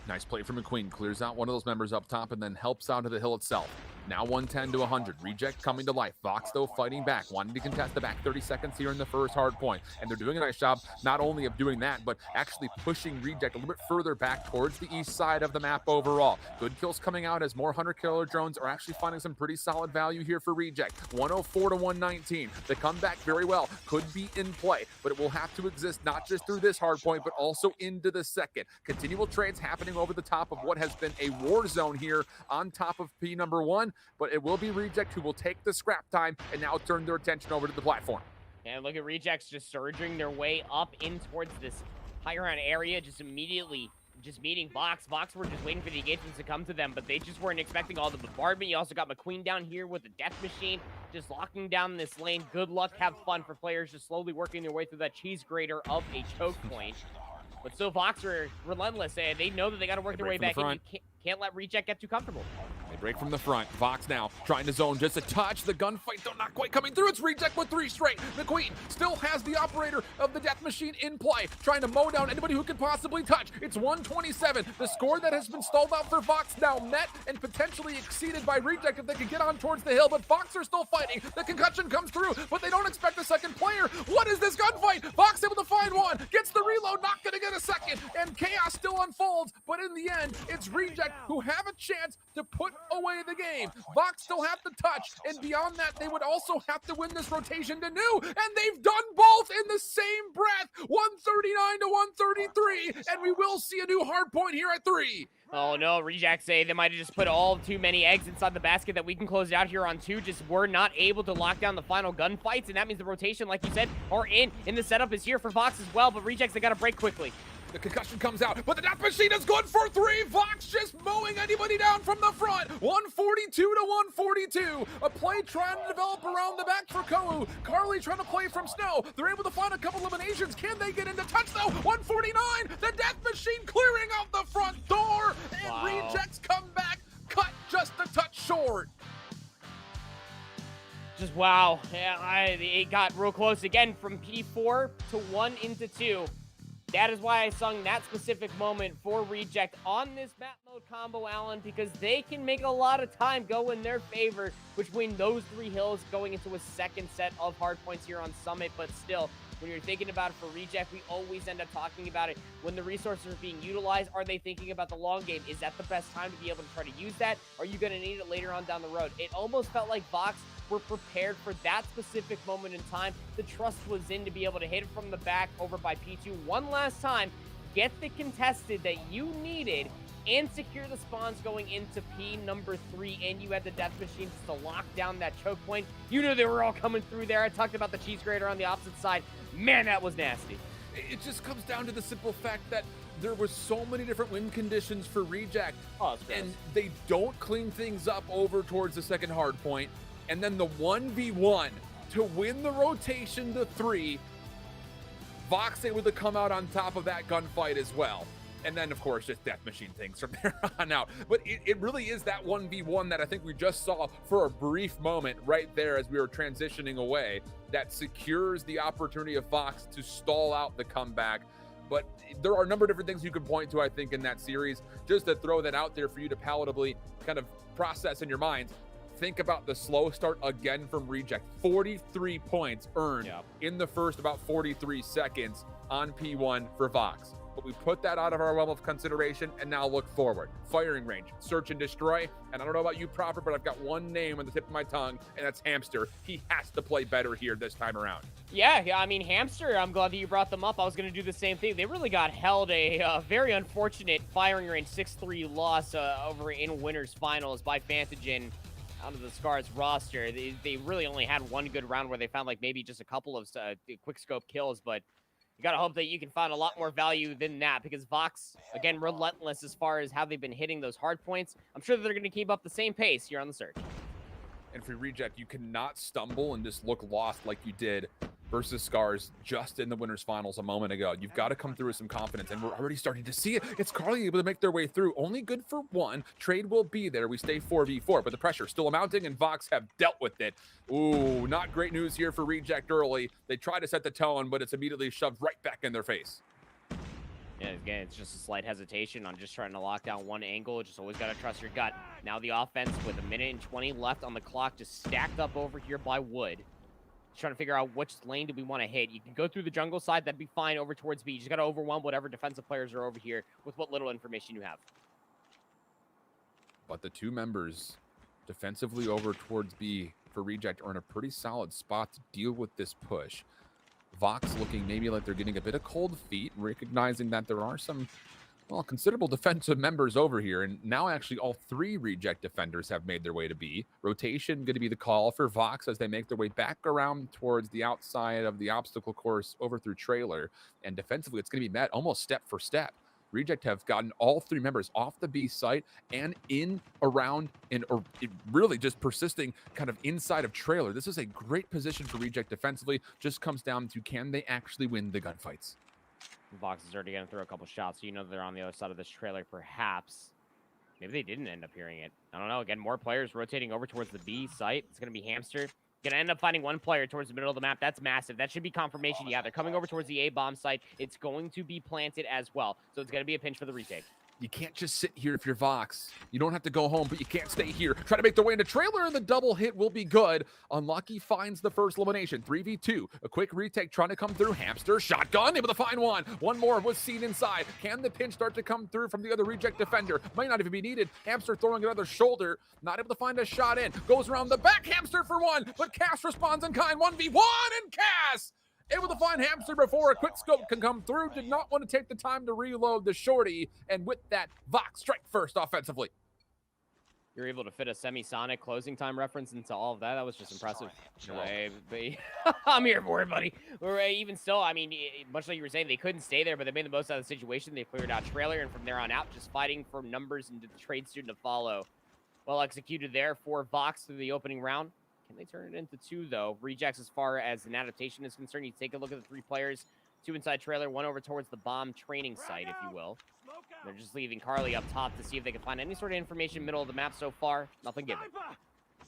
[SPEAKER 3] Nice play from McQueen. Clears out one of those members up top and then helps out to the hill itself. Now 110 to 100. Reject coming to life. Vox, though, fighting back, wanting to contest the back. 30 seconds here in the first hard point. And they're doing a nice job not only of doing that, but actually pushing Reject a little bit further back towards the east side of the map overall. Good kills coming out as more hunter-killer drones are actually finding some pretty solid value here for Reject. 104 to 119. The comeback very well could be in play, but it will have to exist not just through this hard point, but also into the second. Continual trades happening over the top of what has been a war zone here on top of P number 1. But it will be Reject who will take the scrap time and now turn their attention over to the platform.
[SPEAKER 4] And look at Rejects just surging their way up in towards this high ground area, just immediately just meeting Vox. Vox were just waiting for the engagements to come to them, but they just weren't expecting all the bombardment. You also got McQueen down here with the death machine, just locking down this lane. Good luck, have fun for players just slowly working their way through that cheese grater of a choke point. But still, Vox are relentless, and they know that they got to work their way back in. You can't let Reject get too comfortable.
[SPEAKER 3] They break from the front. Vox now trying to zone just a touch. The gunfight, though, not quite coming through. It's Reject with 3 straight. McQueen still has the operator of the death machine in play, trying to mow down anybody who could possibly touch. It's 127. The score that has been stalled out for Vox now met and potentially exceeded by Reject if they could get on towards the hill, but Vox are still fighting. The concussion comes through, but they don't expect a second player. What is this gunfight? Vox able to find one, gets the reload, not going to get a second, and chaos still unfolds, but in the end, it's Reject who have a chance to put away the game. Vox still have to touch, and beyond that, they would also have to win this rotation to new, and they've done both in the same breath. 139 to 133, and we will see a new hard point here at 3.
[SPEAKER 4] Oh no, Rejects say they might have just put all too many eggs inside the basket that we can close it out here on 2. Just were not able to lock down the final gunfights, and that means the rotation, like you said, are in. And the setup is here for Vox as well, but Rejects, they got to break quickly.
[SPEAKER 3] The concussion comes out, but the death machine is good for 3. Vox just mowing anybody down from the front. 142 to 142. A play trying to develop around the back for Kohu. Carly trying to play from Snow. They're able to find a couple eliminations. Can they get into touch though? 149. The death machine clearing out the front door. And Rejects come back, cut just a touch short.
[SPEAKER 4] Just wow. Yeah, it got real close again from P4 to 1 into 2. That is why I sung that specific moment for Reject on this map mode combo, Alan, because they can make a lot of time go in their favor between those 3 hills going into a second set of hard points here on Summit. But still, when you're thinking about it for Reject, we always end up talking about it. When the resources are being utilized, are they thinking about the long game? Is that the best time to be able to try to use that? Are you going to need it later on down the road? It almost felt like Vox were prepared for that specific moment in time. The trust was in to be able to hit it from the back over by P2 one last time, get the contested that you needed, and secure the spawns going into P number 3, and you had the death machines to lock down that choke point. You knew they were all coming through there. I talked about the cheese grater on the opposite side. Man, that was nasty.
[SPEAKER 3] It just comes down to the simple fact that there were so many different win conditions for Reject, and they don't clean things up over towards the second hard point. And then the 1v1 to win the rotation to 3, Vox able to come out on top of that gunfight as well. And then, of course, just death machine things from there on out. But it really is that 1v1 that I think we just saw for a brief moment right there as we were transitioning away that secures the opportunity of Vox to stall out the comeback. But there are a number of different things you can point to, I think, in that series. Just to throw that out there for you to palatably kind of process in your minds. Think about the slow start again from Reject. 43 points earned in the first about 43 seconds on P1 for Vox. But we put that out of our realm of consideration and now look forward. Firing range, search and destroy. And I don't know about you, Prophet, but I've got one name on the tip of my tongue, and that's Hamster. He has to play better here this time around.
[SPEAKER 4] Yeah, I mean, Hamster, I'm glad that you brought them up. I was going to do the same thing. They really got held a very unfortunate firing range 6-3 loss over in Winners Finals by Fantagen. Out of the Scars roster, they really only had one good round where they found like maybe just a couple of quick scope kills, but you gotta hope that you can find a lot more value than that, because Vox, again, relentless as far as how they've been hitting those hard points. I'm sure that they're gonna keep up the same pace here on the search.
[SPEAKER 3] And for Reject, you cannot stumble and just look lost like you did versus Scars just in the Winners Finals a moment ago. You've got to come through with some confidence, and we're already starting to see it. It's Carly able to make their way through. Only good for 1. Trade will be there. We stay 4v4, but the pressure still mounting, and Vox have dealt with it. Ooh, not great news here for Reject early. They try to set the tone, but it's immediately shoved right back in their face.
[SPEAKER 4] Yeah, again, it's just a slight hesitation on just trying to lock down one angle. Just always got to trust your gut. Now the offense with 1:20 left on the clock, just stacked up over here by Wood. Just trying to figure out which lane do we want to hit. You can go through the jungle side. That'd be fine over towards B. You just got to overwhelm whatever defensive players are over here with what little information you have.
[SPEAKER 3] But the two members defensively over towards B for Reject are in a pretty solid spot to deal with this push. Vox looking maybe like they're getting a bit of cold feet, recognizing that there are some, well, considerable defensive members over here. And now actually all three Reject defenders have made their way to B. Rotation going to be the call for Vox as they make their way back around towards the outside of the obstacle course over through trailer. And defensively, it's going to be met almost step for step. Reject have gotten all three members off the B site and in, around, and really just persisting kind of inside of trailer. This is a great position for Reject defensively. Just comes down to, can they actually win the gunfights?
[SPEAKER 4] Vox is already going to throw a couple shots, so you know they're on the other side of this trailer, perhaps. Maybe they didn't end up hearing it. I don't know. Again, more players rotating over towards the B site. It's going to be Hamster. Going to end up finding one player towards the middle of the map. That's massive. That should be confirmation. Yeah, they're coming over towards the A bomb site. It's going to be planted as well. So it's going to be a pinch for the retake.
[SPEAKER 3] You can't just sit here if you're Vox. You don't have to go home, but you can't stay here. Try to make their way into trailer, and the double hit will be good. Unlucky finds the first elimination. 3v2. A quick retake trying to come through. Hamster, shotgun, able to find one. One more was seen inside. Can the pinch start to come through from the other Reject defender? Might not even be needed. Hamster throwing another shoulder. Not able to find a shot in. Goes around the back. Hamster for one, but Cass responds in kind. 1v1, and Cass able to find Hamster before a quick scope can come through. Did not want to take the time to reload the shorty. And with that, Vox strike first offensively.
[SPEAKER 4] You're able to fit a semi-sonic closing time reference into all of that. That was just impressive. I'm here for it, buddy. Even still, I mean, much like you were saying, they couldn't stay there, but they made the most out of the situation. They cleared out trailer, and from there on out, just fighting for numbers and the trade student to follow. Well executed there for Vox through the opening round. Can they turn it into two, though? Rejects, as far as an adaptation is concerned, you take a look at the three players. Two inside trailer, one over towards the bomb training site, if you will. They're just leaving Carly up top to see if they can find any sort of information middle of the map so far. Nothing given.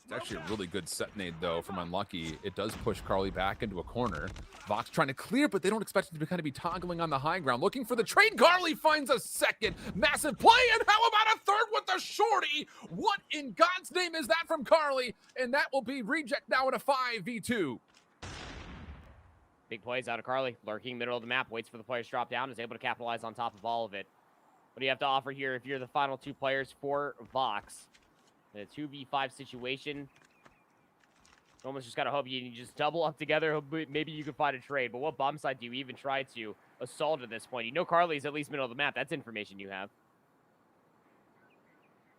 [SPEAKER 3] It's actually a really good set nade, though, from Unlucky. It does push Carly back into a corner. Vox trying to clear, but they don't expect it to kind of be toggling on the high ground. Looking for the trade. Carly finds a second. Massive play, and how about a third with the shorty? What in God's name is that from Carly? And that will be Reject now in a 5v2.
[SPEAKER 4] Big plays out of Carly. Lurking middle of the map. Waits for the players to drop down. Is able to capitalize on top of all of it. What do you have to offer here if you're the final two players for Vox? In a 2v5 situation, you almost just got to hope you just double up together. Maybe you can find a trade. But what bomb site do you even try to assault at this point? You know Carly's at least middle of the map. That's information you have.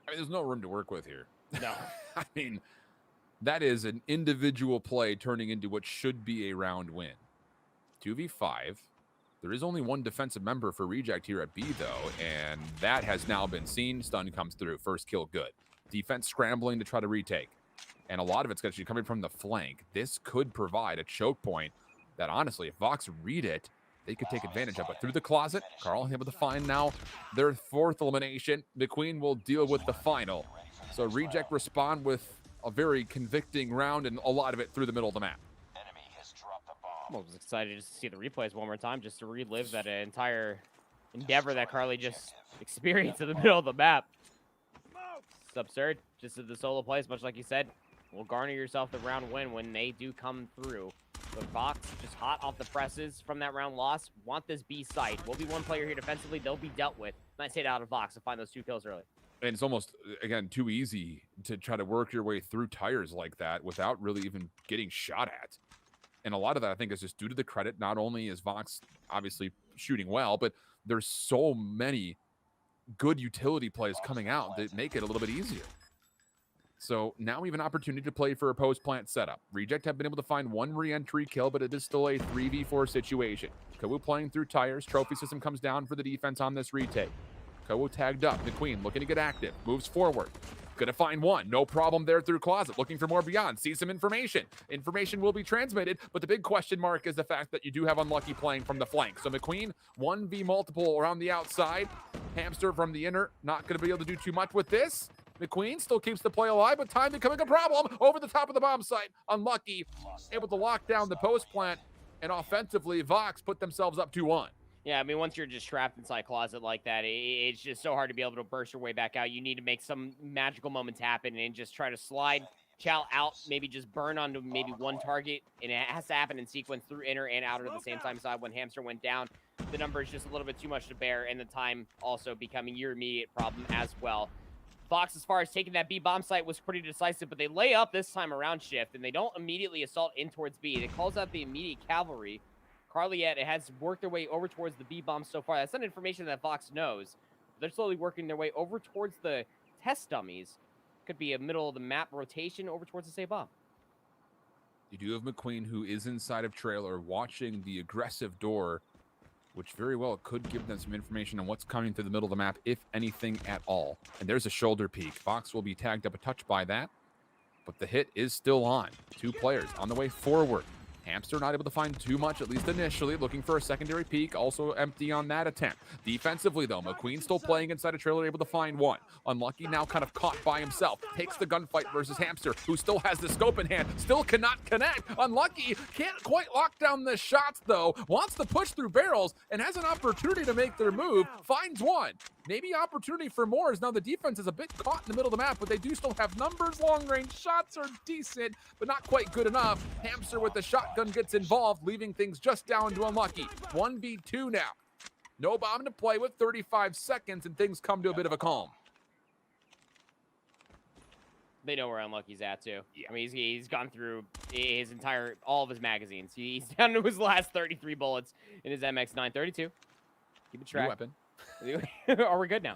[SPEAKER 3] I mean, there's no room to work with here.
[SPEAKER 4] No.
[SPEAKER 3] I mean, that is an individual play turning into what should be a round win. 2v5. There is only one defensive member for Reject here at B, though, and that has now been seen. Stun comes through. First kill, good. Defense scrambling to try to retake. And a lot of it's going to be coming from the flank. This could provide a choke point that, honestly, if Vox read it, they could take advantage of it. Through the closet, Carl able to find now their fourth elimination. McQueen will deal with the final. So Reject respond with a very convicting round, and a lot of it through the middle of the map.
[SPEAKER 4] I was excited just to see the replays one more time, just to relive that entire endeavor that Carly just experienced in the middle of the map. It's absurd. Just the solo plays, much like you said, will garner yourself the round win when they do come through. But Vox, just hot off the presses from that round loss, want this B site. Will be one player here defensively. They'll be dealt with. Nice hit out of Vox to find those two kills early.
[SPEAKER 3] And it's almost, again, too easy to try to work your way through tires like that without really even getting shot at. And a lot of that, I think, is just due to the credit. Not only is Vox obviously shooting well, but there's so many good utility plays coming out that make it a little bit easier. So now we have an opportunity to play for a post-plant setup. Reject have been able to find one re-entry kill, but it is still a 3v4 situation. Kowu playing through tires. Trophy system comes down for the defense on this retake. Kowu tagged up. McQueen looking to get active. Moves forward. Gonna find one. No problem there through closet. Looking for more beyond. Sees some information. Information will be transmitted, but the big question mark is the fact that you do have Unlucky playing from the flank. So McQueen, 1v multiple around the outside. Hamster from the inner. Not gonna be able to do too much with this. McQueen still keeps the play alive, but time becoming a problem over the top of the bomb site. Unlucky, able to lock down the post plant, and offensively, Vox put themselves up 2-1.
[SPEAKER 4] Yeah, I mean, once you're just trapped inside a closet like that, it's just so hard to be able to burst your way back out. You need to make some magical moments happen and just try to slide Chow out, maybe just burn onto maybe one target, and it has to happen in sequence through inner and outer at the same time. Side when Hamster went down, the number is just a little bit too much to bear, and the time also becoming your immediate problem as well. Fox, as far as taking that B bomb site, was pretty decisive, but they lay up this time around Shift, and they don't immediately assault in towards B. It calls out the immediate cavalry. Carliette has worked their way over towards the B bomb so far. That's not information that Fox knows. They're slowly working their way over towards the test dummies. Could be a middle of the map rotation over towards the same bomb.
[SPEAKER 3] You do have McQueen, who is inside of trailer, watching the aggressive door, which very well could give them some information on what's coming through the middle of the map, if anything at all. And there's a shoulder peek. Fox will be tagged up a touch by that, but the hit is still on. 2 players on the way forward. Hamster not able to find too much, at least initially, looking for a secondary peek, also empty on that attempt. Defensively, though, McQueen still playing inside a trailer, able to find one. Unlucky now kind of caught by himself. Takes the gunfight versus Hamster, who still has the scope in hand, still cannot connect. Unlucky, can't quite lock down the shots, though. Wants to push through barrels and has an opportunity to make their move. Finds one. Maybe opportunity for more, as now the defense is a bit caught in the middle of the map, but they do still have numbers. Long-range shots are decent, but not quite good enough. Hamster with the shotgun gets involved, leaving things just down to Unlucky. 1v2 now. No bomb to play with, 35 seconds, and things come to a bit of a calm.
[SPEAKER 4] They know where Unlucky's at, too. Yeah. I mean, he's gone through all of his magazines. He's down to his last 33 bullets in his MX 932. Keep it track.
[SPEAKER 3] New weapon.
[SPEAKER 4] Are we good now?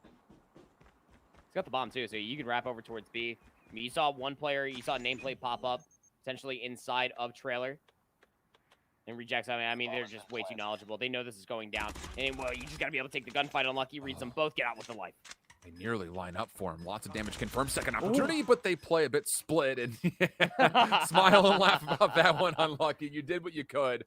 [SPEAKER 4] He's got the bomb, too, so you can wrap over towards B. I mean, you saw one player, you saw a nameplate pop up, essentially inside of trailer. And Rejects, I mean, they're just way too knowledgeable. They know this is going down. And, well, you just got to be able to take the gunfight. Unlucky reads them both. Get out with the life.
[SPEAKER 3] They nearly line up for him. Lots of damage confirmed. Second opportunity, but they play a bit split. And smile and laugh about that one, Unlucky. You did what you could.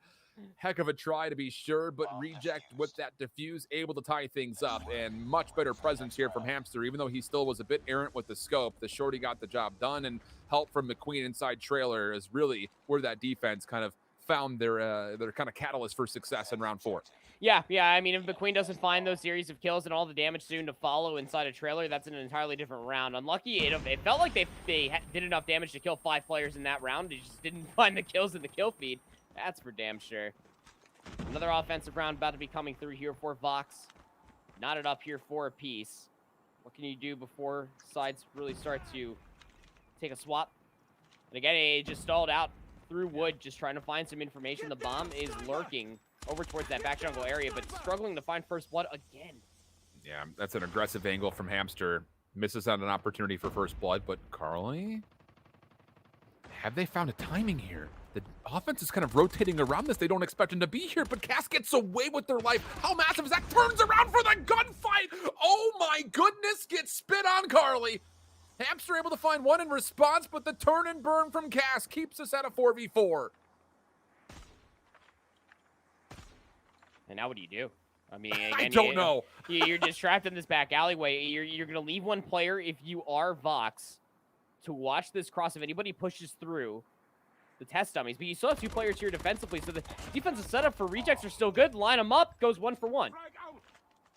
[SPEAKER 3] Heck of a try to be sure, but Reject with that defuse, able to tie things up, and much better presence here from Hamster. Even though he still was a bit errant with the scope, the shorty got the job done, and help from McQueen inside trailer is really where that defense kind of found their kind of catalyst for success in round 4.
[SPEAKER 4] Yeah, I mean, if McQueen doesn't find those series of kills and all the damage soon to follow inside a trailer, that's an entirely different round. Unlucky, it felt like they did enough damage to kill 5 players in that round. They just didn't find the kills in the kill feed. That's for damn sure. Another offensive round about to be coming through here for Vox. Knotted up here for a piece. What can you do before sides really start to take a swap? And again, it just stalled out through wood, just trying to find some information. The bomb is lurking over towards that back jungle area, but struggling to find first blood again.
[SPEAKER 3] Yeah, that's an aggressive angle from Hamster. Misses out an opportunity for first blood, but Carly? Have they found a timing here? The offense is kind of rotating around this. They don't expect him to be here, but Cass gets away with their life. How massive is that? Turns around for the gunfight. Oh my goodness, gets spit on Carly. Hamster able to find one in response, but the turn and burn from Cass keeps us at a 4v4.
[SPEAKER 4] And now what do you do? I mean, again,
[SPEAKER 3] I don't know.
[SPEAKER 4] You're just trapped in this back alleyway. You're going to leave one player, if you are Vox, to watch this cross. If anybody pushes through the test dummies, but you still have 2 players here defensively, so the defensive setup for Rejects are still good. Line them up, goes 1 for 1.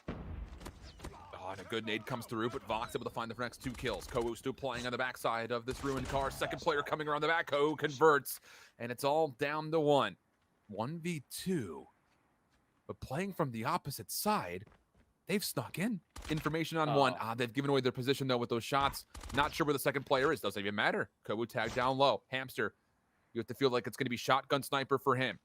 [SPEAKER 3] Oh, and a good nade comes through, but Vox able to find the next 2 kills. Kou still playing on the backside of this ruined car. Second player coming around the back. Kou converts, and it's all down to 1. 1v2. But playing from the opposite side, they've snuck in information on one. They've given away their position, though, with those shots. Not sure where the second player is. Doesn't even matter. Kou tagged down low. Hamster, you have to feel like it's going to be shotgun sniper for him.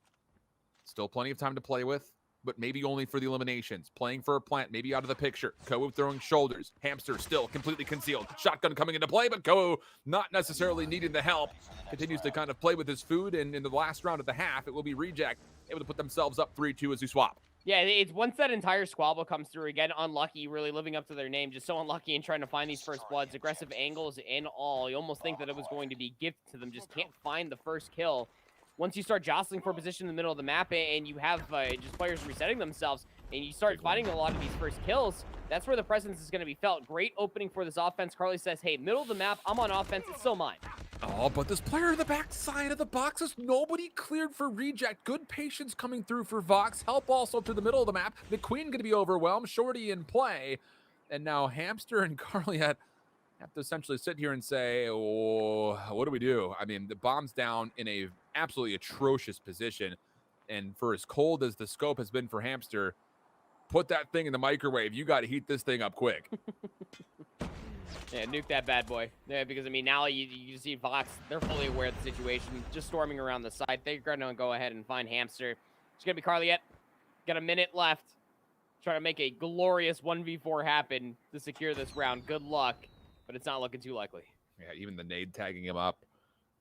[SPEAKER 3] Still plenty of time to play with, but maybe only for the eliminations. Playing for a plant, maybe out of the picture. Kou throwing shoulders. Hamster still completely concealed. Shotgun coming into play, but Kou not necessarily needing the help. Continues to kind of play with his food, and in the last round of the half, it will be Reject able to put themselves up 3-2 as we swap.
[SPEAKER 4] Yeah, it's once that entire squabble comes through, again, Unlucky, really living up to their name, just so unlucky and trying to find these first bloods, aggressive angles and all. You almost think that it was going to be gift to them, just can't find the first kill. Once you start jostling for position in the middle of the map and you have just players resetting themselves, and you start finding a lot of these first kills, that's where the presence is going to be felt. Great opening for this offense. Carly says, hey, middle of the map, I'm on offense, it's still mine.
[SPEAKER 3] Oh, but this player in the back side of the boxes, nobody cleared for reject. Good patience coming through for Vox. Help also through the middle of the map. McQueen going to be overwhelmed. Shorty in play. And now Hamster and Carliet have to essentially sit here and say, oh, what do we do? I mean, the bomb's down in a absolutely atrocious position. And for as cold as the scope has been for Hamster, put that thing in the microwave. You got to heat this thing up quick.
[SPEAKER 4] Yeah, nuke that bad boy. Yeah, because, I mean, now you see Vox, they're fully aware of the situation, just storming around the side. They're going to go ahead and find Hamster. It's going to be Carliet. Got a minute left. Trying to make a glorious 1v4 happen to secure this round. Good luck, but it's not looking too likely.
[SPEAKER 3] Yeah, even the nade tagging him up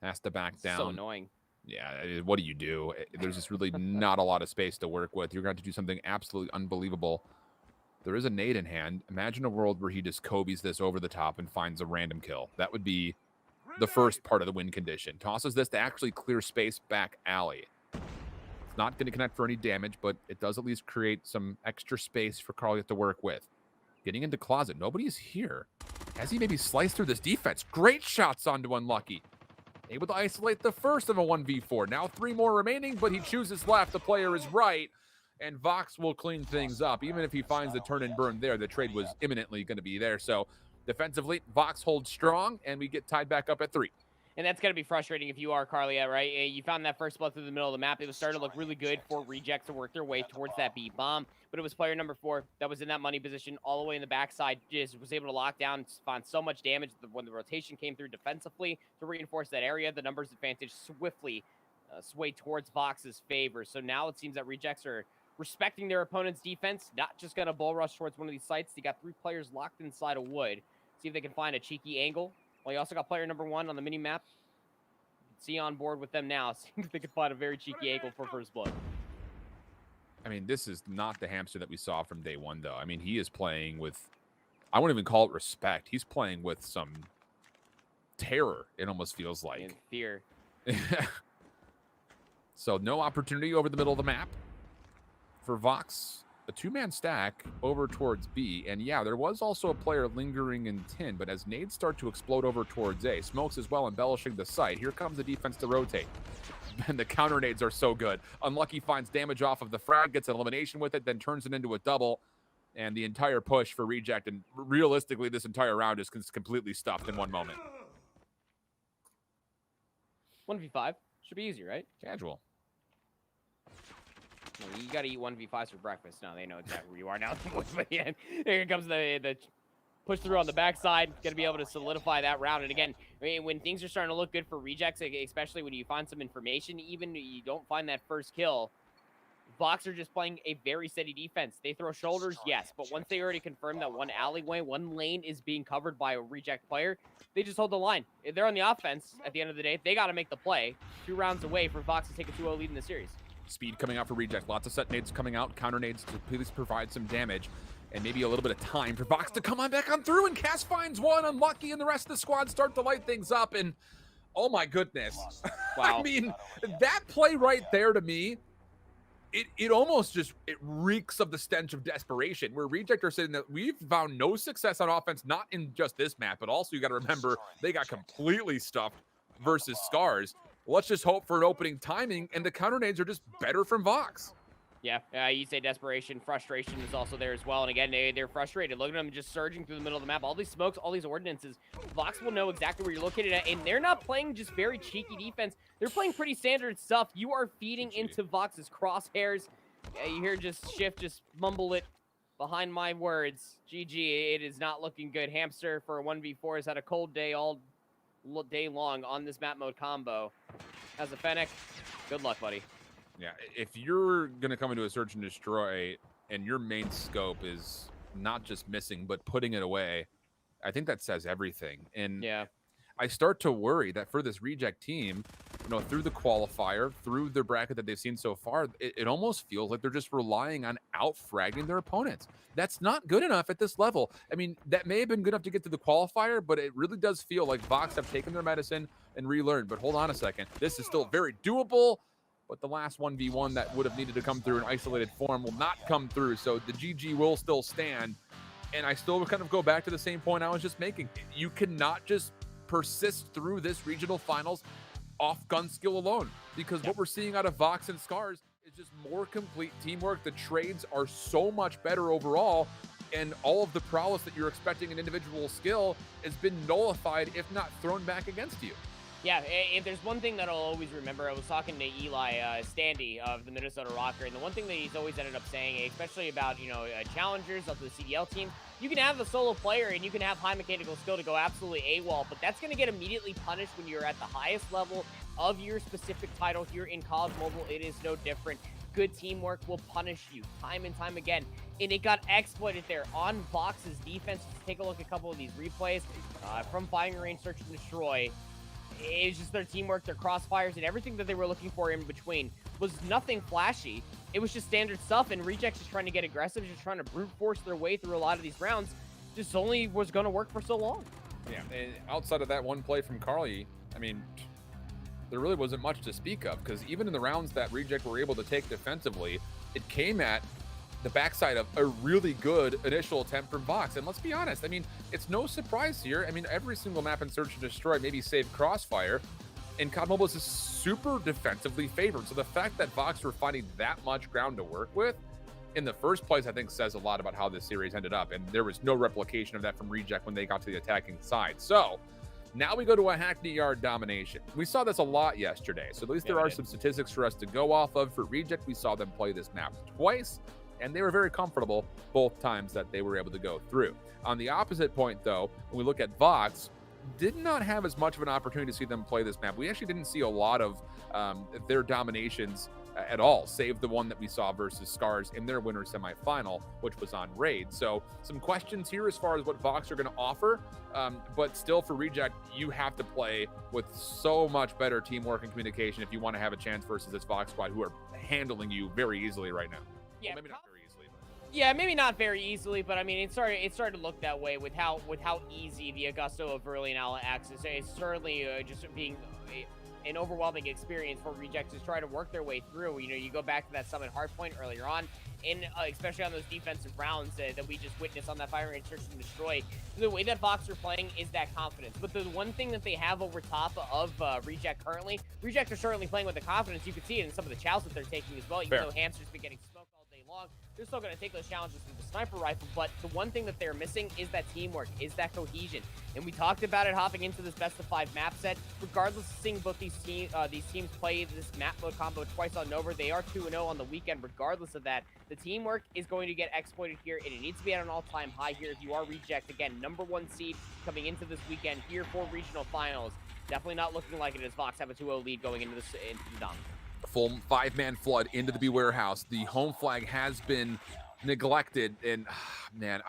[SPEAKER 3] has to back down.
[SPEAKER 4] So annoying.
[SPEAKER 3] Yeah, what do you do? There's just really not a lot of space to work with. You're going to have to do something absolutely unbelievable. There is a nade in hand. Imagine a world where he just Kobe's this over the top and finds a random kill. That would be the first part of the win condition. Tosses this to actually clear space back alley. It's not going to connect for any damage, but it does at least create some extra space for Carliet to work with. Getting into closet. Nobody's here. Has he maybe sliced through this defense? Great shots onto Unlucky. Able to isolate the first of a 1v4. Now 3 more remaining, but he chooses left. The player is right. And Vox will clean things up. Even if he finds the turn and burn there, the trade was imminently going to be there. So defensively, Vox holds strong, and we get tied back up at 3.
[SPEAKER 4] And that's going to be frustrating if you are Carliet, right? You found that first blood through the middle of the map. It was starting to look really good for Rejects to work their way towards that B bomb. But it was player number 4 that was in that money position all the way in the backside. Just was able to lock down, find so much damage when the rotation came through defensively to reinforce that area. The numbers advantage swiftly swayed towards Vox's favor. So now it seems that Rejects are respecting their opponent's defense, not just going to bull rush towards one of these sites. They got 3 players locked inside a wood. See if they can find a cheeky angle. Well, you also got player number 1 on the mini-map. See on board with them now. See if they can find a very cheeky angle for first blood.
[SPEAKER 3] I mean, this is not the Hamster that we saw from day 1, though. I mean, he is playing with, I wouldn't even call it respect. He's playing with some terror, it almost feels like.
[SPEAKER 4] And fear.
[SPEAKER 3] So no opportunity over the middle of the map for Vox. A 2-man stack over towards B. And yeah, there was also a player lingering in tin, but as nades start to explode over towards A, Smokes as well embellishing the site. Here comes the defense to rotate. And the counter nades are so good. Unlucky finds damage off of the frag, gets an elimination with it, then turns it into a double. And the entire push for Reject, and realistically, this entire round is completely stuffed in one moment.
[SPEAKER 4] 1v5. Should be easy, right?
[SPEAKER 3] Casual.
[SPEAKER 4] You got to eat 1v5s for breakfast. No, they know exactly where you are now. But yeah, here comes the push through on the backside. Going to be able to solidify that round. And again, I mean, when things are starting to look good for Rejects, especially when you find some information, even you don't find that first kill, Vox are just playing a very steady defense. They throw shoulders, yes, but once they already confirm that one alleyway, one lane is being covered by a Reject player, they just hold the line. If they're on the offense at the end of the day, they got to make the play. 2 rounds away for Vox to take a 2-0 lead in the series.
[SPEAKER 3] Speed coming out for Reject. Lots of set nades coming out. Counter nades to please provide some damage. And maybe a little bit of time for Vox to come on back on through. And Cass finds one. Unlucky, and the rest of the squad start to light things up. And oh my goodness.
[SPEAKER 4] Wow.
[SPEAKER 3] I mean, that play right there to me, it almost just, it reeks of the stench of desperation. Where Reject are saying that we've found no success on offense, not in just this map, but also you got to remember they got completely stuffed versus Scars. Let's just hope for an opening timing, and the counter nades are just better from Vox.
[SPEAKER 4] Yeah, you say desperation, frustration is also there as well. And again, they're frustrated. Look at them just surging through the middle of the map. All these smokes, all these ordinances. Vox will know exactly where you're located at, and they're not playing just very cheeky defense. They're playing pretty standard stuff. You are feeding into Vox's crosshairs. You hear just Shift just mumble it behind my words. GG, it is not looking good. Hamster for a 1v4 has had a cold day all day long on this map mode combo. As a Fennec, good luck, buddy.
[SPEAKER 3] Yeah, if you're going to come into a search and destroy and your main scope is not just missing, but putting it away, I think that says everything. And
[SPEAKER 4] yeah,
[SPEAKER 3] I start to worry that for this Reject team, you know, through the qualifier, through the bracket that they've seen so far, it almost feels like they're just relying on out-fragging their opponents. That's not good enough at this level. I mean, that may have been good enough to get to the qualifier, but it really does feel like Vox have taken their medicine and relearned. But hold on a second. This is still very doable. but the last 1v1 that would have needed to come through in isolated form will not come through. So the GG will still stand. And I still kind of go back to the same point I was just making. You cannot just persist through this regional finals off gun skill alone, because what we're seeing out of Vox and Scars is just more complete teamwork. The trades are so much better overall, and all of the prowess that you're expecting in individual skill has been nullified, if not thrown back against you.
[SPEAKER 4] Yeah, if there's one thing that I'll always remember, I was talking to Eli Standy of the Minnesota Rocker, and the one thing that he's always ended up saying, especially about, challengers of the CDL team, you can have the solo player and you can have high mechanical skill to go absolutely AWOL, but that's going to get immediately punished when you're at the highest level of your specific title here in College Mobile. It is no different. Good teamwork will punish you time and time again, and it got exploited there on Vox's defense. Just take a look at a couple of these replays from firing range, search and destroy. It's just their teamwork, their crossfires, and everything that they were looking for in between was nothing flashy. It was just standard stuff, and Rejects just trying to get aggressive, just trying to brute force their way through a lot of these rounds. Just only was going to work for so long.
[SPEAKER 3] Yeah, and outside of that one play from Carly, I mean, there really wasn't much to speak of, because even in the rounds that Reject were able to take defensively, it came at the backside of a really good initial attempt from Vox. And let's be honest, I mean, it's no surprise here. I mean, every single map in Search and Destroy, maybe save Crossfire, and COD Mobile is super defensively favored. So the fact that Vox were finding that much ground to work with in the first place, I think says a lot about how this series ended up. And there was no replication of that from Reject when they got to the attacking side. So now we go to a Hackney Yard domination. We saw this a lot yesterday. So at least there are some statistics for us to go off of. For Reject, we saw them play this map twice, and they were very comfortable both times that they were able to go through. On the opposite point, though, when we look at Vox, did not have as much of an opportunity to see them play this map. We actually didn't see a lot of their dominations at all, save the one that we saw versus Scars in their winter semifinal, which was on Raid. So some questions here as far as what Vox are going to offer, but still for Reject, you have to play with so much better teamwork and communication if you want to have a chance versus this Vox squad who are handling you very easily right now.
[SPEAKER 4] Yeah,
[SPEAKER 3] well, maybe not very easily.
[SPEAKER 4] Yeah, maybe not very easily, but I mean, it started to look that way with how easy the Augusto of early and Alex is. It's certainly just being an overwhelming experience for Rejects to try to work their way through. You go back to that Summit Hardpoint earlier on, and especially on those defensive rounds that we just witnessed on that Fire and Search and Destroy. The way that Vox are playing is that confidence. But the one thing that they have over top of Reject currently, Reject are certainly playing with the confidence. You can see it in some of the chows that they're taking as well. Even though Hamster's been getting smoked all day long, they're still going to take those challenges with the sniper rifle. But the one thing that they're missing is that teamwork, is that cohesion. And we talked about it hopping into this best of 5 map set. Regardless of seeing both these teams play this map mode combo twice on Nova, they are 2-0 on the weekend. Regardless of that, the teamwork is going to get exploited here, and it needs to be at an all-time high here if you are Reject. Again, #1 seed coming into this weekend here for regional finals. Definitely not looking like it as Vox have a 2-0 lead going into the dom.
[SPEAKER 3] Full 5-man flood into the Beware House. The home flag has been neglected, and man,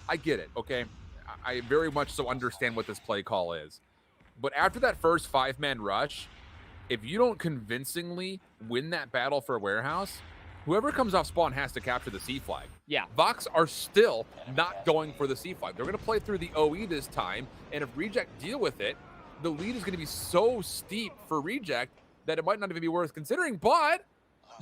[SPEAKER 3] I get it, okay? I very much so understand what this play call is. But after that first 5-man rush, if you don't convincingly win that battle for Warehouse, whoever comes off spawn has to capture the C flag.
[SPEAKER 4] Yeah.
[SPEAKER 3] Vox are still not going for the C flag. They're going to play through the OE this time, and if Reject deal with it, the lead is going to be so steep for Reject that it might not even be worth considering, but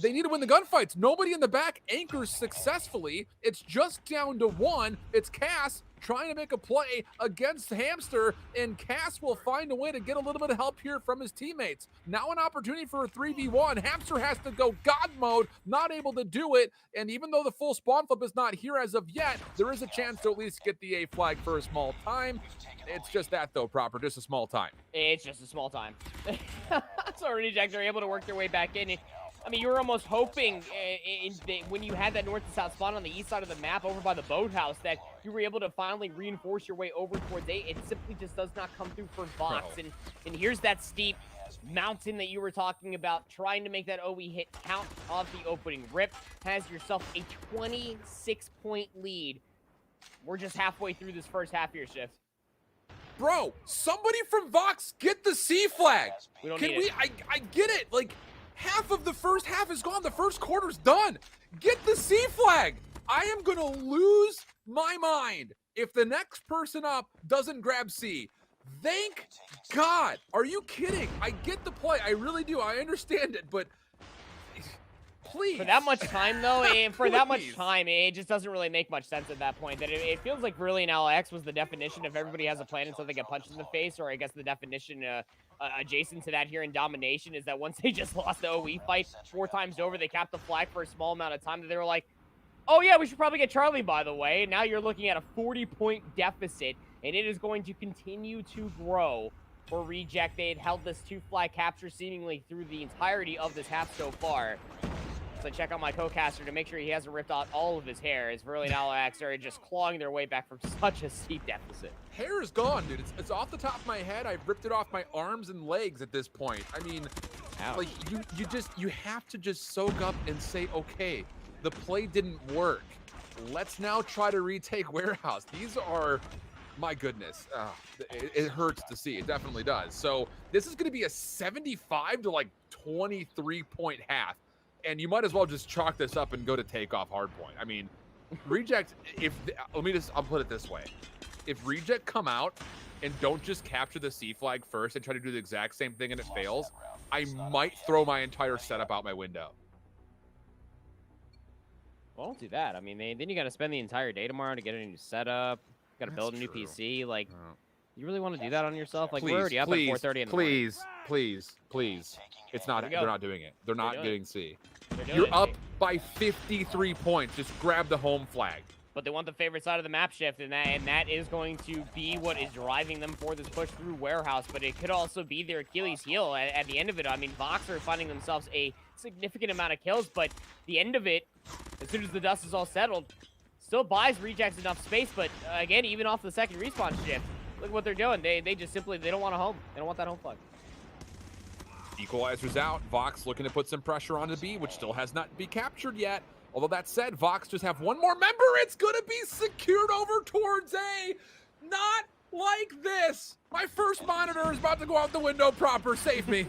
[SPEAKER 3] they need to win the gunfights. Nobody in the back anchors successfully. It's just down to 1. It's Cass trying to make a play against Hamster, and Cass will find a way to get a little bit of help here from his teammates. Now an opportunity for a 3v1. Hamster has to go God mode, not able to do it, and even though the full spawn flip is not here as of yet, there is a chance to at least get the A flag for a small time. It's just that though, Proper, just a small time.
[SPEAKER 4] It's just a small time. So Reject are able to work their way back in. I mean, you were almost hoping when you had that north and south spawn on the east side of the map over by the boathouse that you were able to finally reinforce your way over towards A. It simply just does not come through for Vox.
[SPEAKER 3] No.
[SPEAKER 4] And here's that steep mountain that you were talking about, trying to make that OE hit count off the opening rip. Has yourself a 26-point lead. We're just halfway through this first half here, Shift.
[SPEAKER 3] Bro, somebody from Vox get the C flag.
[SPEAKER 4] We don't
[SPEAKER 3] Can
[SPEAKER 4] need
[SPEAKER 3] we?
[SPEAKER 4] it.
[SPEAKER 3] I get it. Like, half of the first half is gone. The first quarter's done. Get the C flag. I am going to lose my mind if the next person up doesn't grab C. Thank God. Are you kidding? I get the play. I really do. I understand it. But Please.
[SPEAKER 4] For that much time, though, and for that much
[SPEAKER 3] Please.
[SPEAKER 4] time, it just doesn't really make much sense at that point. That it feels like Brilliant LX was the definition of everybody has a plan until they get punched in the face, or I guess the definition adjacent to that here in Domination is that once they just lost the OE fight 4 times over, they capped the flag for a small amount of time, that they were like, oh yeah, we should probably get Charlie, by the way. And now you're looking at a 40-point deficit, and it is going to continue to grow for Reject. They had held this 2-flag capture seemingly through the entirety of this half so far. So check out my co-caster to make sure he hasn't ripped out all of his hair, as Verley and Alex are just clawing their way back from such a steep deficit.
[SPEAKER 3] Hair is gone, dude. It's off the top of my head. I've ripped it off my arms and legs at this point. I mean,
[SPEAKER 4] ouch.
[SPEAKER 3] Like you have to just soak up and say, okay, the play didn't work. Let's now try to retake Warehouse. These are, my goodness, it hurts to see. It definitely does. So this is going to be a 75 to like 23 point half. And you might as well just chalk this up and go to takeoff hardpoint. I mean, Reject, I'll put it this way. If Reject come out and don't just capture the C flag first and try to do the exact same thing and it fails, I might throw my entire setup out my window.
[SPEAKER 4] Well, don't do that. I mean, then you got to spend the entire day tomorrow to get a new setup. Got to build a new PC. Like, you really want to do that on yourself? Like,
[SPEAKER 3] Please,
[SPEAKER 4] we're already up at 4:30 in the morning.
[SPEAKER 3] Please. It's not. They're not doing it. They're not getting C.
[SPEAKER 4] You're
[SPEAKER 3] up by 53 points. Just grab the home flag.
[SPEAKER 4] But they want the favorite side of the map shift, and that is going to be what is driving them for this push through Warehouse. But it could also be their Achilles heel at the end of it. I mean, Vox are finding themselves a significant amount of kills, but the end of it, as soon as the dust is all settled, still buys Rejects enough space. But again, even off the second respawn shift, look what they're doing. They just simply, they don't want a home. They don't want that home flag.
[SPEAKER 3] Equalizer's out. Vox looking to put some pressure on the B, which still has not been captured yet. Although that said, Vox just have one more member. It's going to be secured over towards A. Not like this. My first monitor is about to go out the window proper. Save me.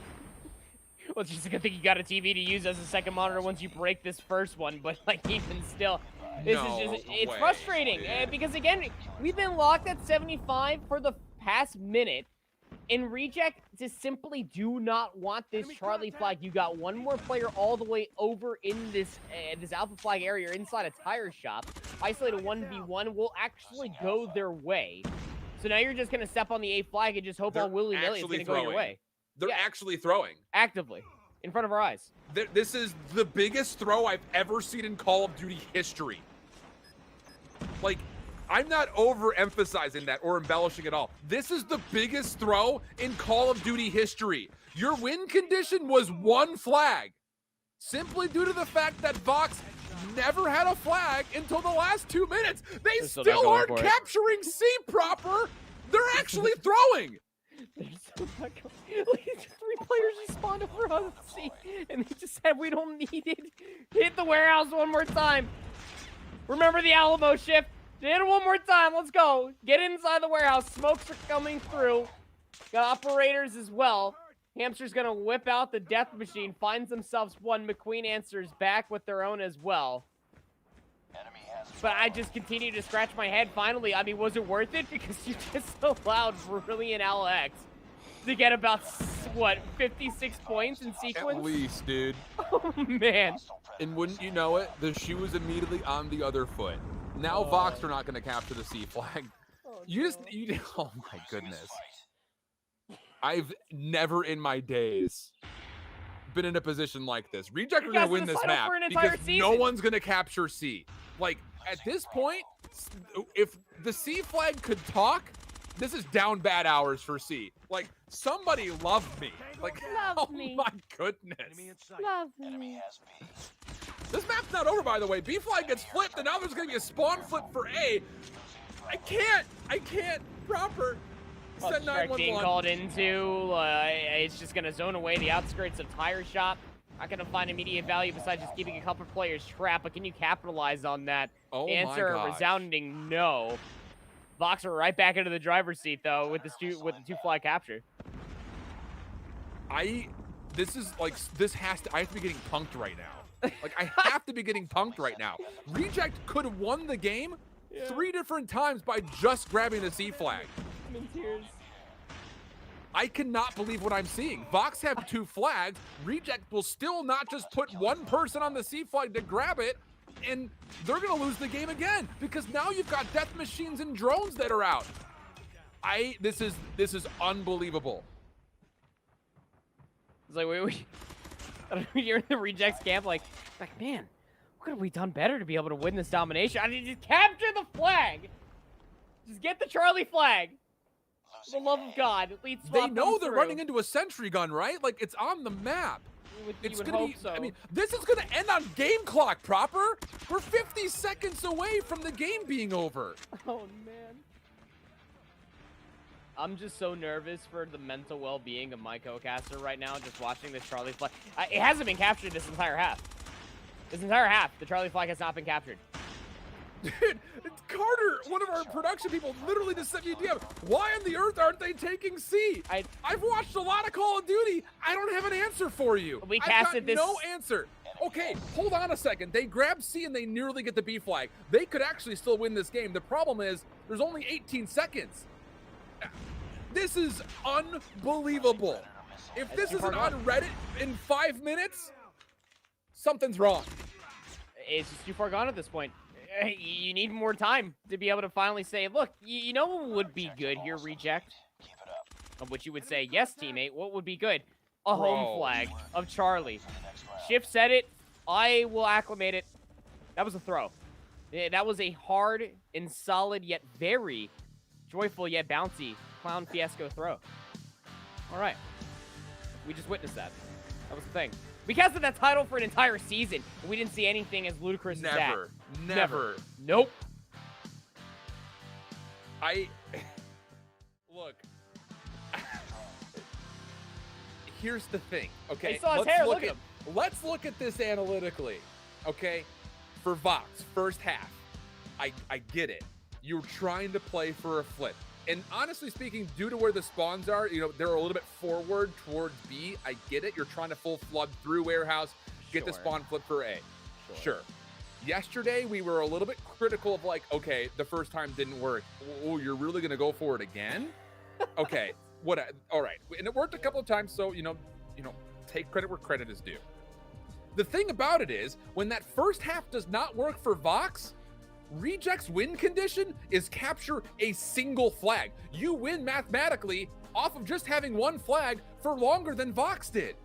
[SPEAKER 4] Well, it's just a good thing you got a TV to use as a second monitor once you break this first one. But, like, even still, it's frustrating. Because, again, we've been locked at 75 for the past minute. And Reject just simply do not want this Charlie flag. You got one more player all the way over in this Alpha flag area inside a tire shop. Isolated 1v1 will actually go their way. So now you're just going to step on the A flag and just hope all willy-nilly it's going to go your way.
[SPEAKER 3] They're actually throwing.
[SPEAKER 4] Actively. In front of our eyes.
[SPEAKER 3] This is the biggest throw I've ever seen in Call of Duty history. Like, I'm not overemphasizing that or embellishing at all. This is the biggest throw in Call of Duty history. Your win condition was one flag, simply due to the fact that Vox never had a flag until the last 2 minutes. They still aren't capturing C proper. They're actually throwing.
[SPEAKER 4] They're still not going. Like, 3 players just spawned over on C, and they just said we don't need it. Hit the Warehouse one more time. Remember the Alamo shift. Hit it one more time. Let's go. Get inside the Warehouse. Smokes are coming through. Got operators as well. Hamster's going to whip out the death machine. Finds themselves one. McQueen answers back with their own as well. But I just continue to scratch my head. Finally, I mean, was it worth it? Because you just allowed Brilliant LX to get about, what, 56 points in sequence?
[SPEAKER 3] At least, dude.
[SPEAKER 4] Oh, man.
[SPEAKER 3] And wouldn't you know it, the shoe was immediately on the other foot. Now Vox are not going to capture the C flag. Oh my goodness. I've never in my days been in a position like this. Reject are going to win this map because no one's going to capture C. Like, at this point, if the C flag could talk, this is down bad hours for C. Like, somebody love me. Like,
[SPEAKER 4] me.
[SPEAKER 3] My goodness.
[SPEAKER 4] Love me.
[SPEAKER 3] This map's not over, by the way. B flag gets flipped, and now there's going to be a spawn flip for A. I can't proper. Send 911.
[SPEAKER 4] Being called into, it's just going to zone away the outskirts of Tire Shop. Not going to find immediate value besides just keeping a couple players trapped, but can you capitalize on that?
[SPEAKER 3] Oh,
[SPEAKER 4] Answer a resounding no. Vox are right back into the driver's seat, though, with the 2-flag capture.
[SPEAKER 3] This has to, I have to be getting punked right now. Like, I have to be getting punked right now. Reject could have won the game 3 different times by just grabbing the C flag.
[SPEAKER 4] I'm in tears.
[SPEAKER 3] I cannot believe what I'm seeing. Vox have 2 flags. Reject will still not just put one person on the C flag to grab it, and they're going to lose the game again because now you've got death machines and drones that are out. This is unbelievable.
[SPEAKER 4] It's like you're in the Rejects camp, like man, what could have we done better to be able to win this domination? I mean, just capture the flag. Just get the Charlie flag. For the love of God, at least
[SPEAKER 3] they know they're running into a sentry gun, right? Like, it's on the map. It's gonna be.
[SPEAKER 4] So.
[SPEAKER 3] I mean, this is gonna end on game clock proper. We're 50 seconds away from the game being over.
[SPEAKER 4] Oh man, I'm just so nervous for the mental well-being of my co-caster right now. Just watching this Charlie flag. It hasn't been captured this entire half. This entire half, the Charlie flag has not been captured.
[SPEAKER 3] Dude, Carter, one of our production people, literally just sent me a DM. Why on the earth aren't they taking C? I've watched a lot of Call of Duty. I don't have an answer for you.
[SPEAKER 4] We casted this.
[SPEAKER 3] No answer. Okay, hold on a second. They grab C and they nearly get the B flag. They could actually still win this game. The problem is there's only 18 seconds. This is unbelievable. If this isn't on Reddit in 5 minutes, something's wrong.
[SPEAKER 4] It's just too far gone at this point. You need more time to be able to finally say, look, you know what would be good here, Reject? Of which you would say, yes, teammate, what would be good? A home flag of Charlie. Shift said it. I will acclimate it. That was a throw. That was a hard and solid, yet very joyful, yet bouncy Clown Fiasco throw. All right. We just witnessed that. That was the thing. We casted that title for an entire season, and we didn't see anything as ludicrous as that.
[SPEAKER 3] Never.
[SPEAKER 4] Nope.
[SPEAKER 3] Look. Here's the thing, okay?
[SPEAKER 4] They saw his hair, look at him.
[SPEAKER 3] Let's look at this analytically, okay? For Vox, first half, I get it. You're trying to play for a flip. And honestly speaking, due to where the spawns are, you know, they're a little bit forward towards B. I get it. You're trying to full flood through warehouse, get the spawn flip for A. Sure. Yesterday, we were a little bit critical of like, okay, the first time didn't work. Oh, you're really going to go for it again? Okay, all right. And it worked a couple of times, so, you know, take credit where credit is due. The thing about it is, when that first half does not work for Vox, Reject's win condition is capture a single flag. You win mathematically off of just having one flag for longer than Vox did.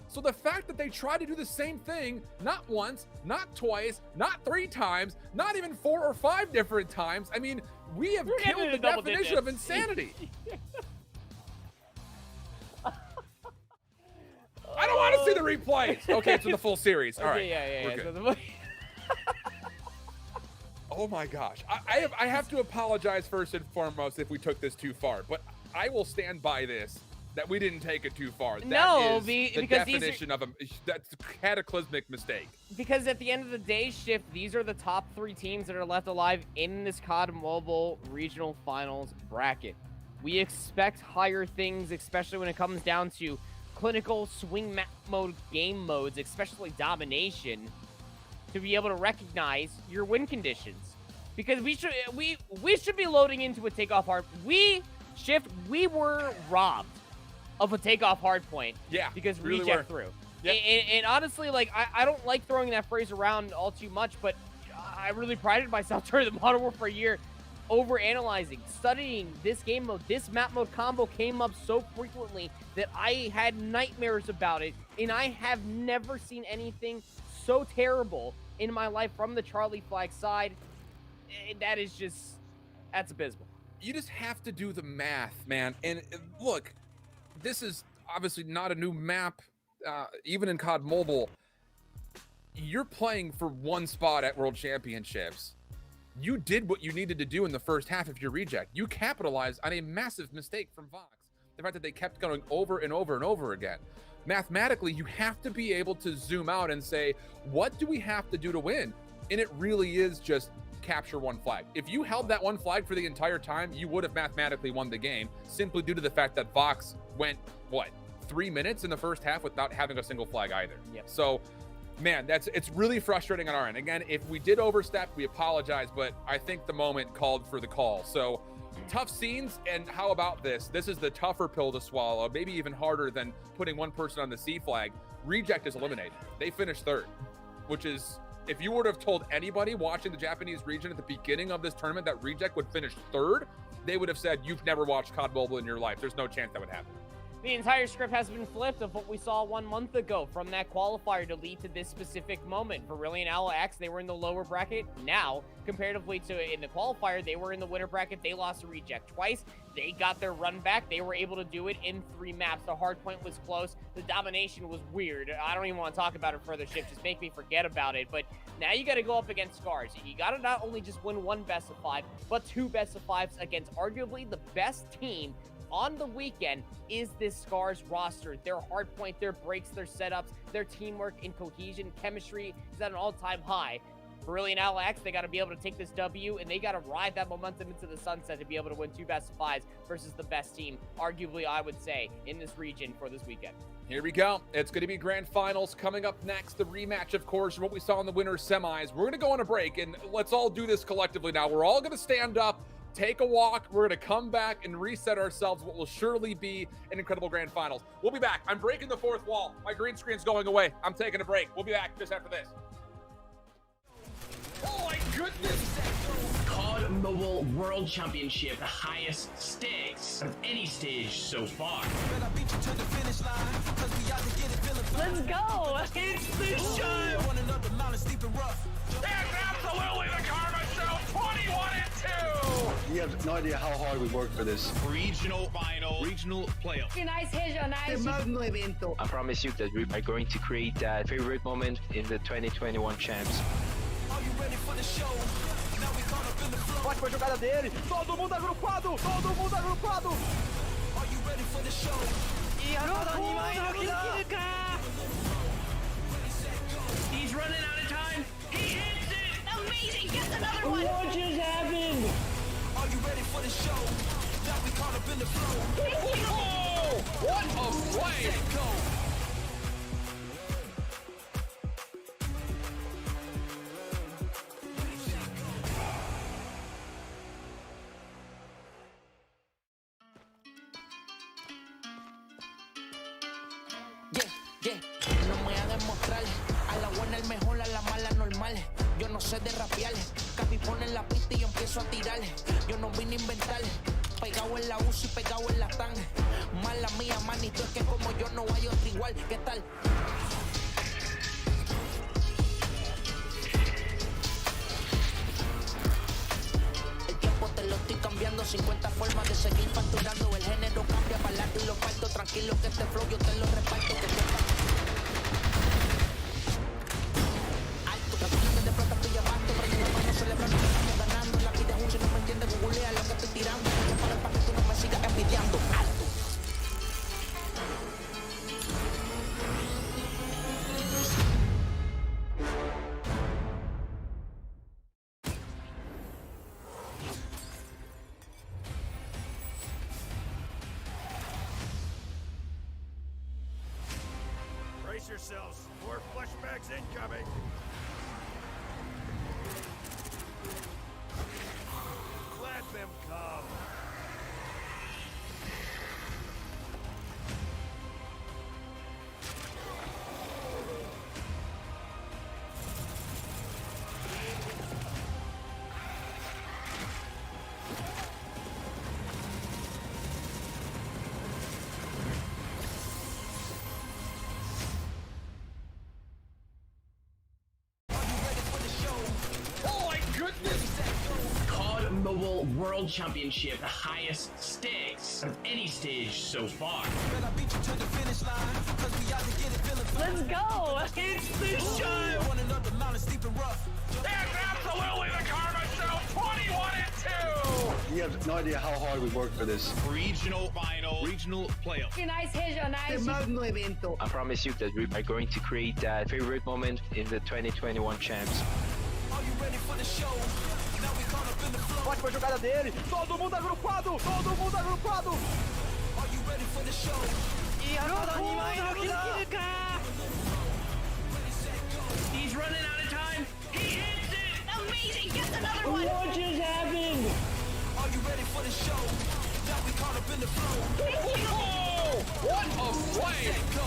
[SPEAKER 3] So the fact that they try to do the same thing, not once, not twice, not 3 times, not even 4 or 5 different times, I mean, we have killed the definition of insanity. I don't want to see the replays. Okay, it's for the full series. All right.
[SPEAKER 4] Yeah.
[SPEAKER 3] Oh my gosh. I have to apologize first and foremost if we took this too far, but I will stand by this, that we didn't take it too far. That is the definition of that's a cataclysmic mistake.
[SPEAKER 4] Because at the end of the day, Shift, these are the top 3 teams that are left alive in this COD Mobile Regional Finals bracket. We expect higher things, especially when it comes down to clinical swing map mode game modes, especially domination, to be able to recognize your win conditions. Because we should be loading into a takeoff hard. We were robbed of a takeoff hard point.
[SPEAKER 3] Yeah,
[SPEAKER 4] because
[SPEAKER 3] really
[SPEAKER 4] Reject threw. Yep. And honestly, like, I don't like throwing that phrase around all too much, but I really prided myself during the Modern Warfare year over analyzing, studying this game mode. This map mode combo came up so frequently that I had nightmares about it, and I have never seen anything so terrible in my life from the Charlie flag side. That's abysmal.
[SPEAKER 3] You just have to do the math, man. And look, this is obviously not a new map, even in COD Mobile. You're playing for one spot at World Championships. You did what you needed to do in the first half if you're Reject. You capitalized on a massive mistake from Vox. The fact that they kept going over and over and over again. Mathematically, you have to be able to zoom out and say, what do we have to do to win? And it really is just capture one flag. If you held that one flag for the entire time, you would have mathematically won the game, simply due to the fact that Vox went, 3 minutes in the first half without having a single flag either.
[SPEAKER 4] Yep.
[SPEAKER 3] So, man, it's really frustrating on our end. Again, if we did overstep, we apologize, but I think the moment called for the call. So Tough scenes, and how about this? This is the tougher pill to swallow, maybe even harder than putting one person on the C flag. Reject is eliminated. They finished third, which is, if you would have told anybody watching the Japanese region at the beginning of this tournament that Reject would finish third, they would have said, you've never watched COD Mobile in your life. There's no chance that would happen.
[SPEAKER 4] The entire script has been flipped of what we saw 1 month ago from that qualifier to lead to this specific moment. For Brilliant Owl X, they were in the lower bracket. Now, comparatively to in the qualifier, they were in the winner bracket. They lost to Reject twice. They got their run back. They were able to do it in 3 maps. The hard point was close. The domination was weird. I don't even want to talk about it further, Shift. Just make me forget about it. But now you got to go up against Scars. You got to not only just win 1 best of 5, but 2 best of 5s against arguably the best team on the weekend is this Scars roster. Their hard point, their breaks, their setups, their teamwork and cohesion, chemistry is at an all-time high. Brilliant Owl X, they got to be able to take this W, and they got to ride that momentum into the sunset to be able to win 2 best of 5s versus the best team, arguably, I would say, in this region for this weekend.
[SPEAKER 3] Here we go. It's going to be grand finals coming up next. The rematch, of course, from what we saw in the winner's semis. We're going to go on a break, and let's all do this collectively now. We're all going to stand up, take a walk. We're going to come back and reset ourselves what will surely be an incredible grand finals. We'll be back. I'm breaking the 4th wall. My green screen's going away. I'm taking a break. We'll be back just after this. Oh my goodness!
[SPEAKER 11] COD Mobile World Championship, the highest stakes of any stage so far.
[SPEAKER 6] Let's go!
[SPEAKER 12] It's the show! That's absolutely the Karma Show 21-2!
[SPEAKER 8] You have no idea how hard we worked for this.
[SPEAKER 11] Regional final, regional playoff.
[SPEAKER 6] Regionais, regionais. Magno evento.
[SPEAKER 9] I promise you that we are going to create that favorite moment in the 2021 champs.
[SPEAKER 10] Ótima jogada dele. Todo mundo agrupado. Todo mundo agrupado. E agora
[SPEAKER 11] He's running out of time. He hits it.
[SPEAKER 6] Amazing, gets another one.
[SPEAKER 11] What just happened?
[SPEAKER 7] Are you ready for the show? Now we caught up in the flow.
[SPEAKER 3] Oh, what a play!
[SPEAKER 5] No me hagas mostrar a la buena el mejor, a la mala normal. Yo no sé de rapear. Capi pone la pista y yo empiezo a tirar. Yo no vine a inventar. Pegado en la UCI, pegado en la TAN. Mala mía, manito, es que como yo no hay otro igual. ¿Qué tal? El tiempo te lo estoy cambiando. 50 formas de seguir facturando. El género cambia para adelante y lo parto. Tranquilo que este flow yo te lo reparto. Que sepa. Alto, capítulo de plata estoy llamando. Prende la mano celebrando que estamos ganando. La vida es un si no me entiendes, googlea lo que estoy tirando. Para que tú no me sigas envidiando. Alto.
[SPEAKER 12] Brace yourselves. More flashbacks incoming. Let them come.
[SPEAKER 11] COD Mobile World Championship, the highest stakes of any stage so far.
[SPEAKER 6] Let's go!
[SPEAKER 11] It's the show!
[SPEAKER 12] That's absolutely the Karma Show 21-2!
[SPEAKER 8] You have no idea how hard we worked for this.
[SPEAKER 11] Regional final, regional playoff.
[SPEAKER 6] Regionais, regionais. Magno evento.
[SPEAKER 9] I promise you that we are going to create that favorite moment in the 2021 champs.
[SPEAKER 7] Are you ready for the show? Now we caught up in the flow.
[SPEAKER 10] Ótima jogada dele. Todo mundo agrupado. Todo mundo agrupado.
[SPEAKER 7] Are you ready for the show?
[SPEAKER 10] E agora
[SPEAKER 11] He's running out of time. He hits it.
[SPEAKER 6] Amazing, gets another one.
[SPEAKER 11] What just happened?
[SPEAKER 7] Are you ready for the show? That we caught up in the flow.
[SPEAKER 3] Oh, what a play!
[SPEAKER 7] Go.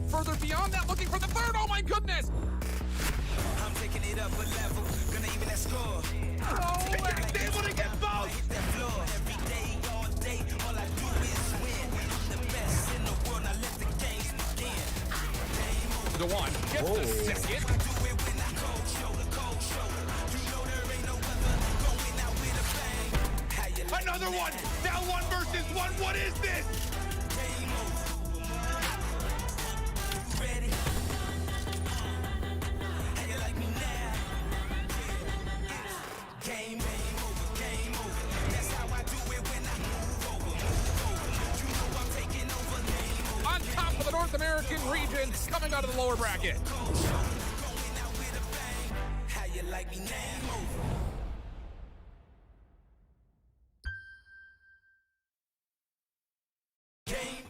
[SPEAKER 3] Further beyond that, looking for the third. Oh my goodness!
[SPEAKER 7] I'm taking it up a level, gonna even that score.
[SPEAKER 3] Oh, and he's able to get both!
[SPEAKER 7] Hit that floor every day, all day. All I do is win. I'm the best in the world. Now let the games begin.
[SPEAKER 3] The one gets the second.
[SPEAKER 7] I do it when I cold shoulder, cold shoulder. You know there ain't no other going out with a bang. How you like
[SPEAKER 3] Another one! Now 1 versus 1. What is this?
[SPEAKER 7] game over? Ready? How you like me now? Game over, game over. That's how I do it when I move over, move over. You know I'm taking over, game over.
[SPEAKER 3] On top of the North American region, coming out of the lower bracket.
[SPEAKER 7] Going out with a bang. How you like me now? Over. Game.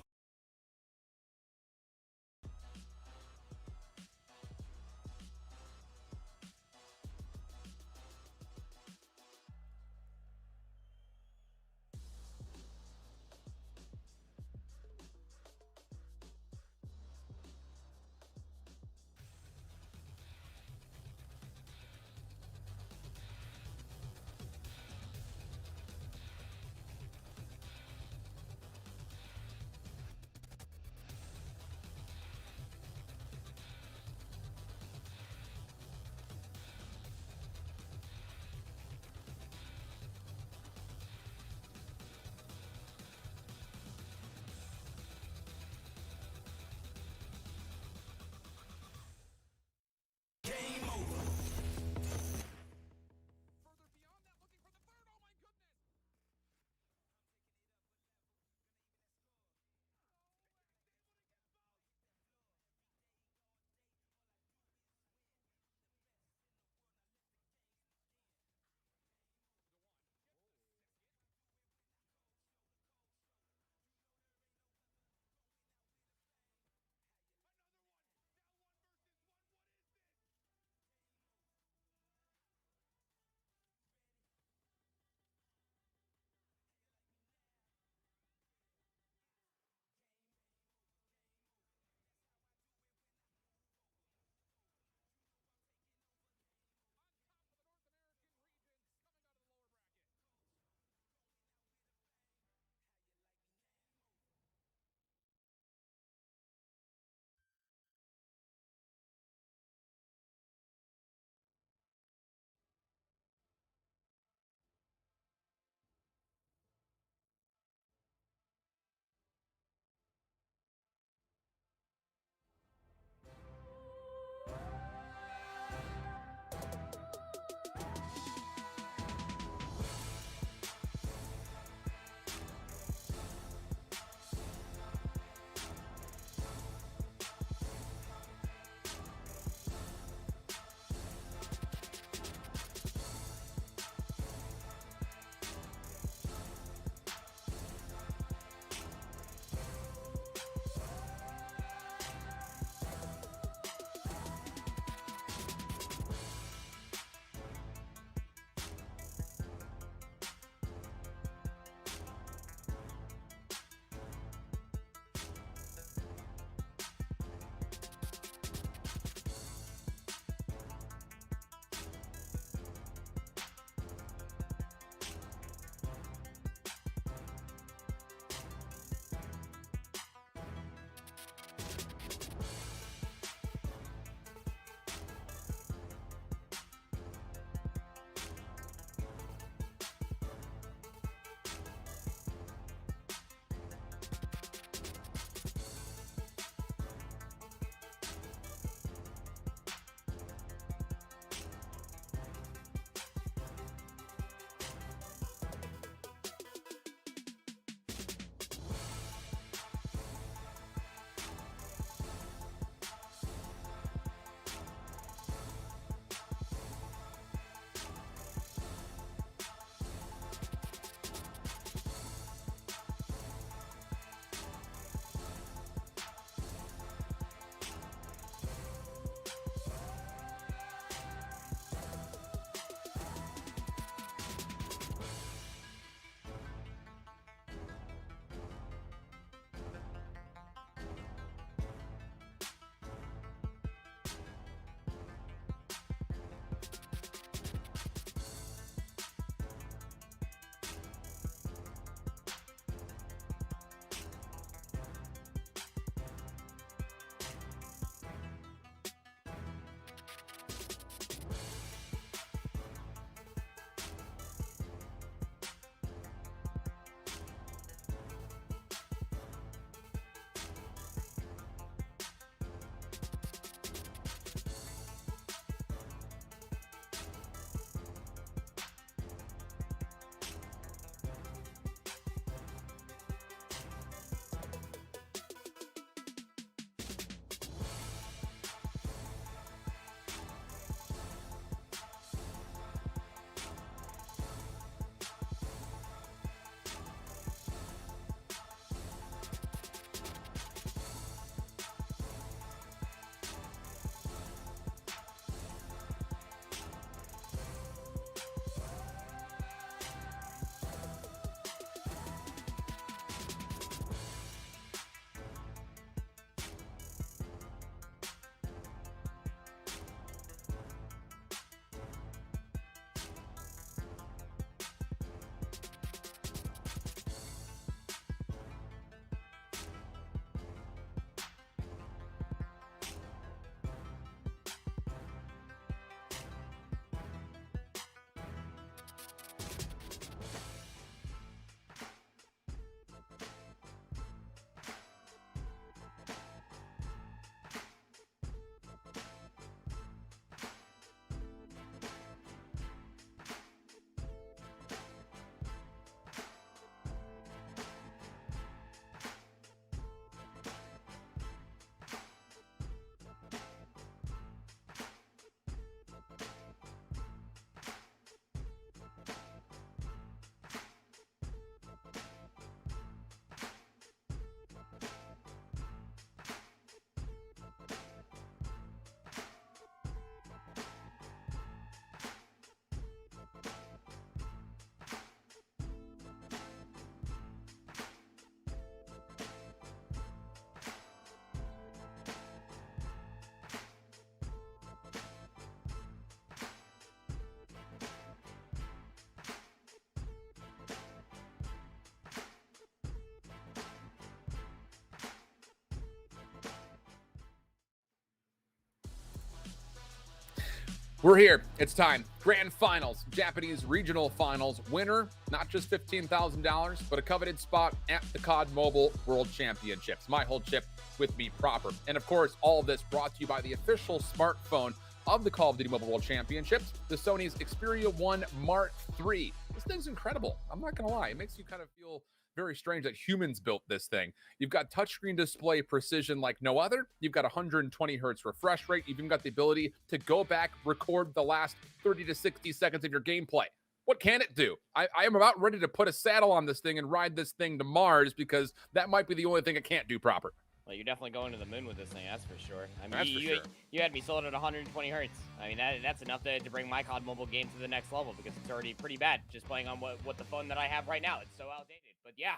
[SPEAKER 3] We're here. It's time. Grand Finals, Japanese Regional Finals. Winner, not just $15,000, but a coveted spot at the COD Mobile World Championships. My whole chip with me proper. And of course, all of this brought to you by the official smartphone of the Call of Duty Mobile World Championships, the Sony's Xperia 1 Mark III. This thing's incredible. I'm not going to lie. It makes you kind of feel very strange that humans built this thing. You've got touchscreen display precision like no other. You've got 120 hertz refresh rate. You've even got the ability to go back, record the last 30 to 60 seconds of your gameplay. What can it do? I am about ready to put a saddle on this thing and ride this thing to Mars, because that might be the only thing it can't do proper.
[SPEAKER 4] Well, you're definitely going to the moon with this thing, that's for sure. I mean,
[SPEAKER 3] That's for sure.
[SPEAKER 4] You had me sold at 120 hertz. I mean, that's enough to bring my COD mobile game to the next level, because it's already pretty bad just playing on what the phone that I have right now. It's so outdated. But yeah,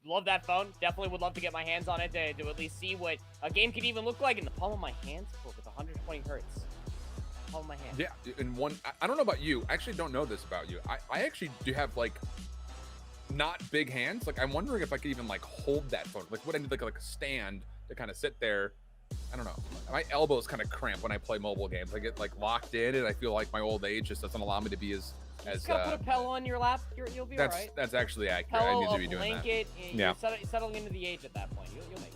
[SPEAKER 4] love that phone. Definitely would love to get my hands on it to at least see what a game could even look like in the palm of my hands with 120 hertz. Palm of my hand.
[SPEAKER 3] Yeah, in one, I don't know about you. I actually don't know this about you. I actually do have like not big hands. Like, I'm wondering if I could even like hold that phone. Like, what I need like a stand to kind of sit there. I don't know. My elbows kind of cramp when I play mobile games. I get like locked in, and I feel like my old age just doesn't allow me to be as
[SPEAKER 4] just gotta put a pillow on your lap. You'll be all right.
[SPEAKER 3] That's actually accurate.
[SPEAKER 4] Pillow,
[SPEAKER 3] I need to be
[SPEAKER 4] a
[SPEAKER 3] doing
[SPEAKER 4] blanket,
[SPEAKER 3] that. Yeah.
[SPEAKER 4] You're settling into the age at that point. You'll make it.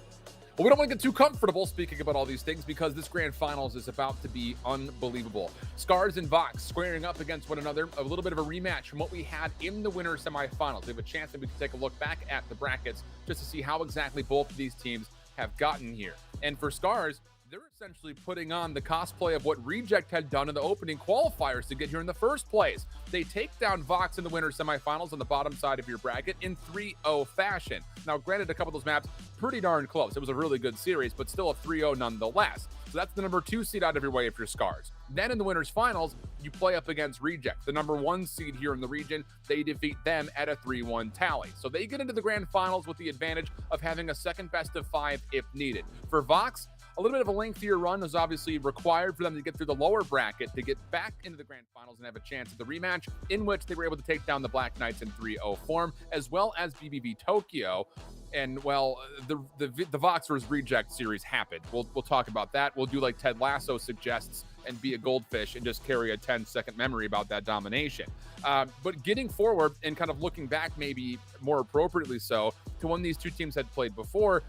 [SPEAKER 3] Well, we don't want to get too comfortable speaking about all these things, because this grand finals is about to be unbelievable. Scars and Vox squaring up against one another, a little bit of a rematch from what we had in the winter semifinals. We have a chance that we can take a look back at the brackets just to see how exactly both of these teams have gotten here. And for Scars, they're essentially putting on the cosplay of what Reject had done in the opening qualifiers to get here in the first place. They take down Vox in the winter semifinals on the bottom side of your bracket in 3-0 fashion. Now, granted, a couple of those maps pretty darn close. It was a really good series, but still a 3-0 nonetheless. So that's the number 2 seed out of your way if you're Scars. Then in the winners finals, you play up against Reject, the number 1 seed here in the region. They defeat them at a 3-1 tally. So they get into the grand finals with the advantage of having a second best of 5 if needed. For Vox, a little bit of a lengthier run is obviously required for them to get through the lower bracket to get back into the grand finals and have a chance at the rematch, in which they were able to take down the Black Knights in 3-0 form, as well as BBB Tokyo. And well, the Vox versus Reject series happened. We'll talk about that. We'll do like Ted Lasso suggests and be a goldfish and just carry a 10-second memory about that domination. But getting forward and kind of looking back, maybe more appropriately so, to when these two teams had played before,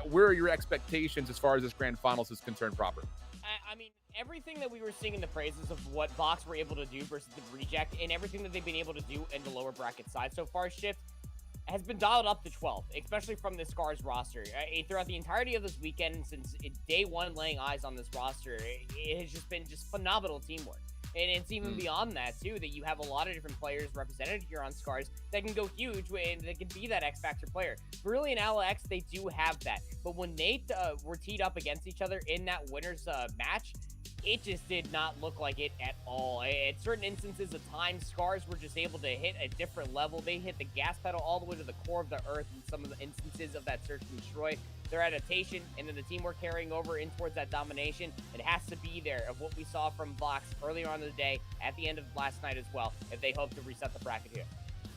[SPEAKER 3] where are your expectations as far as this grand finals is concerned proper?
[SPEAKER 4] I mean, everything that we were seeing in the praises of what Vox were able to do versus the Reject, and everything that they've been able to do in the lower bracket side so far, Shift, has been dialed up to 12, especially from the Scars roster. Throughout the entirety of this weekend, since day one laying eyes on this roster, it has just been phenomenal teamwork. And it's even beyond that, too, that you have a lot of different players represented here on Scars that can go huge and that can be that X-Factor player. Brilliant Alex, they do have that. But when they were teed up against each other in that winner's match, it just did not look like it at all. At certain instances of time, Scars were just able to hit a different level. They hit the gas pedal all the way to the core of the earth in some of the instances of that search and destroy. Their adaptation and then the teamwork carrying over in towards that domination, it has to be there of what we saw from Vox earlier on in the day, at the end of last night as well, if they hope to reset the bracket here.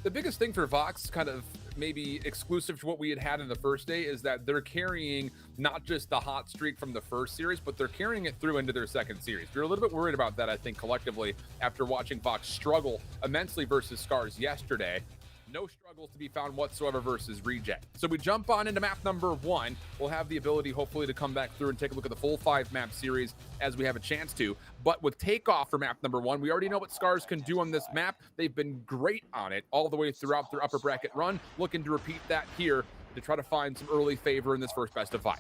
[SPEAKER 3] The biggest thing for Vox, kind of maybe exclusive to what we had in the first day, is that they're carrying not just the hot streak from the first series, but they're carrying it through into their second series. You're a little bit worried about that, I think, collectively, after watching Vox struggle immensely versus Scars yesterday. No struggles to be found whatsoever versus Reject. So we jump on into map number 1. We'll have the ability, hopefully, to come back through and take a look at the full 5-map series as we have a chance to. But with takeoff for map number 1, we already know what Scars can do on this map. They've been great on it all the way throughout their upper bracket run. Looking to repeat that here to try to find some early favor in this first best of 5.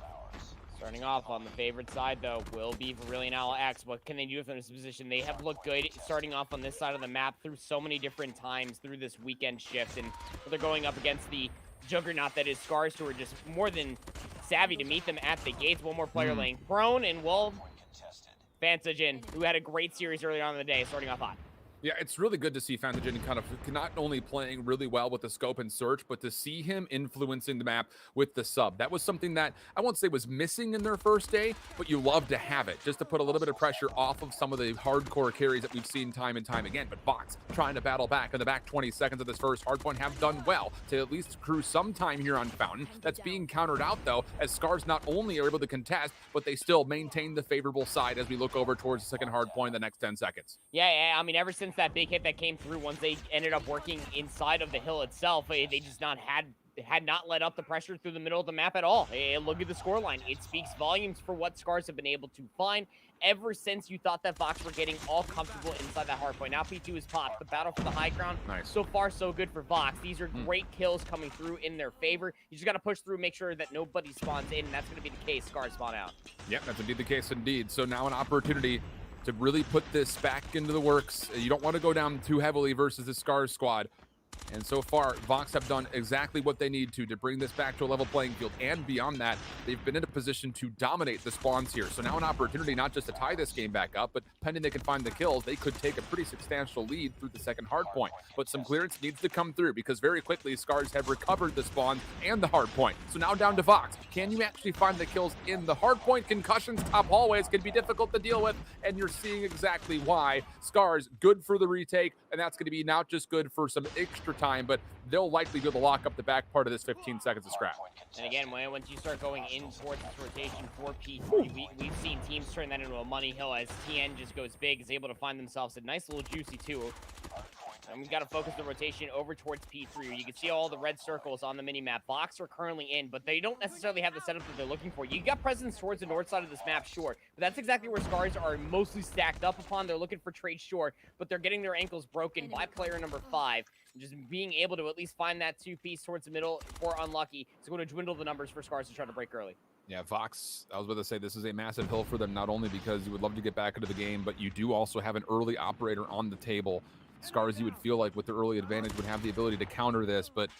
[SPEAKER 4] Starting off on the favorite side, though, will be Brilliant Alex. What can they do from this position? They have looked good starting off on this side of the map through so many different times through this weekend shift, and they're going up against the juggernaut that is Scars, who are just more than savvy to meet them at the gates. One more player laying prone, and Will Fantajin, who had a great series earlier on in the day, starting off hot.
[SPEAKER 3] Yeah, it's really good to see Fantagen kind of not only playing really well with the scope and search, but to see him influencing the map with the sub. That was something that I won't say was missing in their first day, but you love to have it, just to put a little bit of pressure off of some of the hardcore carries that we've seen time and time again. But Vox trying to battle back in the back 20 seconds of this first hardpoint have done well to at least accrue some time here on Fountain. That's being countered out, though, as Scars not only are able to contest, but they still maintain the favorable side as we look over towards the second hardpoint in the next 10 seconds.
[SPEAKER 4] Yeah, I mean, ever since that big hit that came through, once they ended up working inside of the hill itself, they just had not let up the pressure through the middle of the map at all. Look at the scoreline. It speaks volumes for what Scars have been able to find ever since you thought that Vox were getting all comfortable inside that hardpoint. Now P2 is popped. The battle for the high ground.
[SPEAKER 3] Nice.
[SPEAKER 4] So far, so good for Vox. These are great kills coming through in their favor. You just got to push through, make sure that nobody spawns in, and that's going to be the case. Scars spawn out.
[SPEAKER 3] Yep, that's indeed the case indeed. So now an opportunity to really put this back into the works. You don't want to go down too heavily versus the Scars squad. And so far, Vox have done exactly what they need to bring this back to a level playing field. And beyond that, they've been in a position to dominate the spawns here. So now an opportunity not just to tie this game back up, but pending they can find the kills, they could take a pretty substantial lead through the second hard point. But some clearance needs to come through because very quickly, Scars have recovered the spawn and the hard point. So now down to Vox. Can you actually find the kills in the hard point? Concussions, top hallways can be difficult to deal with, and you're seeing exactly why. Scars, good for the retake, and that's going to be not just good for some extra time, but they'll likely be able to lock up the back part of this 15 seconds of scrap.
[SPEAKER 4] And again, once you start going in towards this rotation for P3, we've seen teams turn that into a money hill as TN just goes big, is able to find themselves a nice little juicy 2. And we've got to focus the rotation over towards P3. You can see all the red circles on the minimap. Vox are currently in, but they don't necessarily have the setup that they're looking for. You got presence towards the north side of this map, sure. But that's exactly where Scars are mostly stacked up upon. They're looking for trade, sure, but they're getting their ankles broken by player number 5. Just being able to at least find that 2-piece towards the middle for unlucky is going to dwindle the numbers for Scars to try to break early.
[SPEAKER 3] Yeah, Vox, I was about to say this is a massive hill for them, not only because you would love to get back into the game, but you do also have an early operator on the table. Scars, you would feel like with the early advantage would have the ability to counter this, but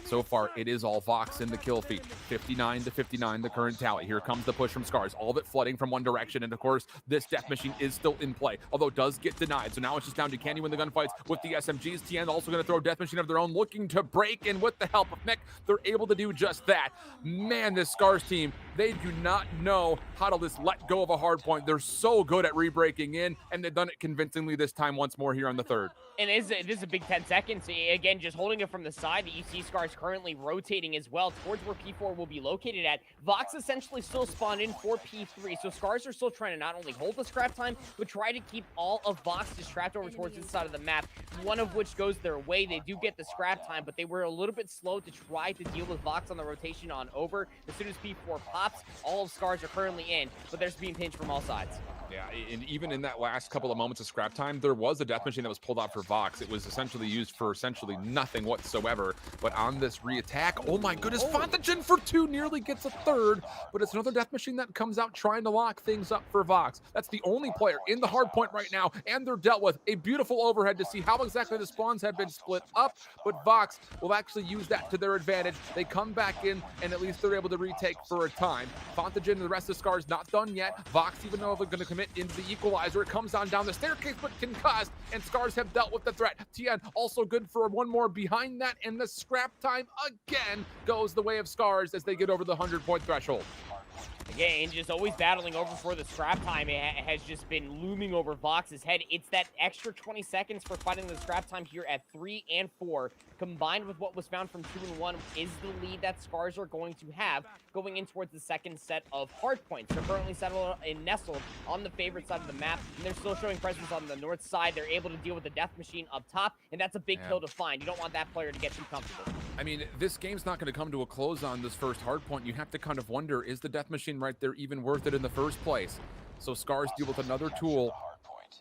[SPEAKER 3] so far it is all Vox in the kill feed. 59-59, the current tally. Here comes the push from Scars, all of it flooding from one direction, and of course this death machine is still in play, although it does get denied. So now it's just down to can you win the gunfights with the SMGs. TN also going to throw death machine of their own, looking to break in with the help of Mick. They're able to do just that. Man, this Scars team, they do not know how to just let go of a hard point. They're so good at re-breaking in, and they've done it convincingly this time once more here on the third.
[SPEAKER 4] And this is a big 10 seconds. Again, just holding it from the side. The EC Scars currently rotating as well towards where P4 will be located at. Vox essentially still spawned in for P3. So Scars are still trying to not only hold the scrap time, but try to keep all of Vox just trapped over towards this side of the map. One of which goes their way. They do get the scrap time, but they were a little bit slow to try to deal with Vox on the rotation on over. As soon as P4 pops, all of Scars are currently in, but they're being pinched from all sides.
[SPEAKER 3] Yeah, and even in that last couple of moments of scrap time, there was a death machine that was pulled out for Vox. It was essentially used for essentially nothing whatsoever. But on this re-attack, oh my goodness, Fantagen for 2 nearly gets a third. But it's another death machine that comes out trying to lock things up for Vox. That's the only player in the hard point right now, and they're dealt with. A beautiful overhead to see how exactly the spawns have been split up. But Vox will actually use that to their advantage. They come back in, and at least they're able to retake for a time. Fantagen and the rest of Scars not done yet. Vox, even though they're going to commit into the equalizer, it comes on down the staircase, but concussed, and Scars have dealt with the threat. TN also good for one more behind that, and the scrap time again goes the way of Scars as they get over the 100-point threshold.
[SPEAKER 4] Again, just always battling over for the scrap time. It has just been looming over Vox's head. It's that extra 20 seconds for fighting the scrap time here at 3 and 4, combined with what was found from 2 and 1, is the lead that Scars are going to have going in towards the second set of hard points. They're currently settled and nestled on the favorite side of the map, and they're still showing presence on the north side. They're able to deal with the death machine up top, and that's a big kill to find. You don't want that player to get too comfortable.
[SPEAKER 3] I mean, this game's not going to come to a close on this first hard point. You have to kind of wonder, is the death machine right there even worth it in the first place? So Scars deal with another tool,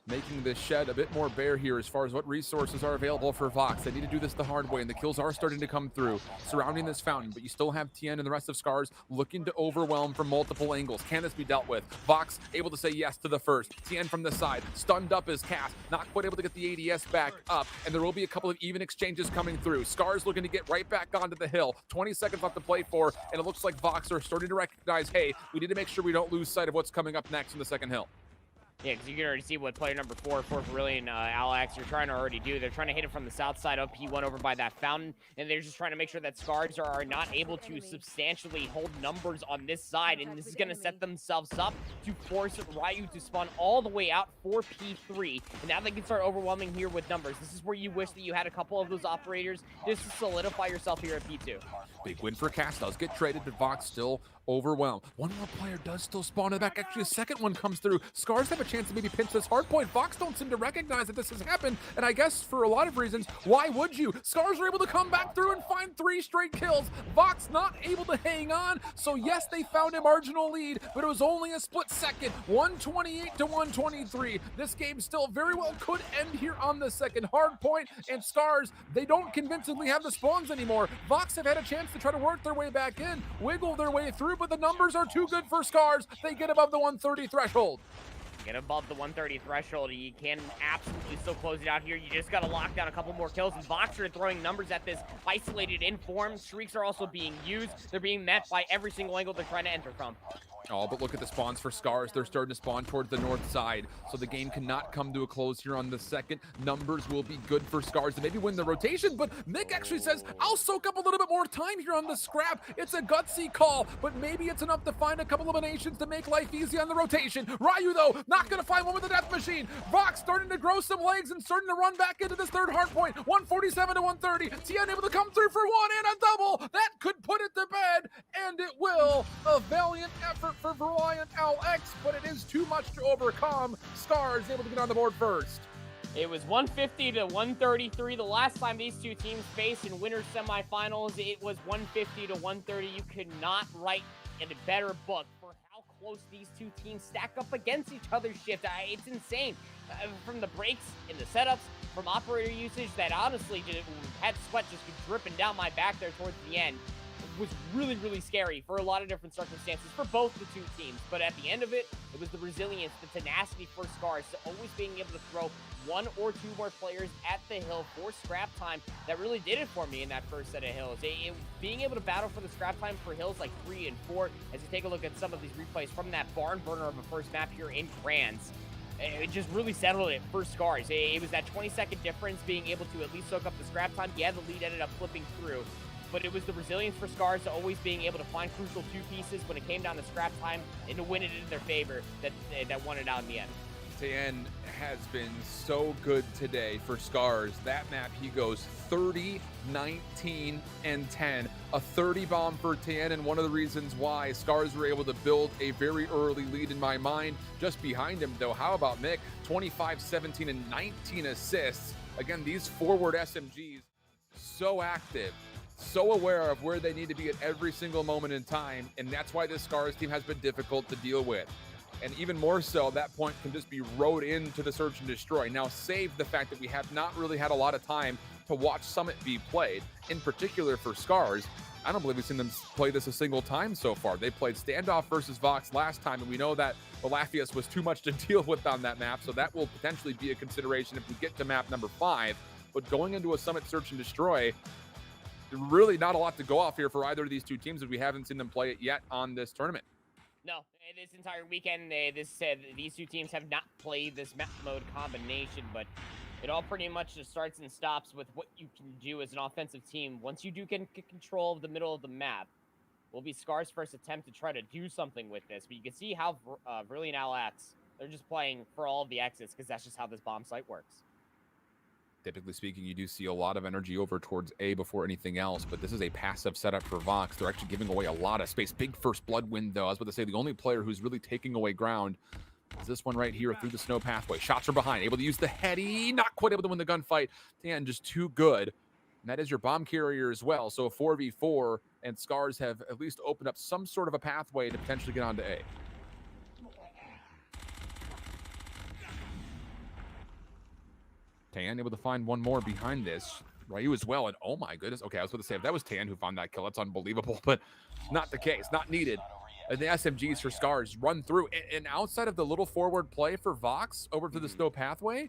[SPEAKER 3] making this shed a bit more bare here as far as what resources are available for Vox. They need to do this the hard way, and the kills are starting to come through surrounding this fountain, but you still have TN and the rest of Scars looking to overwhelm from multiple angles. Can this be dealt with? Vox able to say yes to the first. TN from the side, stunned up his cast, not quite able to get the ADS back up, and there will be a couple of even exchanges coming through. Scars looking to get right back onto the hill. 20 seconds left to play for, and it looks like Vox are starting to recognize, hey, we need to make sure we don't lose sight of what's coming up next in the second hill.
[SPEAKER 4] Yeah, because you can already see what player number 4 for Brilliant Alex are trying to already do. They're trying to hit it from the south side up P1 over by that fountain, and they're just trying to make sure that Scars are not able to substantially hold numbers on this side, and this is going to set themselves up to force Ryu to spawn all the way out for P3, and now they can start overwhelming here with numbers. This is where you wish that you had a couple of those operators just to solidify yourself here at P2.
[SPEAKER 3] Big win for Cass. Does get traded, but Vox still overwhelmed. One more player does still spawn in the back. Actually, a second one comes through. Scars have a chance to maybe pinch this hard point. Vox don't seem to recognize that this has happened, and I guess for a lot of reasons, why would you? Scars are able to come back through and find 3 straight kills. Vox not able to hang on, so yes, they found a marginal lead, but it was only a split second. 128 to 123. This game still very well could end here on the second hard point, and Scars, they don't convincingly have the spawns anymore. Vox have had a chance to try to work their way back in, wiggle their way through, but the numbers are too good for Scars. They get above the 130 threshold.
[SPEAKER 4] Get above the 130 threshold. You can absolutely still close it out here. You just got to lock down a couple more kills. And Vox are throwing numbers at this isolated inform. Streaks are also being used. They're being met by every single angle they're trying to enter from.
[SPEAKER 3] Oh, but look at the spawns for Scars. They're starting to spawn towards the north side, so the game cannot come to a close here on the second. Numbers will be good for Scars to maybe win the rotation, but Mick actually says, I'll soak up a little bit more time here on the scrap. It's a gutsy call, but maybe it's enough to find a couple eliminations to make life easy on the rotation. Ryu, though, not going to find one with the death machine. Vox starting to grow some legs and starting to run back into this third hard point. 147 to 130. Tien able to come through for one and a double. That could put it to bed, and it will. A valiant effort for Brilliant LX, but it is too much to overcome. Scars able to get on the board first.
[SPEAKER 4] It was 150 to 133. The last time these two teams faced in winter semifinals, it was 150 to 130. You could not write in a better book for how close these two teams stack up against each other's shift. It's insane. From the breaks in the setups, from operator usage that honestly just had sweat just dripping down my back there towards the end. Was really, really scary for a lot of different circumstances for both the two teams. But at the end of it, it was the resilience, the tenacity for Scars to always being able to throw 1 or 2 more players at the hill for scrap time that really did it for me in that first set of hills. Being able to battle for the scrap time for hills like 3 and 4, as you take a look at some of these replays from that barn burner of a first map here in Kranz, it just really settled it for Scars. It was that 20-second difference being able to at least soak up the scrap time. Yeah, the lead ended up flipping through, but it was the resilience for Scars to always being able to find crucial 2 pieces when it came down to scrap time and to win it in their favor that won it out in the end.
[SPEAKER 3] Tien has been so good today for Scars. That map, he goes 30, 19, and 10. A 30 bomb for Tien, and one of the reasons why Scars were able to build a very early lead in my mind. Just behind him, though, how about Mick? 25, 17, and 19 assists. Again, these forward SMGs, so active, so aware of where they need to be at every single moment in time, and that's why this Scars team has been difficult to deal with. And even more so, that point can just be rode into the search and destroy. Now, save the fact that we have not really had a lot of time to watch Summit be played. In particular for Scars, I don't believe we've seen them play this a single time so far. They played Standoff versus Vox last time, and we know that Olafius was too much to deal with on that map, so that will potentially be a consideration if we get to map number 5. But going into a Summit search and destroy, really not a lot to go off here for either of these two teams, as we haven't seen them play it yet on this tournament.
[SPEAKER 4] No, this entire weekend, these two teams have not played this map mode combination, but it all pretty much just starts and stops with what you can do as an offensive team. Once you do get control of the middle of the map, will be Scar's first attempt to try to do something with this. But you can see how Brilliant Alex, they're just playing for all of the exits, because that's just how this bomb site works.
[SPEAKER 3] Typically speaking, you do see a lot of energy over towards A before anything else, but this is a passive setup for Vox. They're actually giving away a lot of space. Big first blood win, though. I was about to say, the only player who's really taking away ground is this one right here through the snow pathway. Shots are behind, able to use the heady, not quite able to win the gunfight. Dan, just too good. And that is your bomb carrier as well. So 4v4, and Scars have at least opened up some sort of a pathway to potentially get onto A. Tan able to find one more behind this. Ryu as well, and oh my goodness. Okay, I was going to say, if that was Tan who found that kill, that's unbelievable, but not the case, not needed. And the SMGs for Scars run through, and outside of the little forward play for Vox over to the snow pathway,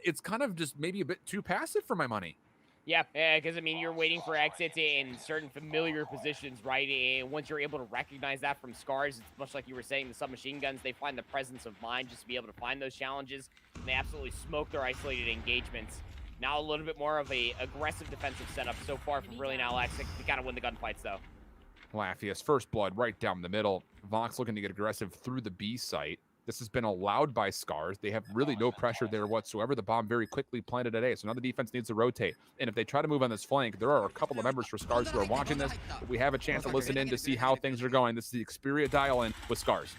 [SPEAKER 3] it's kind of just maybe a bit too passive for my money.
[SPEAKER 4] Yeah, because I mean, you're waiting for exits in certain familiar positions, right? And once you're able to recognize that from scars, it's much like you were saying, the submachine guns, they find the presence of mind just to be able to find those challenges, and they absolutely smoke their isolated engagements. Now a little bit more of a aggressive defensive setup so far from Brilliant Alex to kind of win the gunfights, though.
[SPEAKER 3] Laphius, first blood right down the middle. Vox looking to get aggressive through the B site. This has been allowed by Scars. They have really no pressure there whatsoever. The bomb very quickly planted at A, so now the defense needs to rotate. And if they try to move on this flank, there are a couple of members for Scars who are watching this. But we have a chance to listen in to see how things are going. This is the Xperia dial-in with Scars.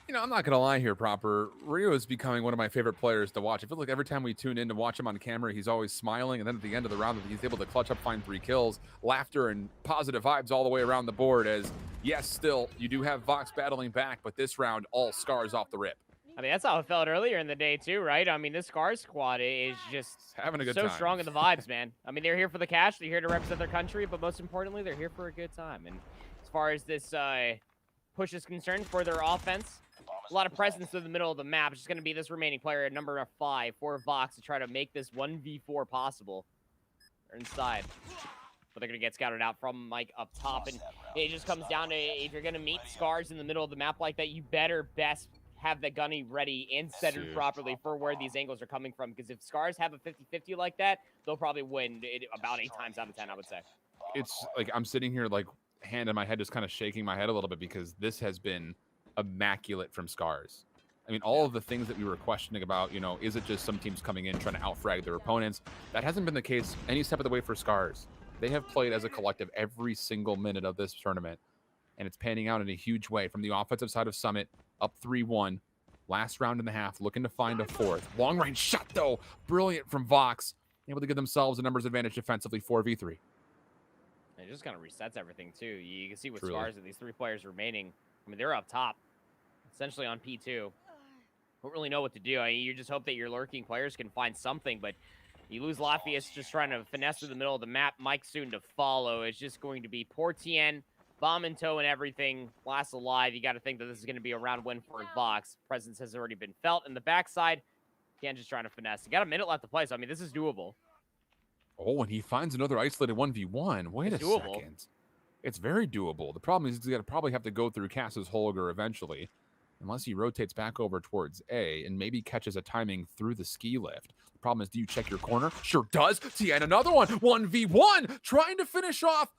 [SPEAKER 3] You know, I'm not going to lie here, Proper. Rio is becoming one of my favorite players to watch. I feel like every time we tune in to watch him on camera, he's always smiling. And then at the end of the round, he's able to clutch up, find 3 kills, laughter, and positive vibes all the way around the board. As, yes, still, you do have Vox battling back, but this round, all Scars off the rip.
[SPEAKER 4] I mean, that's how it felt earlier in the day, too, right? I mean, this Scars squad is just
[SPEAKER 3] having a good
[SPEAKER 4] time.
[SPEAKER 3] So
[SPEAKER 4] strong in the vibes, man. I mean, they're here for the cash. They're here to represent their country. But most importantly, they're here for a good time. And as far as this push is concerned for their offense, a lot of presence in the middle of the map. It's just going to be this remaining player at number 5 for Vox to try to make this 1v4 possible. They're inside. But they're going to get scouted out from Mike up top. And it just comes down to, if you're going to meet Scars in the middle of the map like that, you better best have the gunny ready and centered properly for where these angles are coming from. Because if Scars have a 50-50 like that, they'll probably win it about 8 times out of 10, I would say.
[SPEAKER 3] It's like I'm sitting here, like, hand in my head, just kind of shaking my head a little bit, because this has been immaculate from Scars. I mean, all of the things that we were questioning about, you know, is it just some teams coming in trying to outfrag their opponents? That hasn't been the case any step of the way for Scars. They have played as a collective every single minute of this tournament, and it's panning out in a huge way. From the offensive side of Summit, up 3-1, last round and a half, looking to find a 4th. Long-range shot, though, brilliant from Vox, able to give themselves a numbers advantage defensively, 4v3.
[SPEAKER 4] It just kind of resets everything, too. You can see with Scars and these 3 players remaining, I mean, they're up top, essentially on P2. Don't really know what to do. I mean, you just hope that your lurking players can find something, but you lose Laphius just trying to finesse through the middle of the map. Mike soon to follow. It's just going to be poor TN, bomb in tow and everything. Last alive. You got to think that this is going to be a round win for Vox. Presence has already been felt. In the backside, TN just trying to finesse. You got a minute left to play, so I mean, this is doable.
[SPEAKER 3] Oh, and he finds another isolated 1v1. Wait a second. It's very doable. The problem is he's going to probably have to go through Cass's Holger eventually, unless he rotates back over towards A and maybe catches a timing through the ski lift. The problem is, do you check your corner? Sure does. TN, another one. 1v1, trying to finish off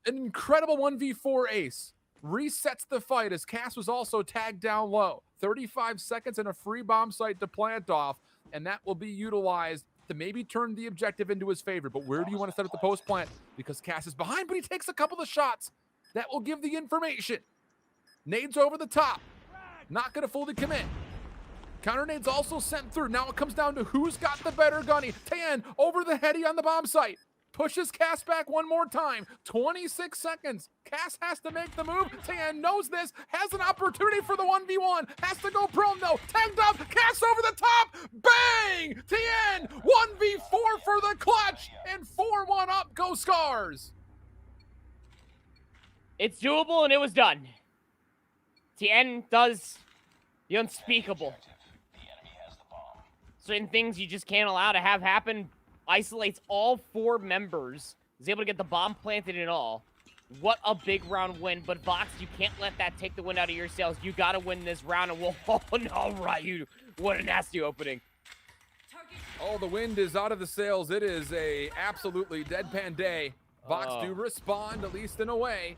[SPEAKER 3] an incredible 1v4 ace. Resets the fight as Cass was also tagged down low. 35 seconds and a free bomb site to plant off, and that will be utilized to maybe turn the objective into his favor. But where do you want to set up the post plant? Because Cass is behind, but he takes a couple of shots. That will give the information. Nades over the top. Not going to fully commit. Counter nades also sent through. Now it comes down to who's got the better gunny. Tan over the heady on the bomb site. pushes Cass back one more time. 26 seconds. Cass has to make the move. Tien knows this, has an opportunity for the 1v1. Has to go prone though. Tagged up. Cass over the top. Bang! Tien 1v4 for the clutch. And 4-1 up go Scars.
[SPEAKER 4] It's doable, and it was done. Tien does the unspeakable. Certain things you just can't allow to have happen. Isolates all 4 members. Is able to get the bomb planted and all. What a big round win. But Vox, you can't let that take the wind out of your sails. You got to win this round. And we'll... Oh, no, Ryu. What a nasty opening.
[SPEAKER 3] Oh, the wind is out of the sails. It is a absolutely deadpan day. Vox do respond, at least in a way.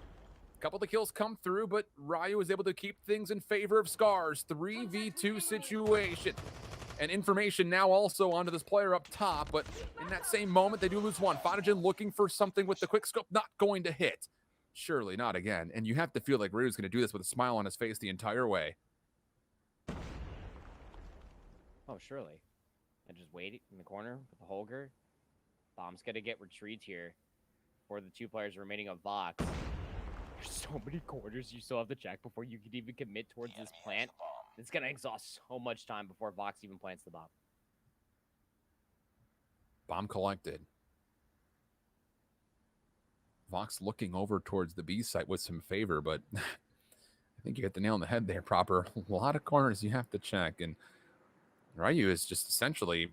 [SPEAKER 3] A couple of the kills come through, but Ryu is able to keep things in favor of Scars. 3v2 situation. And information now also onto this player up top, but in that same moment, they do lose one. Photogen looking for something with the quick scope, not going to hit. Surely not again. And you have to feel like Ryu's going to do this with a smile on his face the entire way.
[SPEAKER 4] Oh, surely. And just wait in the corner with the Holger. Bomb's going to get retrieved here for the 2 players remaining of Vox. There's so many corners you still have to check before you can even commit towards this plant. It's going to exhaust so much time before Vox even plants the bomb.
[SPEAKER 3] Bomb collected. Vox looking over towards the B site with some favor, but I think you hit the nail on the head there, Proper. A lot of corners you have to check, and Ryu is just essentially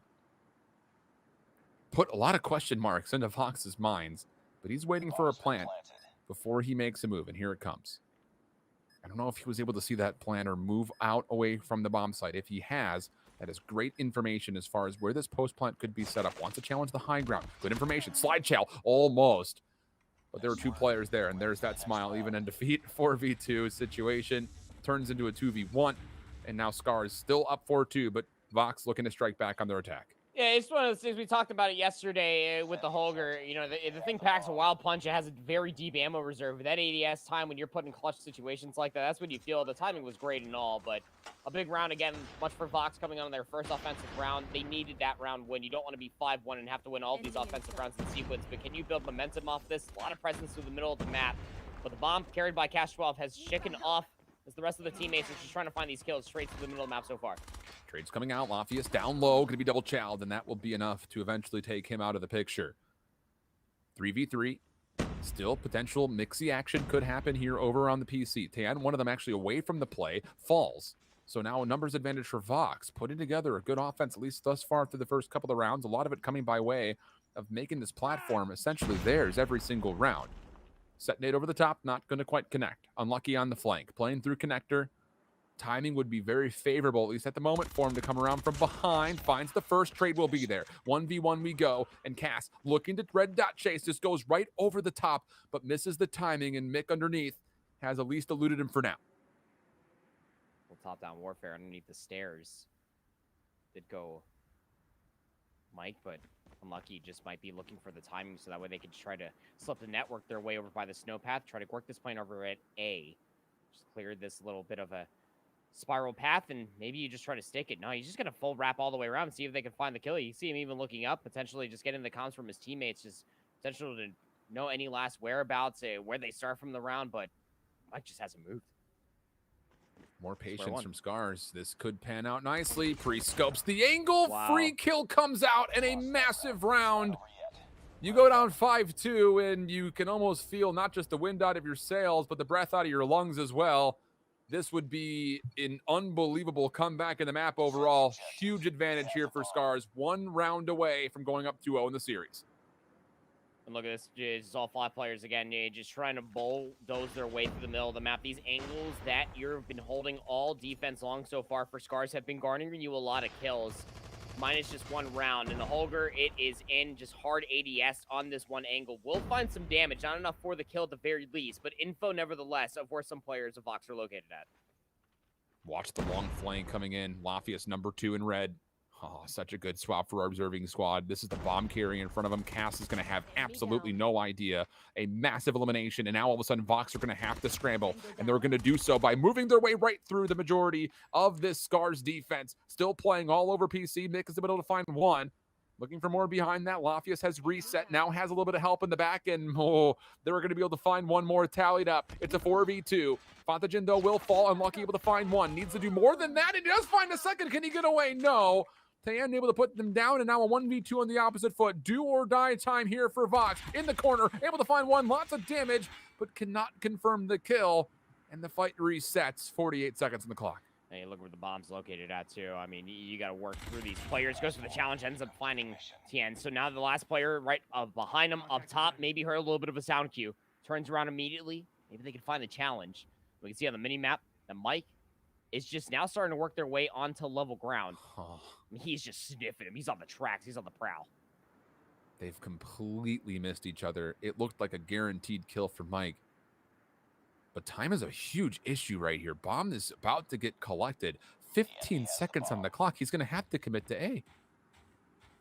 [SPEAKER 3] put a lot of question marks into Vox's minds, but he's waiting for a plant before he makes a move, and here it comes. I don't know if he was able to see that plan or move out away from the bomb site. If he has, that is great information as far as where this post plant could be set up. Wants to challenge the high ground. Good information. Slide chow, almost. But there were 2 players there, and there's that smile. Even in defeat, 4v2 situation turns into a 2v1, and now Scars still up 4-2, but Vox looking to strike back on their attack.
[SPEAKER 4] Yeah, it's one of those things. We talked about it yesterday with the Holger. You know, the thing packs a wild punch. It has a very deep ammo reserve. That ADS time when you're put in clutch situations like that, that's when you feel the timing was great and all. But a big round again, much for Vox coming on their first offensive round. They needed that round win. You don't want to be 5-1 and have to win all these offensive rounds in sequence. But can you build momentum off this? A lot of presence through the middle of the map. But the bomb carried by Cash 12 has shaken off as the rest of the teammates are just trying to find these kills straight through the middle of the map so far.
[SPEAKER 3] Trades coming out. Lafayette down low, going to be double chowed, and that will be enough to eventually take him out of the picture. 3v3. Still potential mixy action could happen here over on the PC. Tien, one of them actually away from the play, falls. So now a numbers advantage for Vox, putting together a good offense, at least thus far through the first couple of rounds. A lot of it coming by way of making this platform essentially theirs every single round. Set nade over the top, not going to quite connect. Unlucky on the flank. Playing through connector. Timing would be very favorable, at least at the moment, for him to come around from behind. Finds the first trade will be there. 1v1 we go. And Cass looking to red dot chase. Just goes right over the top, but misses the timing. And Mick underneath has at least eluded him for now.
[SPEAKER 4] Well, top-down warfare underneath the stairs. Did go Mike, but unlucky. Just might be looking for the timing so that way they can try to slip the network their way over by the snowpath. Try to work this plane over at A. Just clear this little bit of a spiral path, and maybe you just try to stick it. No, he's just going to full wrap all the way around and see if they can find the kill. You see him even looking up, potentially just getting the comms from his teammates, just potential to know any last whereabouts, where they start from the round, but Mike just hasn't moved.
[SPEAKER 3] More patience from Scars. This could pan out nicely. Pre-scopes the angle. Wow. Free kill comes out, and a massive round. You go down 5-2, and you can almost feel not just the wind out of your sails, but the breath out of your lungs as well. This would be an unbelievable comeback in the map overall. Huge advantage here for Scars. 1 round away from going up 2-0 in the series.
[SPEAKER 4] And look at this. It's all 5 players again. Just trying to bulldoze their way through the middle of the map. These angles that you've been holding all defense long so far for Scars have been garnering you a lot of kills. Minus just 1 round. And the Holger, it is in just hard ADS on this one angle. We'll find some damage. Not enough for the kill at the very least, but info nevertheless of where some players of Vox are located at.
[SPEAKER 3] Watch the long flank coming in. Lafayette number 2 in red. Oh, such a good swap for our observing squad. This is the bomb carry in front of him. Cass is going to have absolutely no idea. A massive elimination, and now all of a sudden Vox are going to have to scramble, and they're going to do so by moving their way right through the majority of this Scars defense. Still playing all over PC. Mick is able to find one. Looking for more behind that. Lafias has reset, now has a little bit of help in the back, and they're going to be able to find one more tallied up. It's a 4v2. Fantajin, though, will fall. Unlucky, able to find one. Needs to do more than that. He does find a second. Can he get away? No. Tayan able to put them down, and now a 1v2 on the opposite foot. Do or die time here for Vox. In the corner, able to find one. Lots of damage, but cannot confirm the kill. And the fight resets. 48 seconds on the clock.
[SPEAKER 4] Hey, look where the bomb's located at, too. I mean, you got to work through these players. Goes for the challenge, ends up finding Tien. So now the last player right behind him up top, maybe heard a little bit of a sound cue. Turns around immediately. Maybe they can find the challenge. We can see on the mini-map that Mike is just now starting to work their way onto level ground. I mean, he's just sniffing him. He's on the tracks. He's on the prowl.
[SPEAKER 3] They've completely missed each other. It looked like a guaranteed kill for Mike. But time is a huge issue right here. Bomb is about to get collected. 15 seconds on the clock. He's going to have to commit to A.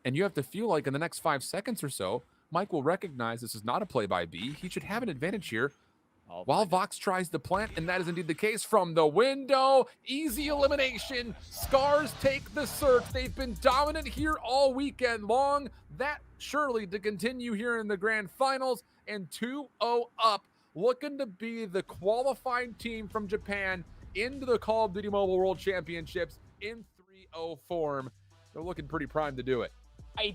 [SPEAKER 3] And you have to feel like in the next 5 seconds or so, Mike will recognize this is not a play by B. He should have an advantage here while Vox tries to plant, and that is indeed the case from the window. Easy elimination. Scars take the search. They've been dominant here all weekend long. That surely to continue here in the grand finals, and 2-0 up. Looking to be the qualified team from Japan into the Call of Duty Mobile World Championships in 3-0 form. They're looking pretty primed to do it.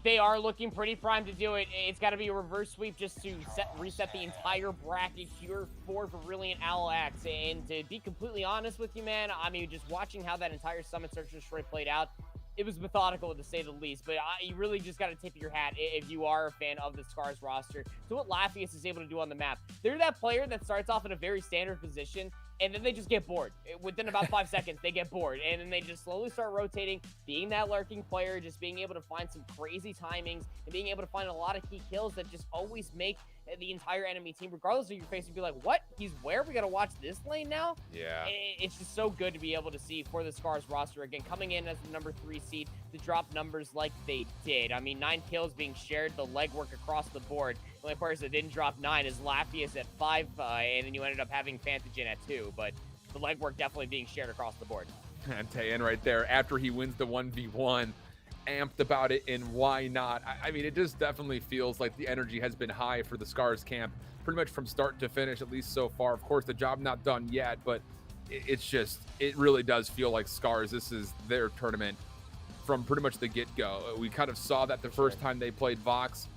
[SPEAKER 4] They are looking pretty primed to do it. It's got to be a reverse sweep just to reset the entire bracket here for Brilliant Alex. And to be completely honest with you, man, I mean, just watching how that entire Summit Search and Destroy played out, it was methodical to say the least, but you really just got to tip your hat if you are a fan of the Scars roster to what Lafias is able to do on the map. They're that player that starts off in a very standard position, and then they just get bored. Within about 5 seconds, they get bored, and then they just slowly start rotating, being that lurking player, just being able to find some crazy timings, and being able to find a lot of key kills that just always make the entire enemy team, regardless of your face, you'd be like, what? He's where? We got to watch this lane now?
[SPEAKER 3] Yeah.
[SPEAKER 4] It's just so good to be able to see for the Scars roster, again, coming in as the number 3 seed to drop numbers like they did. I mean, 9 kills being shared, the legwork across the board. The only person that didn't drop 9 is Lafias at 5, and then you ended up having Fantagen at 2, but the legwork definitely being shared across the board.
[SPEAKER 3] And Tayan right there, after he wins the 1v1, amped about it, and why not? I mean, it just definitely feels like the energy has been high for the Scars camp pretty much from start to finish, at least so far. Of course, the job not done yet, but it really does feel like Scars, this is their tournament from pretty much the get-go. We kind of saw that the first time they played Vox.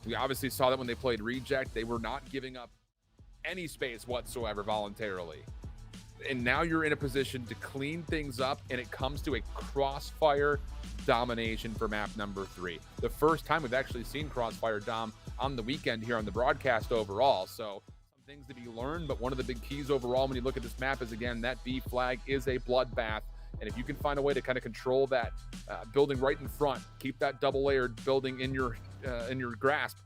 [SPEAKER 3] We obviously saw that when they played Reject. They were not giving up any space whatsoever voluntarily. And now you're in a position to clean things up, and it comes to a crossfire domination for map number 3. The first time we've actually seen crossfire dom on the weekend here on the broadcast overall. So some things to be learned, but one of the big keys overall when you look at this map is, again, that B flag is a bloodbath. And if you can find a way to kind of control that building right in front, keep that double-layered building in your grasp,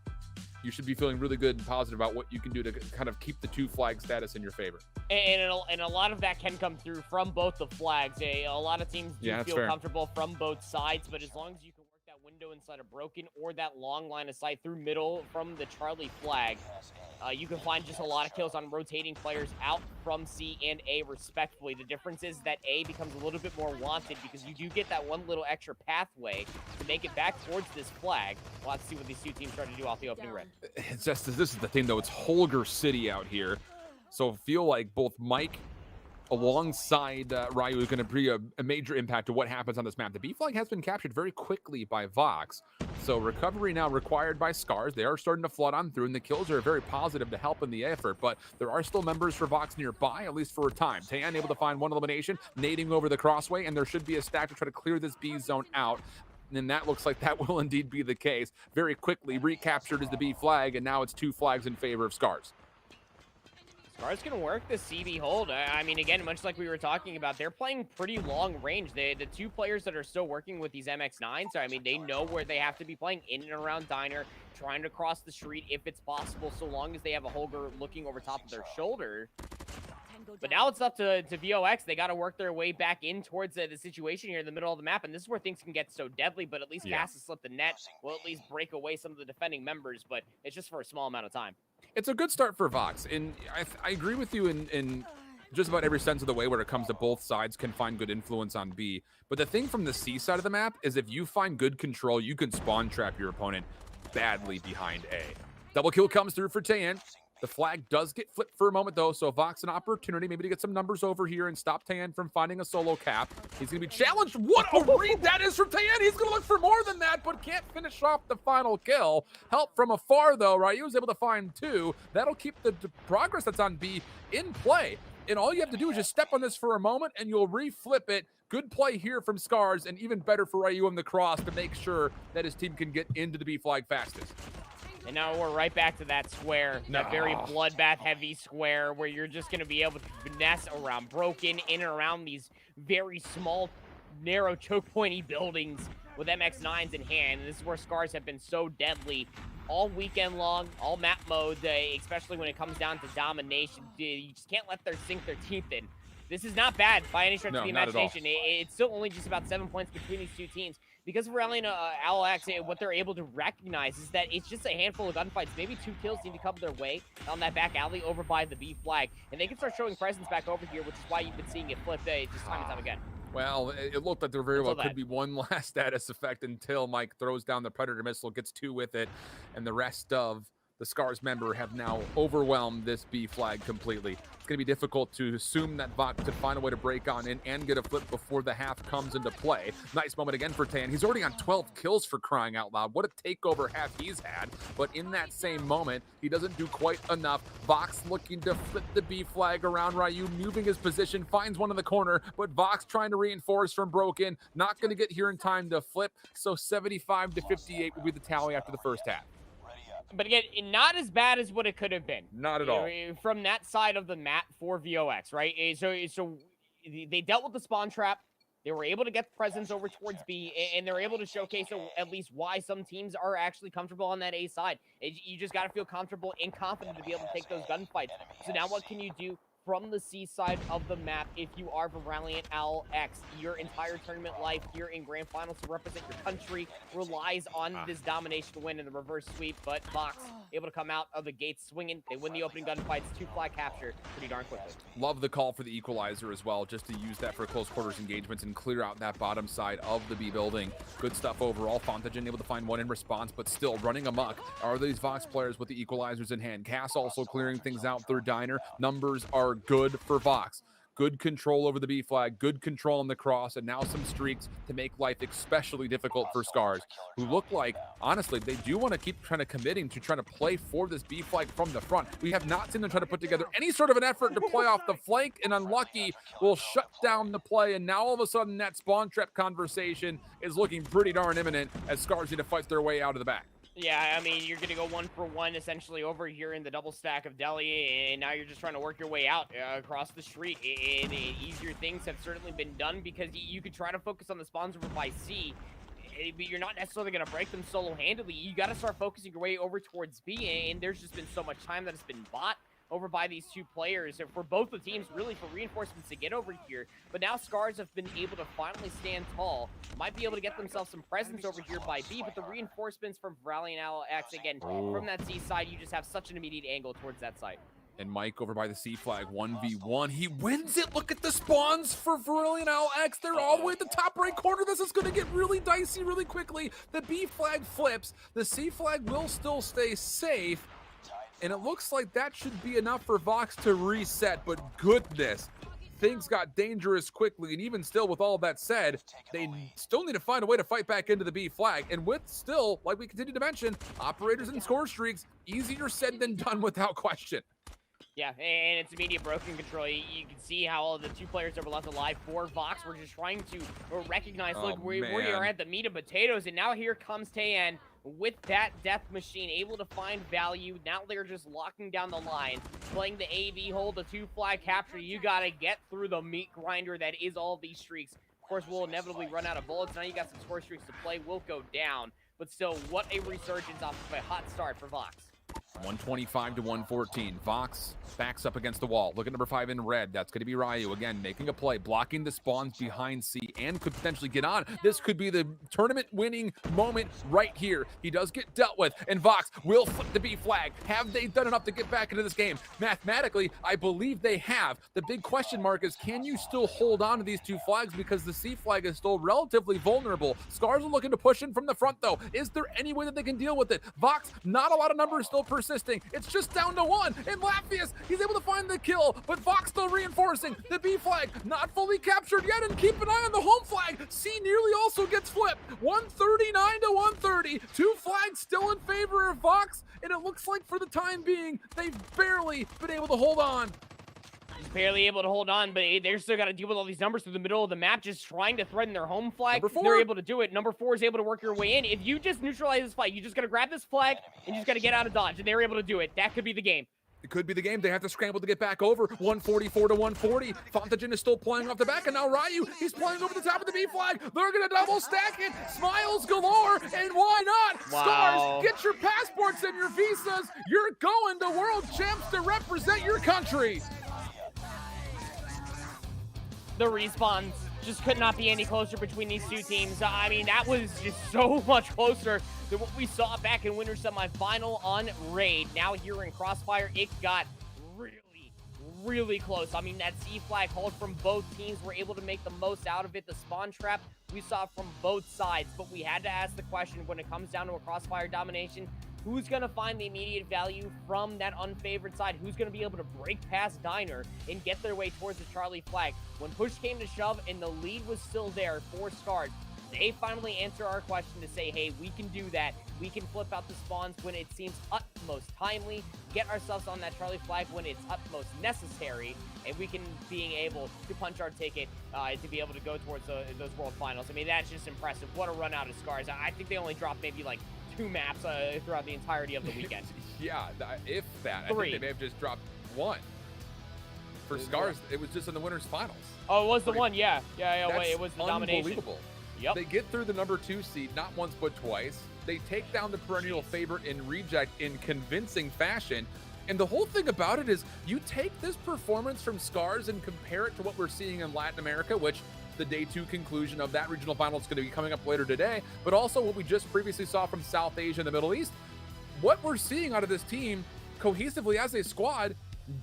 [SPEAKER 3] you should be feeling really good and positive about what you can do to kind of keep the 2 flag status in your favor.
[SPEAKER 4] And a lot of that can come through from both the flags. A lot of teams do feel comfortable from both sides, but as long as you can work that window inside a broken or that long line of sight through middle from the Charlie flag, you can find just a lot of kills on rotating players out from C and A respectfully. The difference is that A becomes a little bit more wanted because you do get that one little extra pathway to make it back towards this flag. We'll have to see what these 2 teams try to do off the opening red.
[SPEAKER 3] It's just, this is the thing, though. It's Holger City out here. So I feel like both Mike alongside Ryu is going to be a major impact to what happens on this map. The B flag has been captured very quickly by Vox. So recovery now required by Scars. They are starting to flood on through, and the kills are very positive to help in the effort. But there are still members for Vox nearby, at least for a time. Tayan able to find 1 elimination, nading over the crossway, and there should be a stack to try to clear this B zone out. And that looks like that will indeed be the case. Very quickly recaptured is the B flag, and now it's 2 flags in favor of Scars.
[SPEAKER 4] Scars can work the CB hold. I mean, again, much like we were talking about, they're playing pretty long range. The 2 players that are still working with these MX-9s, so I mean, they know where they have to be playing in and around Diner, trying to cross the street if it's possible, so long as they have a Holger looking over top of their shoulder. But now it's up to VOX. They got to work their way back in towards the situation here in the middle of the map, and this is where things can get so deadly, but at least Cass has slipped the net. Will at least break away some of the defending members, but it's just for a small amount of time.
[SPEAKER 3] It's a good start for Vox, and I agree with you in just about every sense of the way where it comes to both sides can find good influence on B. But the thing from the C side of the map is if you find good control, you can spawn trap your opponent badly behind A. Double kill comes through for Tayan. The flag does get flipped for a moment, though, so Vox an opportunity maybe to get some numbers over here and stop Tayan from finding a solo cap. He's going to be challenged. What a read that is from Tayan. He's going to look for more than that, but can't finish off the final kill. Help from afar, though, right? He was able to find 2. That'll keep the progress that's on B in play. And all you have to do is just step on this for a moment, and you'll reflip it. Good play here from Scars, and even better for Ryu on the cross to make sure that his team can get into the B flag fastest.
[SPEAKER 4] And now we're right back to that square, that very bloodbath-heavy square where you're just going to be able to finesse around Broken, in and around these very small, narrow, choke-pointy buildings with MX-9s in hand. And this is where Scars have been so deadly all weekend long, all map modes, especially when it comes down to domination. You just can't let them sink their teeth in. This is not bad by any stretch of the imagination. It's still only just about 7 points between these two teams. Because of Rally and Alex, what they're able to recognize is that it's just a handful of gunfights. Maybe 2 kills need to come their way on that back alley over by the B flag. And they can start showing presence back over here, which is why you've been seeing it flip just time and time again.
[SPEAKER 3] Well, it looked like there very well could be one last status effect until Mike throws down the Predator missile, gets 2 with it, and the rest of the Scars member have now overwhelmed this B flag completely. It's going to be difficult to assume that Vox could find a way to break on in and get a flip before the half comes into play. Nice moment again for Tan. He's already on 12 kills for crying out loud. What a takeover half he's had. But in that same moment, he doesn't do quite enough. Vox looking to flip the B flag around Ryu, moving his position, finds one in the corner, but Vox trying to reinforce from Broken. Not going to get here in time to flip, so 75-58 will be the tally after the first half.
[SPEAKER 4] But again, not as bad as what it could have been.
[SPEAKER 3] Not at all.
[SPEAKER 4] From that side of the map for VOX, right? So they dealt with the spawn trap. They were able to get presence over towards B, and they're able to showcase at least why some teams are actually comfortable on that A side. You just got to feel comfortable and confident to be able to take those gunfights. So now what can you do from the C side of the map if you are Valiant Owl X? Your entire tournament life here in Grand Finals to represent your country relies on this domination win in the reverse sweep, but Vox able to come out of the gates swinging. They win the opening gunfights, 2 flag capture pretty darn quickly.
[SPEAKER 3] Love the call for the equalizer as well, just to use that for close quarters engagements and clear out that bottom side of the B building. Good stuff overall. Fontagen able to find 1 in response, but still running amok are these Vox players with the equalizers in hand. Cass also clearing things out through Diner. Numbers are good for Vox. Good control over the B flag, good control on the cross, and now some streaks to make life especially difficult for Scars, who look like, honestly, they do want to keep trying to committing to trying to play for this B flag from the front. We have not seen them try to put together any sort of an effort to play off the flank, and Unlucky will shut down the play, and now all of a sudden that spawn trap conversation is looking pretty darn imminent as Scars need to fight their way out of the back.
[SPEAKER 4] Yeah, I mean, you're going to go 1-for-1 essentially over here in the double stack of Deli, and now you're just trying to work your way out across the street. And easier things have certainly been done because you could try to focus on the spawns over by C, but you're not necessarily going to break them solo-handedly. You got to start focusing your way over towards B, and there's just been so much time that has been bought over by these 2 players for both the teams, really for reinforcements to get over here. But now Scars have been able to finally stand tall, might be able to get themselves some presence over here by B, but the reinforcements from Valiant Owl X, again, from that C side, you just have such an immediate angle towards that site.
[SPEAKER 3] And Mike over by the C flag, 1v1. He wins it. Look at the spawns for Brilliant Owl X. They're all the way at the top right corner. This is going to get really dicey really quickly. The B flag flips. The C flag will still stay safe. And it looks like that should be enough for Vox to reset, but goodness, things got dangerous quickly. And even still, with all that said, they still need to find a way to fight back into the B flag. And with still, like we continue to mention, operators and score streaks, easier said than done without question.
[SPEAKER 4] Yeah, and it's immediate broken control. You can see how all the 2 players that were left alive for Vox were just trying to recognize, look, we are at the meat and potatoes, and now here comes Tayan with that death machine, able to find value. Now they're just locking down the line, playing the AV hold, the 2 flag capture. You got to get through the meat grinder that is all these streaks. Of course, we'll inevitably run out of bullets. Now you got some score streaks to play. Will go down, but still, what a resurgence off of a hot start for Vox.
[SPEAKER 3] 125 to 114. Vox backs up against the wall. Look at number 5 in red. That's going to be Ryu. Again, making a play, blocking the spawns behind C, and could potentially get on. This could be the tournament-winning moment right here. He does get dealt with, and Vox will flip the B flag. Have they done enough to get back into this game? Mathematically, I believe they have. The big question mark is, can you still hold on to these 2 flags, because the C flag is still relatively vulnerable. Scars are looking to push in from the front, though. Is there any way that they can deal with it? Vox, not a lot of numbers still persisting. It's just down to 1, and Latvius, he's able to find the kill, but Vox still reinforcing. The B flag not fully captured yet, and keep an eye on the home flag. C nearly also gets flipped. 139 to 130. 2 flags still in favor of Vox, and it looks like for the time being, they've barely been able to hold on.
[SPEAKER 4] Just barely able to hold on, but they're still got to deal with all these numbers through the middle of the map, just trying to threaten their home flag.
[SPEAKER 3] Number 4.
[SPEAKER 4] They're able to do it. Number 4 is able to work your way in. If you just neutralize this flag, you just got to grab this flag, and you just got to get out of dodge, and they're able to do it. That could be the game.
[SPEAKER 3] It could be the game. They have to scramble to get back over. 144 to 140. Fontagen is still playing off the back, and now Ryu, he's playing over the top of the B flag. They're going to double stack it. Smiles galore, and why not?
[SPEAKER 4] Wow.
[SPEAKER 3] Stars, get your passports and your visas. You're going to World Champs to represent your country.
[SPEAKER 4] The respawns just could not be any closer between these 2 teams. I mean, that was just so much closer than what we saw back in Winter Semifinal on Raid. Now here in Crossfire, it got really close. I mean, that C flag hold from both teams were able to make the most out of it. The spawn trap we saw from both sides, but we had to ask the question when it comes down to a Crossfire domination, who's going to find the immediate value from that unfavored side? Who's going to be able to break past Diner and get their way towards the Charlie flag? When push came to shove and the lead was still there for Scars, they finally answer our question to say, hey, we can do that. We can flip out the spawns when it seems utmost timely, get ourselves on that Charlie flag when it's utmost necessary, and we can being able to punch our ticket to be able to go towards those World Finals. I mean, that's just impressive. What a run out of Scars. I think they only dropped maybe like 2 maps throughout the entirety of the weekend.
[SPEAKER 3] Yeah, if that.
[SPEAKER 4] 3.
[SPEAKER 3] I think they may have just dropped 1. For Scars, it was just in the winners finals.
[SPEAKER 4] Oh, it was the 1, yeah. Wait, it was the domination.
[SPEAKER 3] Unbelievable.
[SPEAKER 4] Yep.
[SPEAKER 3] They get through the number 2 seed, not once but twice. They take down the perennial favorite in Reject in convincing fashion. And the whole thing about it is, you take this performance from Scars and compare it to what we're seeing in Latin America, which the day 2 conclusion of that regional final is going to be coming up later today, but also what we just previously saw from South Asia and the Middle East. What we're seeing out of this team cohesively as a squad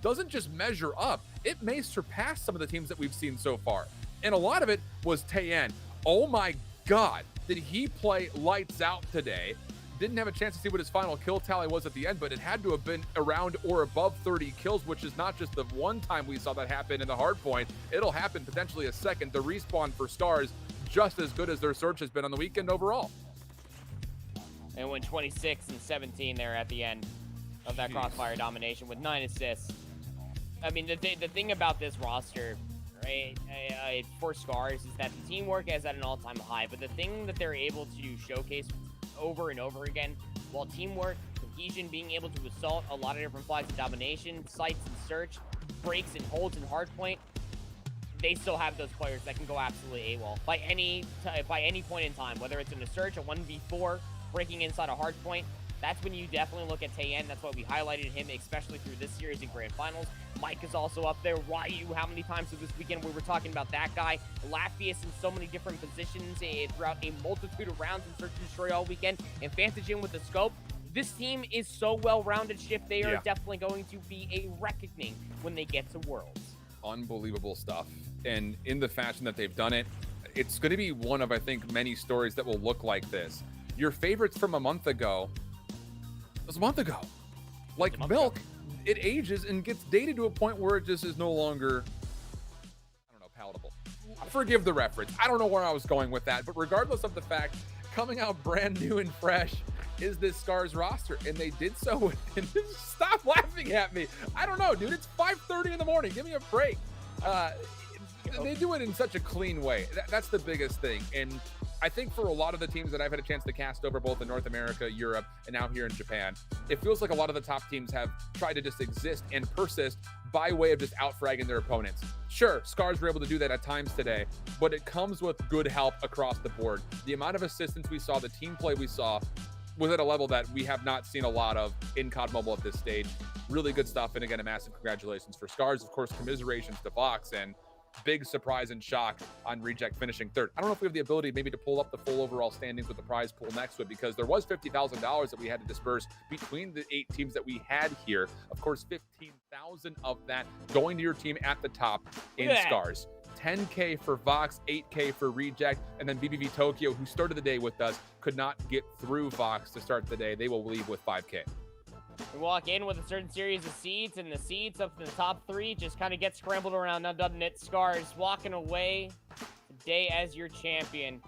[SPEAKER 3] doesn't just measure up, it may surpass some of the teams that we've seen so far. And a lot of it was Tayen. Oh my God, did he play lights out today? Didn't have a chance to see what his final kill tally was at the end, but it had to have been around or above 30 kills, which is not just the one time we saw that happen in the hard point. It'll happen potentially a second. The respawn for Stars, just as good as their search has been on the weekend overall.
[SPEAKER 4] And went 26 and 17 there at the end of that Crossfire domination with 9 assists. I mean, the thing about this roster, right, for Scars is that the teamwork is at an all-time high, but the thing that they're able to showcase over and over again, while teamwork, cohesion, being able to assault a lot of different flags of domination, sights and search, breaks and holds and hardpoint, they still have those players that can go absolutely AWOL by any point in time, whether it's in a search, a 1v4, breaking inside a hardpoint. That's when you definitely look at Tayen. That's why we highlighted him, especially through this series in Grand Finals. Mike is also up there. Ryu, how many times this weekend we were talking about that guy? Latvius in so many different positions throughout a multitude of rounds in Search and Destroy all weekend. And Fantagen with the scope. This team is so well-rounded, Shift. They are definitely going to be a reckoning when they get to Worlds.
[SPEAKER 3] Unbelievable stuff. And in the fashion that they've done it, it's going to be one of, I think, many stories that will look like this. Your favorites from a month ago, it was a month ago. Like milk, it ages and gets dated to a point where it just is no longer, I don't know, palatable. Forgive the reference. I don't know where I was going with that, but regardless of the fact, coming out brand new and fresh is this Scars roster, and they did so. And stop laughing at me. I don't know, dude. It's 5:30 in the morning. Give me a break. They do it in such a clean way. That's the biggest thing. And I think for a lot of the teams that I've had a chance to cast over both in North America, Europe, and now here in Japan, it feels like a lot of the top teams have tried to just exist and persist by way of just out-fragging their opponents. Sure, Scars were able to do that at times today, but it comes with good help across the board. The amount of assistance we saw, the team play we saw, was at a level that we have not seen a lot of in COD Mobile at this stage. Really good stuff. And again, a massive congratulations for Scars. Of course, commiserations to Vox, and big surprise and shock on Reject finishing third. I don't know if we have the ability maybe to pull up the full overall standings with the prize pool next to it, because there was $50,000 that we had to disperse between the 8 teams that we had here. Of course, 15,000 of that going to your team at the top in Scars. 10K for Vox, 8K for Reject, and then BBV Tokyo, who started the day with us, could not get through Vox to start the day. They will leave with 5K.
[SPEAKER 4] We walk in with a certain series of seeds, and the seeds up in the top 3 just kind of get scrambled around, now doesn't it? Scars walking away today as your champion.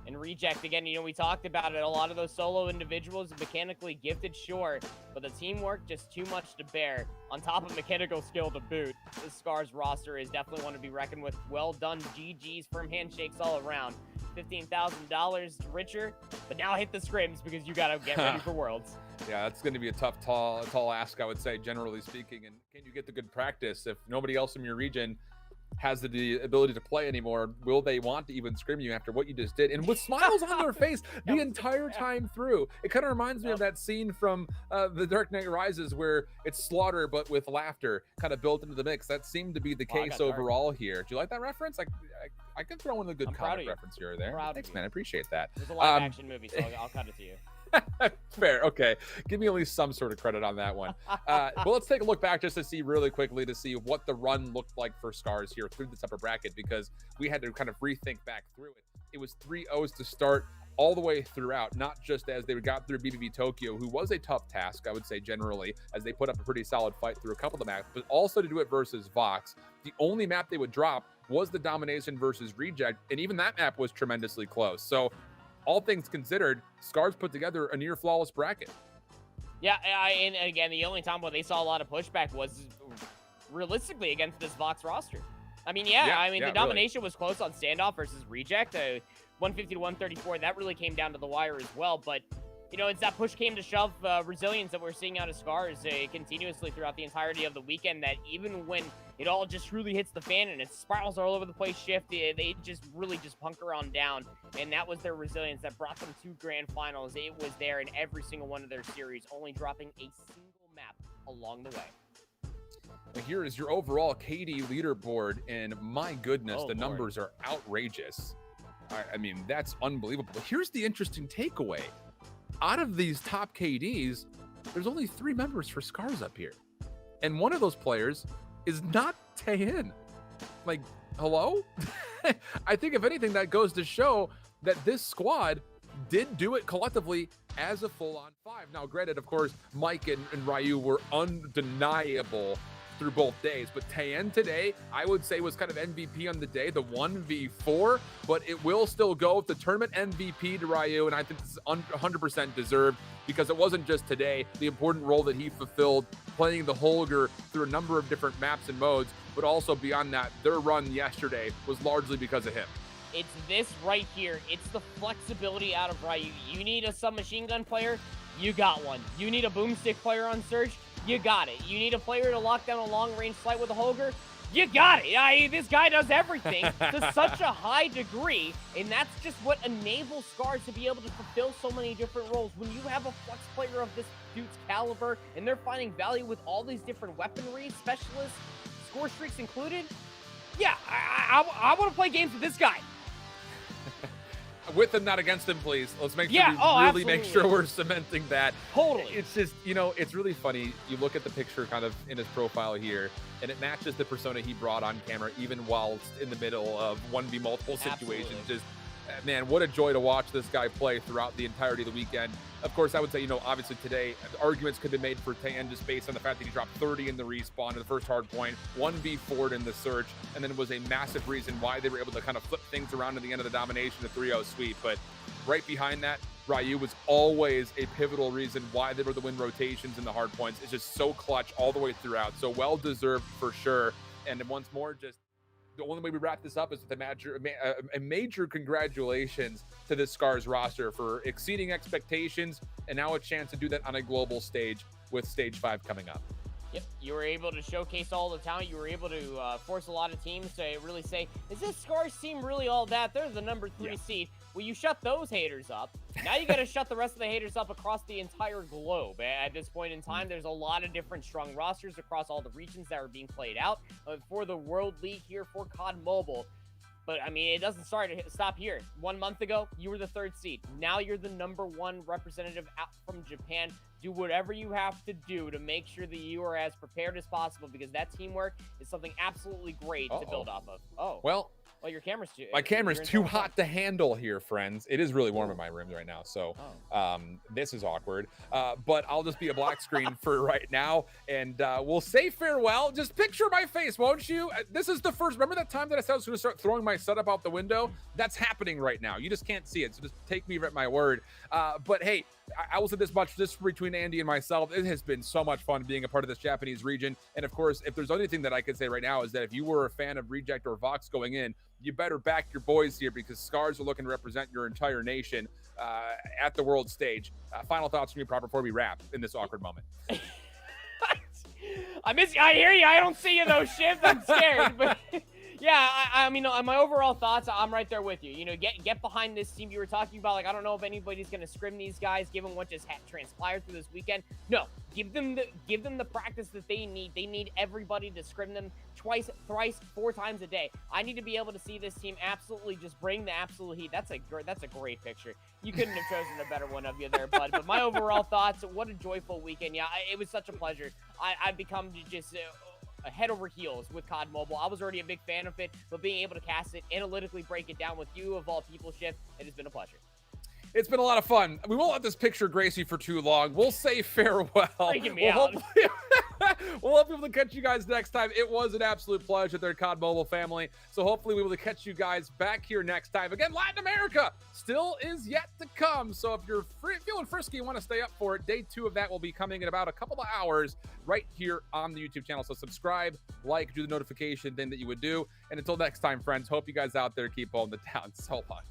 [SPEAKER 4] And Reject, again, you know, we talked about it. A lot of those solo individuals are mechanically gifted, sure, but the teamwork just too much to bear. On top of mechanical skill to boot, this Scars roster is definitely one to be reckoned with. Well done, GG's, firm handshakes all around. $15,000 richer, but now hit the scrims because you got to get ready for Worlds.
[SPEAKER 3] Yeah, that's going to be a tall ask, I would say, generally speaking. And can you get the good practice if nobody else in your region has the ability to play anymore? Will they want to even scrim you after what you just did? And with smiles on their face the entire time through. It kind of reminds me of that scene from The Dark Knight Rises where it's slaughter but with laughter kind of built into the mix. That seemed to be the case overall here. Do you like that reference? I can throw in a good comic reference here or there. Thanks, man. I appreciate that.
[SPEAKER 4] It's a live action movie, so I'll cut it to you.
[SPEAKER 3] Fair. Okay. Give me at least some sort of credit on that one. But let's take a look back just to see really quickly to see what the run looked like for Scars here through this upper bracket, because we had to kind of rethink back through it. It was 3-0s to start all the way throughout, not just as they got through BBV Tokyo, who was a tough task, I would say, generally, as they put up a pretty solid fight through a couple of the maps, but also to do it versus Vox. The only map they would drop was the Domination versus Reject, and even that map was tremendously close. So all things considered, Scars put together a near flawless bracket.
[SPEAKER 4] Yeah, and again, the only time where they saw a lot of pushback was realistically against this Vox roster. I mean, the domination was close on standoff versus Reject, 150 to 134. That really came down to the wire as well. But, you know, it's that push came to shove resilience that we're seeing out of Scars continuously throughout the entirety of the weekend, that even when it all just truly hits the fan and it spirals all over the place shift, they just really just bunker on down. And that was their resilience that brought them to grand finals. It was there in every single one of their series, only dropping a single map along the way.
[SPEAKER 3] Well, here is your overall KD leaderboard, and my goodness, the numbers are outrageous. I mean, that's unbelievable. But here's the interesting takeaway. Out of these top KDs, there's only 3 members for Scars up here. And one of those players is not Taehin. Like, hello? I think, if anything, that goes to show that this squad did do it collectively as a full-on 5. Now, granted, of course, Mike and Ryu were undeniable through both days, but Taehin today, I would say, was kind of MVP on the day, the 1v4, but it will still go with the tournament MVP to Ryu, and I think this is 100% deserved, because it wasn't just today, the important role that he fulfilled playing the Holger through a number of different maps and modes, but also beyond that, their run yesterday was largely because of him.
[SPEAKER 4] It's this right here. It's the flexibility out of Ryu. You need a submachine gun player, you got one. You need a boomstick player on Surge, you got it. You need a player to lock down a long-range flight with a Holger, you got it. This guy does everything to such a high degree, and that's just what enables Scars to be able to fulfill so many different roles. When you have a flex player of this dude's caliber, and they're finding value with all these different weaponry, specialists, score streaks included, yeah, I want to play games with this guy.
[SPEAKER 3] With him, not against him, please. Let's make sure we really make sure we're cementing that.
[SPEAKER 4] Totally.
[SPEAKER 3] It's just, you know, it's really funny. You look at the picture kind of in his profile here, and it matches the persona he brought on camera, even whilst in the middle of 1v multiple situations. Just, man, what a joy to watch this guy play throughout the entirety of the weekend. Of course, I would say, you know, obviously today, arguments could be made for Taehin just based on the fact that he dropped 30 in the respawn in the first hard point, 1v4'd in the search, and then was a massive reason why they were able to kind of flip things around at the end of the domination, the 3-0 sweep. But right behind that, Ryu was always a pivotal reason why they were the win rotations in the hard points. It's just so clutch all the way throughout. So well-deserved for sure. And then once more, just the only way we wrap this up is with a major congratulations to this Scars roster for exceeding expectations, and now a chance to do that on a global stage with Stage 5 coming up.
[SPEAKER 4] Yep, you were able to showcase all the talent. You were able to force a lot of teams to really say, is this Scars team really all that? They're the number 3 seed. Well, you shut those haters up. Now you got to shut the rest of the haters up across the entire globe. At this point in time, there's a lot of different strong rosters across all the regions that are being played out for the World League here for COD Mobile. But, I mean, it doesn't stop here. 1 month ago, you were the 3rd seed. Now you're the #1 representative out from Japan. Do whatever you have to do to make sure that you are as prepared as possible, because that teamwork is something absolutely great to build off of.
[SPEAKER 3] Well,
[SPEAKER 4] your camera's too...
[SPEAKER 3] My camera's too hot to handle here, friends. It is really warm in my room right now, so this is awkward. But I'll just be a black screen for right now, and we'll say farewell. Just picture my face, won't you? This is the first... Remember that time that I said I was going to start throwing my setup out the window? That's happening right now. You just can't see it, so just take me at my word. But hey, I will say this much, just between Andy and myself, it has been so much fun being a part of this Japanese region. And of course, if there's anything that I could say right now is that if you were a fan of Reject or Vox going in, you better back your boys here, because Scars are looking to represent your entire nation at the world stage. Final thoughts from you, Proper, before we wrap in this awkward moment.
[SPEAKER 4] I miss you. I hear you. I don't see you though, Shiv. I'm scared. But yeah, I mean, my overall thoughts, I'm right there with you. You know, get behind this team. You were talking about, like, I don't know if anybody's going to scrim these guys, given what just transpired through this weekend. No, give them the practice that they need. They need everybody to scrim them twice, thrice, 4 times a day. I need to be able to see this team absolutely just bring the absolute heat. That's a great picture. You couldn't have chosen a better one of you there, bud. But my overall thoughts, what a joyful weekend. Yeah, it was such a pleasure. I've become just head over heels with COD Mobile. I was already a big fan of it, but being able to cast it, analytically break it down with you, of all people, Shift, it has been a pleasure.
[SPEAKER 3] It's been a lot of fun. We won't let this picture grace you for too long. We'll say farewell.
[SPEAKER 4] Freaking me out.
[SPEAKER 3] We'll hope to catch you guys next time. It was an absolute pleasure, their COD Mobile family. So hopefully we will catch you guys back here next time. Again, Latin America still is yet to come. So if you're feeling frisky and want to stay up for it, day 2 of that will be coming in about a couple of hours right here on the YouTube channel. So subscribe, like, do the notification thing that you would do. And until next time, friends, hope you guys out there keep holding it down. So long.